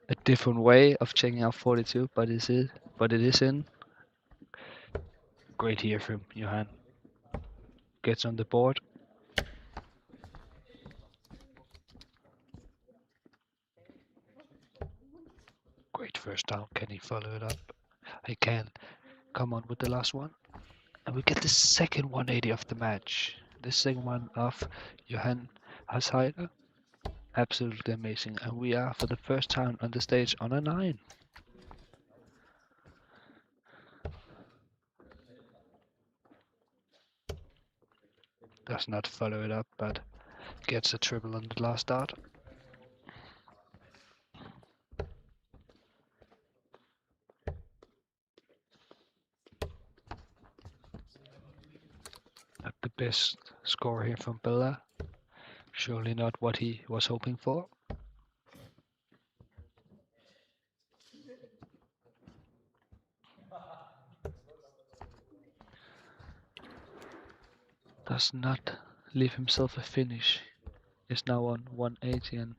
A different way of checking out 42, but it is in. Great here from Johan. Gets on the board. Great first down. Can he follow it up? He can. Come on with the last one. And we get the second 180 of the match. The second one of Johan Hasheide. Absolutely amazing. And we are for the first time on the stage on a 9. Does not follow it up, but gets a triple on the last dart. Not the best score here from Bella. Surely not what he was hoping for. Does not leave himself a finish. Is now on 180 and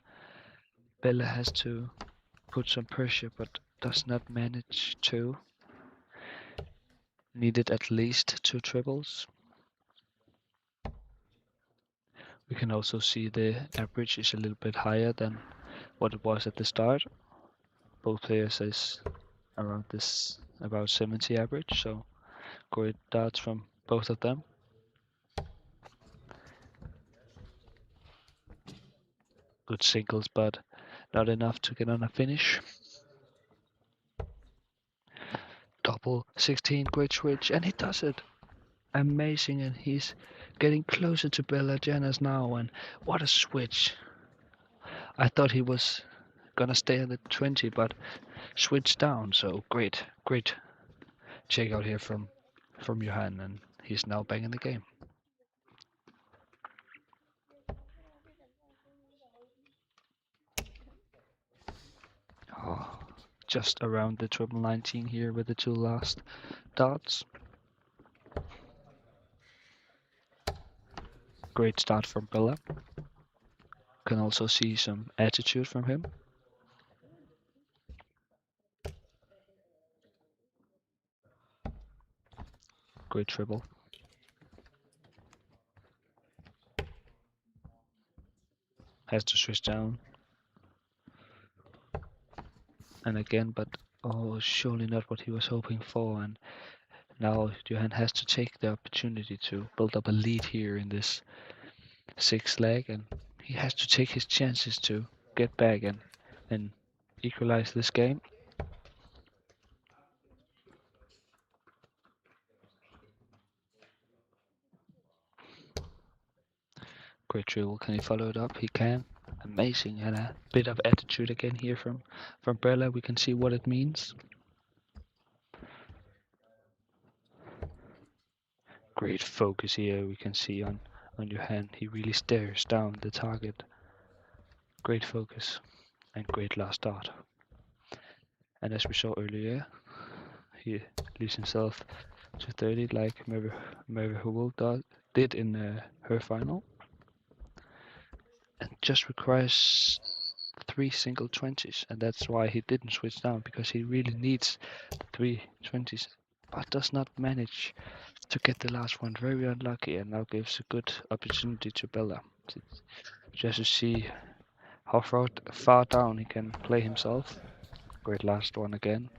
Bella has to put some pressure but does not manage to. Needed at least 2 triples. We can also see the average is a little bit higher than what it was at the start. Both players is around this about 70 average, so great darts from both of them. Good singles, but not enough to get on a finish. Double 16, great switch, and he does it. Amazing, and he's getting closer to Bella Janas now, and what a switch. I thought he was gonna stay at the 20, but switched down, so great check out here from Johan, and he's now back in the game. Oh, just around the triple 19 here with the 2 last darts. Great start from Bella. Can also see some attitude from him. Great triple. Has to switch down. And again, but oh, surely not what he was hoping for. And now Johan has to take the opportunity to build up a lead here in this 6th leg, and he has to take his chances to get back and equalize this game. Great dribble. Can he follow it up? He can. Amazing, and a bit of attitude again here from Bella. We can see what it means. Great focus here. We can see on Johan. He really stares down the target. Great focus and great last dart. And as we saw earlier, he leaves himself to 30 like Mary Hubble did in her final. And just requires 3 single 20s, and that's why he didn't switch down, because he really needs the 3 20s, but does not manage to get the last one. Very unlucky, and now gives a good opportunity to Bella. Just to see how far down he can play himself. Great last one again.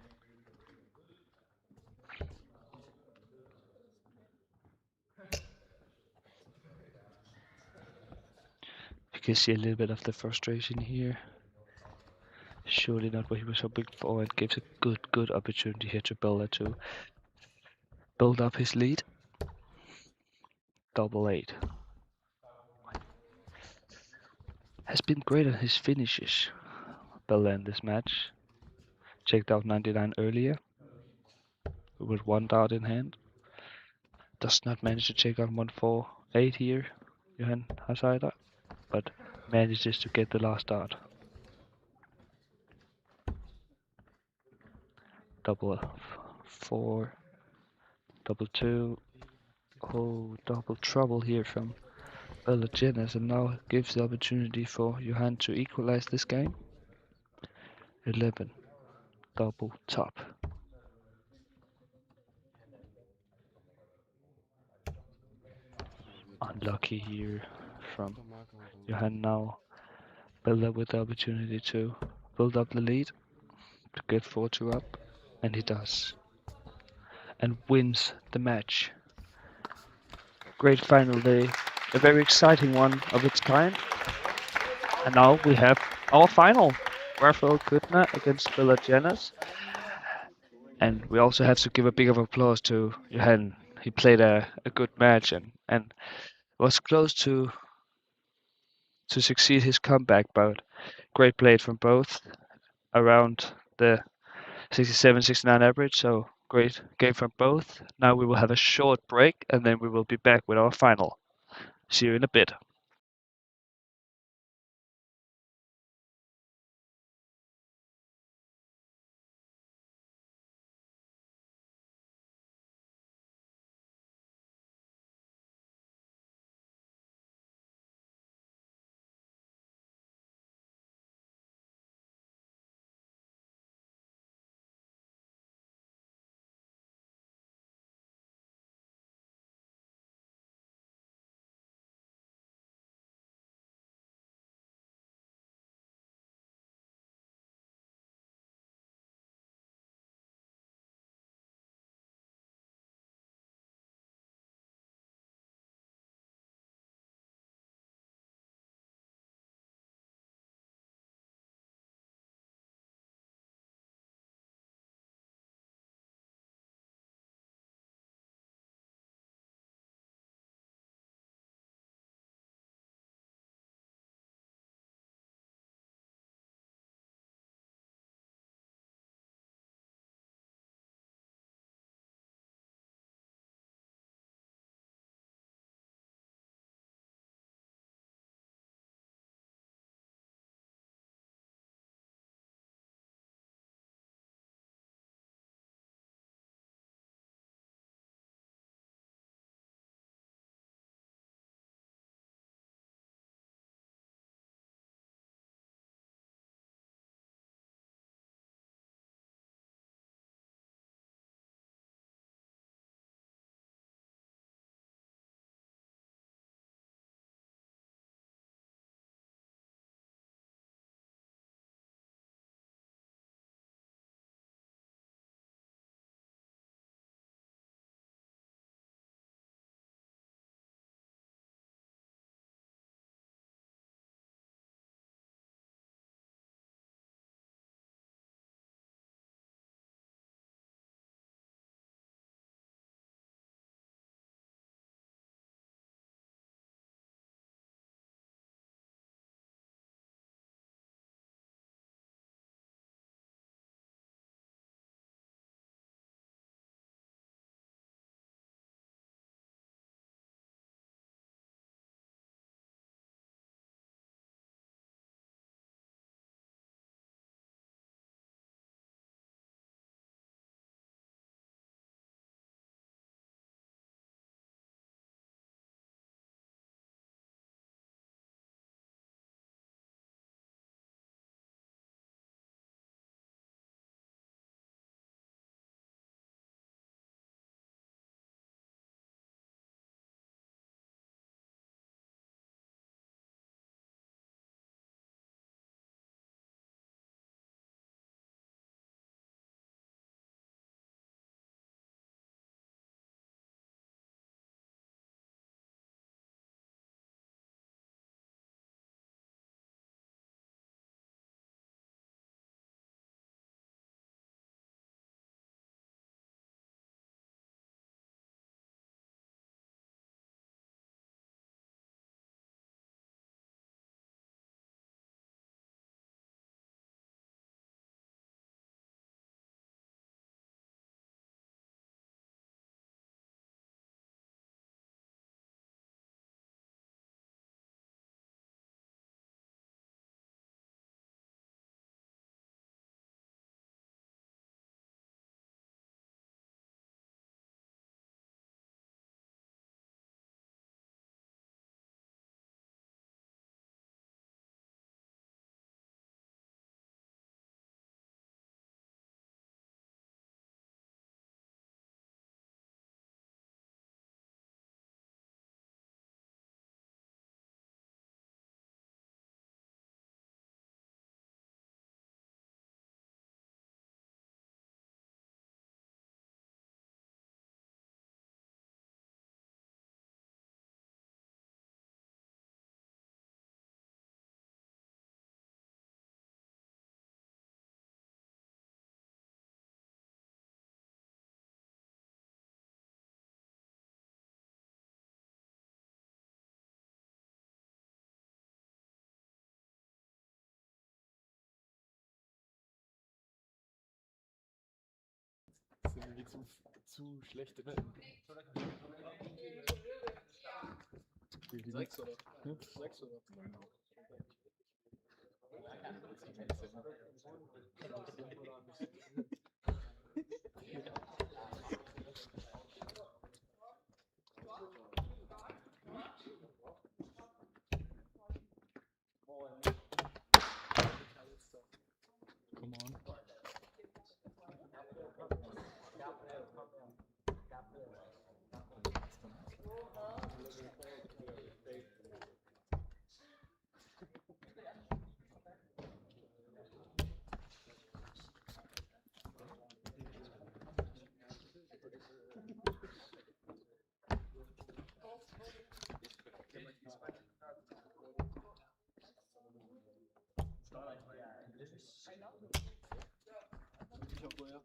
You can see a little bit of the frustration here. Surely not what he was hoping for, and gives a good opportunity here to Bella to build up his lead. Double 8. Has been great at his finishes, Bella, in this match. Checked out 99 earlier with 1 dart in hand. Does not manage to check out 148 here, Johan Hazard, but manages to get the last dart. Double 4, double 2. Oh, double trouble here from Bella Jenas, and now gives the opportunity for Johan to equalize this game. 11, double top. Unlucky here from Johan now. Bella with the opportunity to build up the lead, to get 4-2 up, and he does. And wins the match. Great final day, a very exciting one of its kind. And now we have our final, Rafael Kutner against Bella Jenas. And we also have to give a big of applause to Johan. He played a good match and was close to succeed his comeback, but great play from both around the 67-69 average, so great game from both. Now we will have a short break and then we will be back with our final. See you in a bit. irgendwie zu schlechte Wetten. Sechs oder? Hm? Sechs oder? Come on. Ich hab wohl, ja.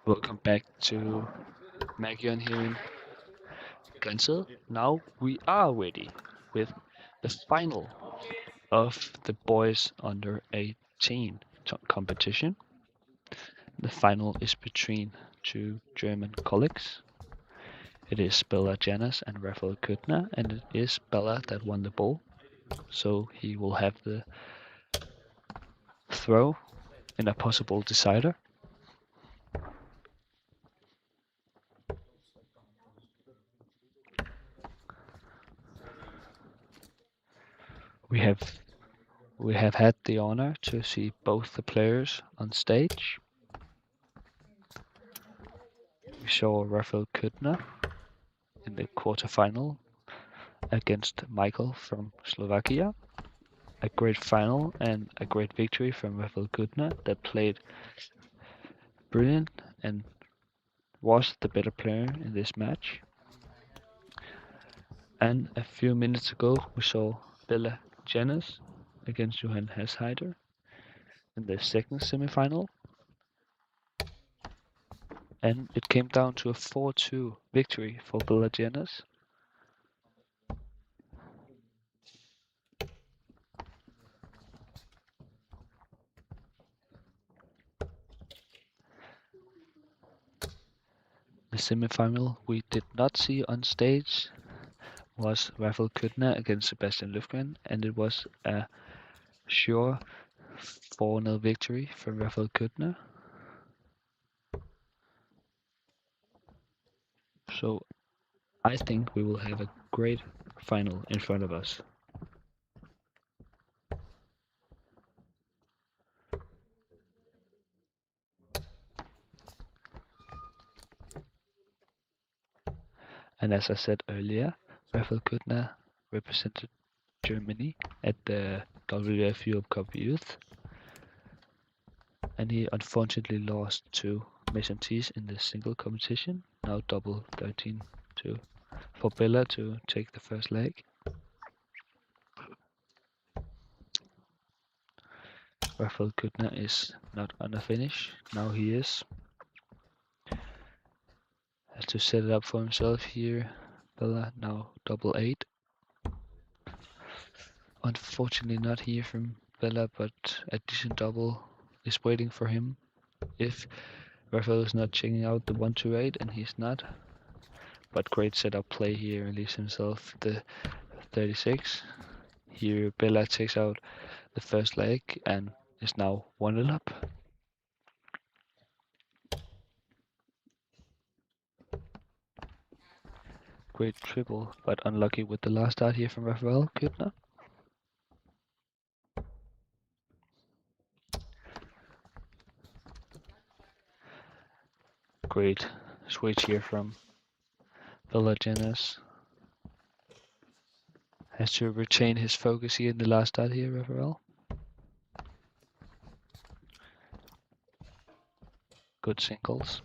Welcome back to Magion here in Glensill. Now we are ready with the final of the boys under 18 competition. The final is between two German colleagues. It is Bella Janis and Rafael Kuttner, and it is Bella that won the ball, so he will have the throw in a possible decider. We have had the honor to see both the players on stage. We saw Rafael Kuttner in the quarterfinal against Michael from Slovakia. A great final and a great victory from Rafael Kuttner that played brilliant and was the better player in this match. And a few minutes ago we saw Bella Janis against Johan Hesheider in the second semi-final. And it came down to a 4-2 victory for Bella Janis. The semi-final we did not see on stage was Rafael Kuttner against Sebastian Löfgren, and it was a sure 4-0 victory for Rafael Kuttner. So I think we will have a great final in front of us. And as I said earlier, Rafael Kuttner represented Germany at the WDF Europe Cup Youth, and he unfortunately lost to Mason Thies in the single competition. Now double 13 for Bella to take the first leg. Rafael Kuttner is not on a finish. Now he is. Has to set it up for himself here. Bella now double 8. Unfortunately not here from Bella, but a decent double is waiting for him. If Rafael is not checking out the 1-2-8, and he's not. But great setup play here, and leaves himself the 36. Here Bella takes out the first leg and is now 1-0 up. Great triple, but unlucky with the last start here from Rafael Kuttner. Great switch here from Bella Janis. Has to retain his focus here in the last start here, Rafael. Good singles.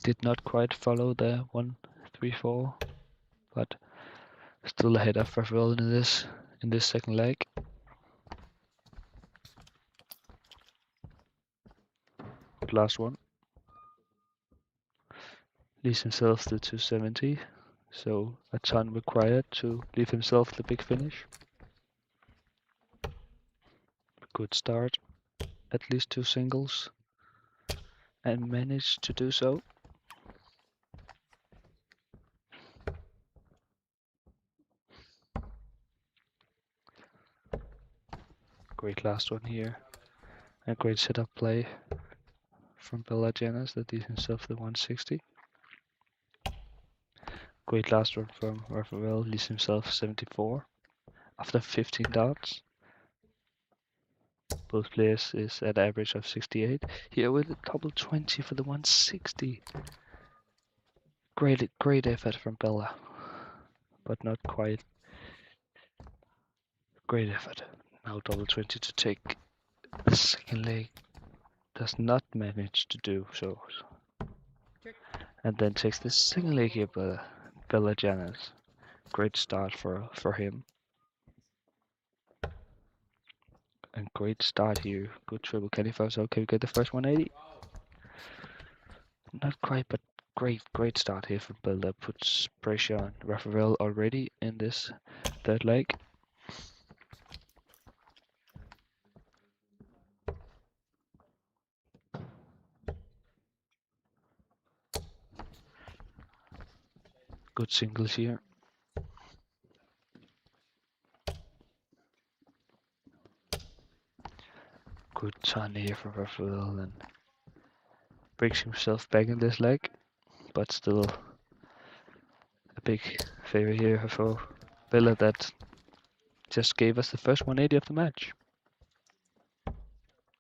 Did not quite follow the 1-3-4, but still ahead of Rafael in this second leg. Good last one. leaves himself the 270, so a ton required to leave himself the big finish. Good start, at least 2 singles, and managed to do so. Great last one here, a great setup play from Bella Janis that leaves himself the 160. Great last one from Raphael, leaves himself 74 after 15 darts. Both players is at average of 68. Here with a double 20 for the 160. Great effort from Bella, but not quite. Great effort. Now double 20 to take the second leg. Does not manage to do so. And then takes the second leg here by Bella Janis. Great start for him. And great start here. Good triple canify. So can we get the first 180? Not quite, but great start here for Bella. Puts pressure on Raphael already in this third leg. Good singles here. Good turn here for Raphael and breaks himself back in this leg, but still a big favor here for Bella that just gave us the first 180 of the match.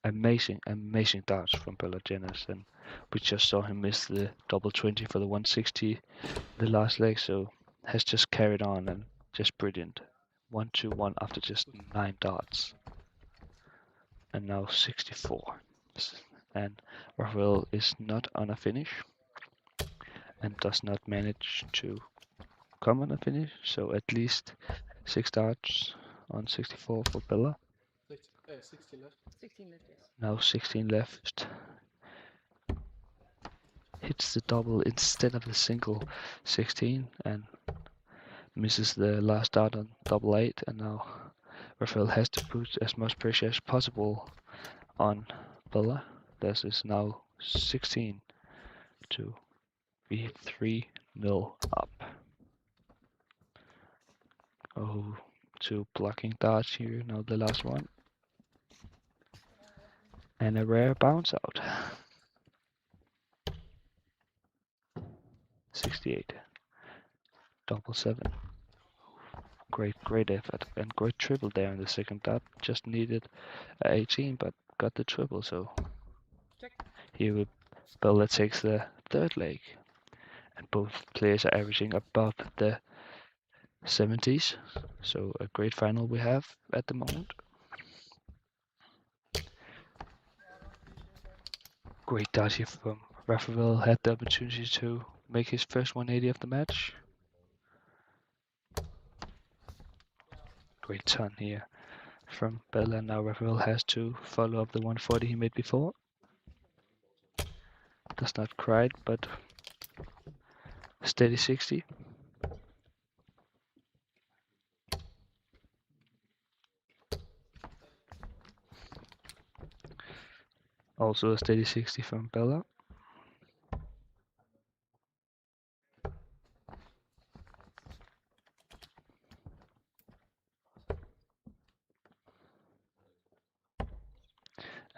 Amazing darts from Bella Janis, and we just saw him miss the double 20 for the 160 the last leg, so has just carried on and just brilliant. 1-2-1 after just 9 darts. And now 64. And Raphael is not on a finish and does not manage to come on a finish, so at least 6 darts on 64 for Bella. 16 left. 16 left, yes. Now 16 left. Hits the double instead of the single 16 and misses the last dart on double 8, and now Raphael has to put as much pressure as possible on Bella. This is now 16 to be 3-0 up. Oh, 2 blocking darts here, now the last one. And a rare bounce out. 68. Double 7. Great effort and great triple there in the second dart. Just needed a 18 but got the triple, so here Bella takes the third leg. And both players are averaging above the 70s, so a great final we have at the moment. Great dart here from Raphael, had the opportunity to make his first 180 of the match. Great turn here from Bella. Now Raphael has to follow up the 140 he made before. Does not quite, but steady 60. Also a steady 60 from Bella.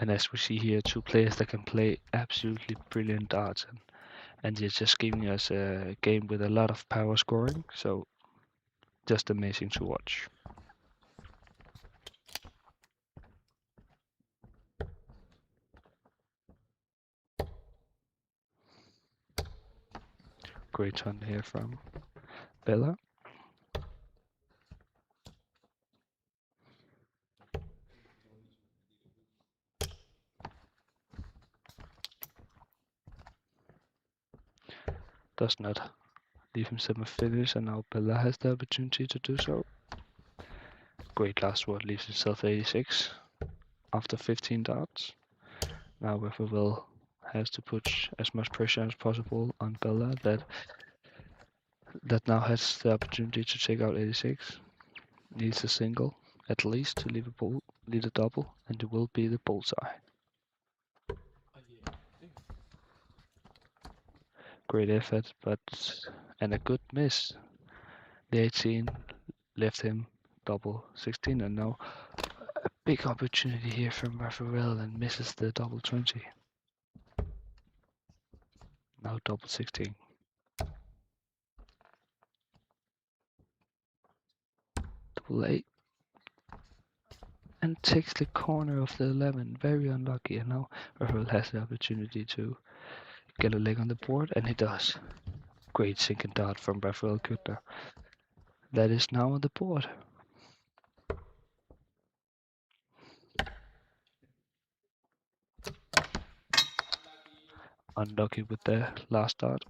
And as we see here, 2 players that can play absolutely brilliant darts, and they're just giving us a game with a lot of power scoring, so just amazing to watch. Great turn here from Bella. Does not leave himself a finish, and now Bella has the opportunity to do so. Great last word, leaves himself 86 after 15 darts. Now Raphael has to put as much pressure as possible on Bella that now has the opportunity to take out 86. Needs a single at least to lead a double, and it will be the bullseye. Oh yeah. Great effort, and a good miss. The 18 left him double 16, and now a big opportunity here from Raphael, and misses the double 20. Now double 16. Double 8. And takes the corner of the 11. Very unlucky, and now Raphael has the opportunity to get a leg on the board, and he does. Great sinking dart from Raphael Kuttner. That is now on the board. Unlucky with the last dart.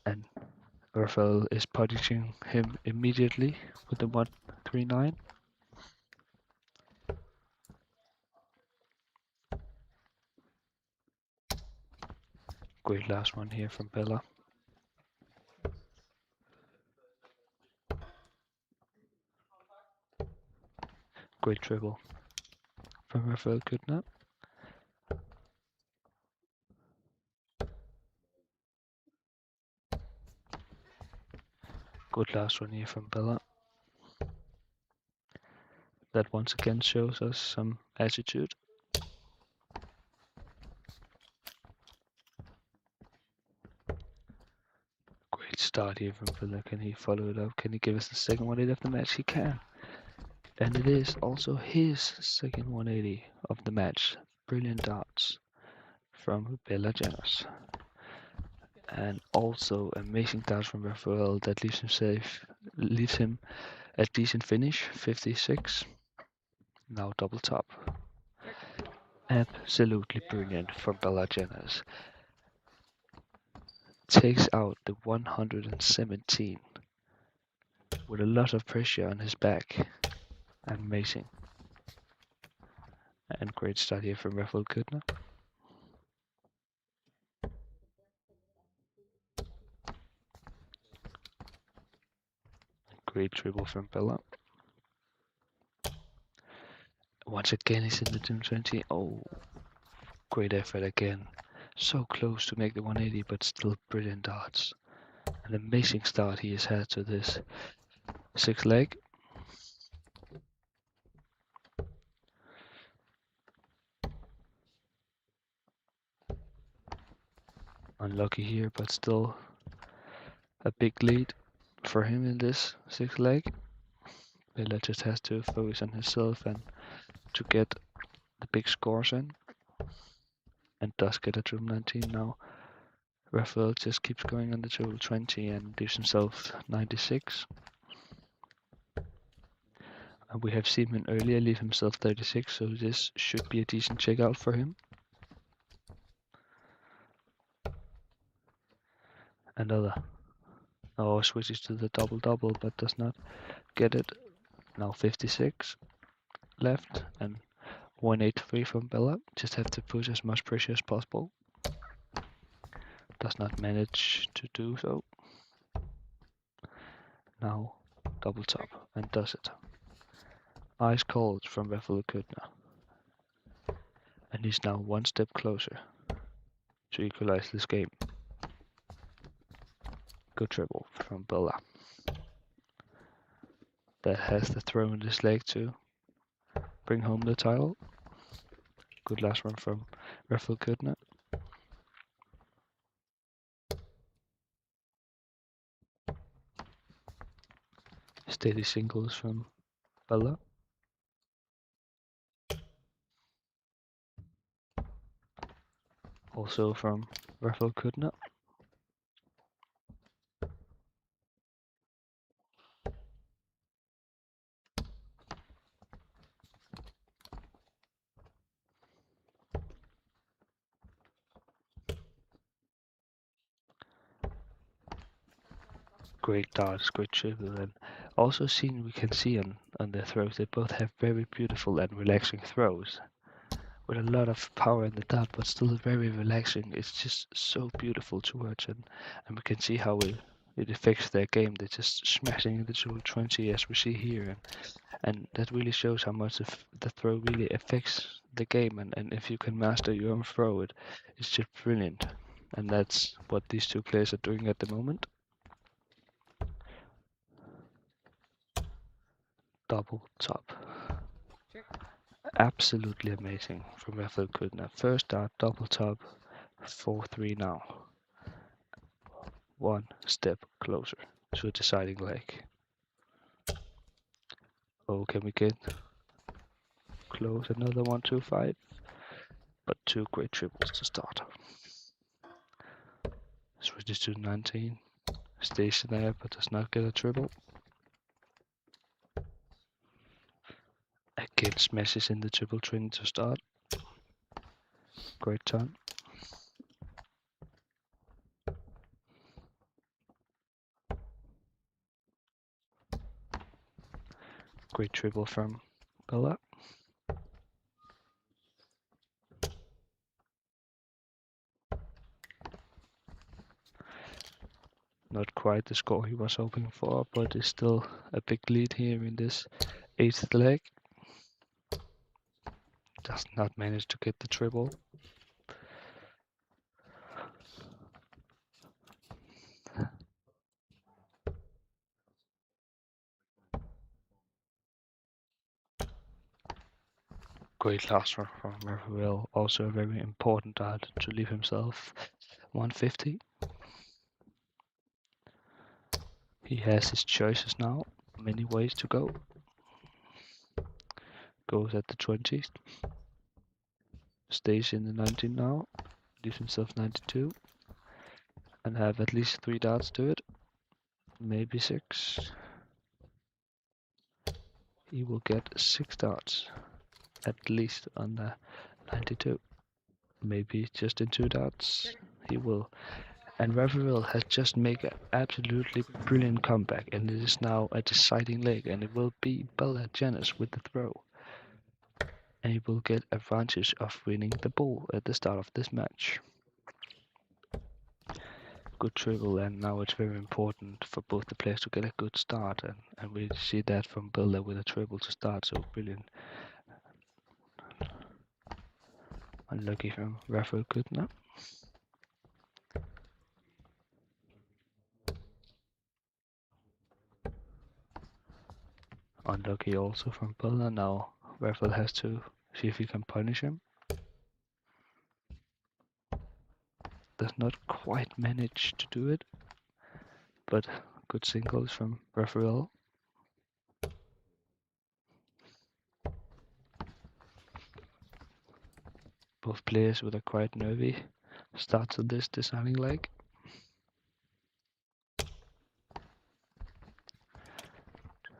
And Raphael is punishing him immediately with the 139. Great last one here from Bella. Great triple from Raphael Kuttner. Good last one here from Bella. That once again shows us some attitude. Great start here from Bella. Can he follow it up? Can he give us the second 180 of the match? He can. And it is also his second 180 of the match. Brilliant darts from Bella Janos. And also amazing darts from Raphael that leaves him safe. Leaves him a decent finish, 56. Now double top. Absolutely brilliant from Bella Janos. Takes out the 117 with a lot of pressure on his back. Amazing. And great start here from Raphael Kuttner. Great triple from Bella. Once again he's in the 220. Oh, great effort again. So close to make the 180, but still brilliant darts. An amazing start he has had to this 6th leg. Unlucky here, but still a big lead for him in this 6th leg. Bella just has to focus on himself and to get the big scores in. And does get a triple 19 now. Raphael just keeps going on the triple 20 and leaves himself 96. And we have seen him earlier leave himself 36, so this should be a decent checkout for him. Another. Oh, switches to the double-double, but does not get it. Now 56 left, and 183 from Bella. Just have to push as much pressure as possible. Does not manage to do so. Now double top, and does it. Ice cold from Raphael Kuttner. And he's now one step closer to equalize this game. Good triple from Bella. That has the throw in his leg to bring home the title. Good last one from Raphael Kuttner. Steady singles from Bella. Also from Raphael Kuttner. Great darts, great triple, and also we can see on their throws they both have very beautiful and relaxing throws. with a lot of power in the dot, but still very relaxing. It's just so beautiful to watch, and we can see how it affects their game. They're just smashing into the 20 as we see here, and that really shows how much the throw really affects the game, and if you can master your own throw, it's just brilliant. And that's what these two players are doing at the moment. Double top. Check. Absolutely amazing from Rafael Kudna. First dart, double top, 4-3 now. One step closer to a deciding leg. Oh, can we get close? Another 1-2-5. But two great triples to start. Switches to 19. Stays there, but does not get a triple. Again, smashes in the triple 20 to start. Great turn. Great triple from Bella. Not quite the score he was hoping for, but it's still a big lead here in this 8th leg. Does not manage to get the triple. Great last run from Raphael. Also a very important dart to leave himself 150. He has his choices now. Many ways to go. Goes at the 20s. Stays in the 19 now. Leaves himself 92. And have at least 3 darts to it. Maybe 6. He will get 6 darts. At least on the 92. Maybe just in 2 darts. He will. And Raphael has just made an absolutely brilliant comeback. And it is now a deciding leg. And it will be Bella Janis with the throw. And he will get advantage of winning the ball at the start of this match. Good triple, and now it's very important for both the players to get a good start, and we see that from Bella with a triple to start, so brilliant. Unlucky from Raphael Kudna. Unlucky also from Bella. Now Raphael has to see if he can punish him. Does not quite manage to do it, but good singles from Raphael. Both players with a quite nervy start to this deciding leg.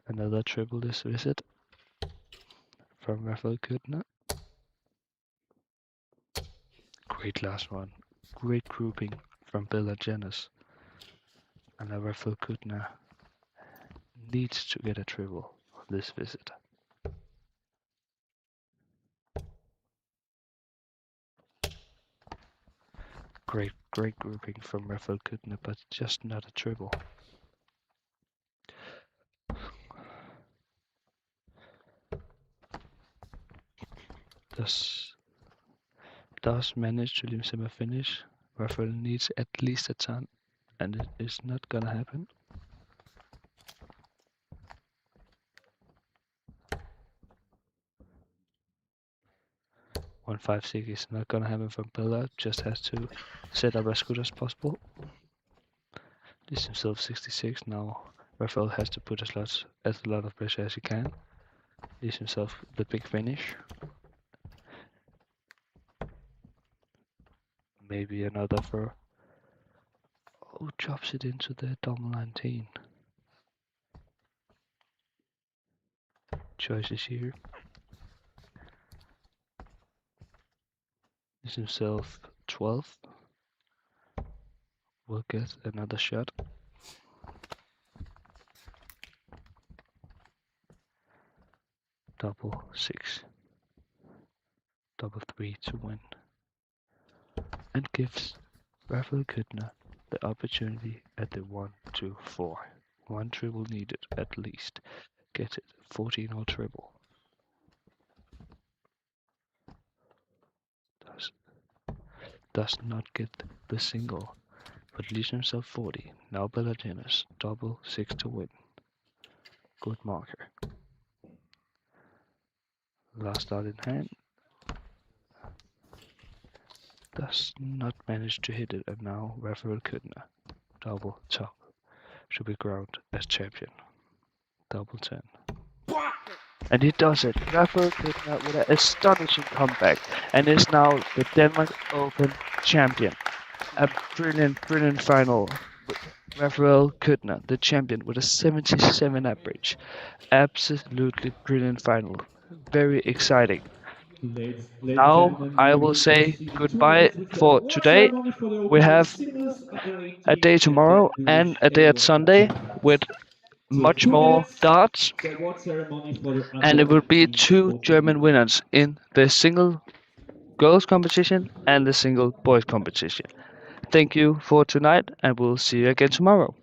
Another triple this visit from Raphael Kudna. Great last one. Great grouping from Bella Janis. And Raphael Kudna needs to get a triple on this visit. Great grouping from Raphael Kudna, but just not a triple. Does manage to leave him a finish. Raphael needs at least a ton, and it is not gonna happen. One 5-6 is not gonna happen from Bella. Just has to set up as good as possible. Leaves himself 66 now. Raphael has to put as a lot of pressure as he can. Leaves himself the big finish. Maybe another for. Oh, drops it into the double 19. Choices here. Is himself 12. Will get another shot. Double 6. double 3 to win, and gives Rafael Kuttner the opportunity at the 1, 2, 4. 1 triple needed at least. Get it, 14 or triple. Does not get the single, but leaves himself 40. Now Bellatinas, double 6 to win. Good marker. Last start in hand. Does not manage to hit it, and now Rafael Kuttner, double top, should be crowned as champion. Double 10. And he does it. Rafael Kuttner with an astonishing comeback, and is now the Denmark Open champion. A brilliant, brilliant final. Rafael Kuttner, the champion, with a 77 average. Absolutely brilliant final. Very exciting. Ladies Now and gentlemen, I we will will say proceed to goodbye tournaments with the for award today. ceremony for the We Open have Singles Under 18, a day tomorrow and a day at Sunday with So much 2 more minutes, darts, the award ceremony for the and Under it will be 18 2 Open. German winners in the single girls competition and the single boys competition. Thank you for tonight, and we'll see you again tomorrow.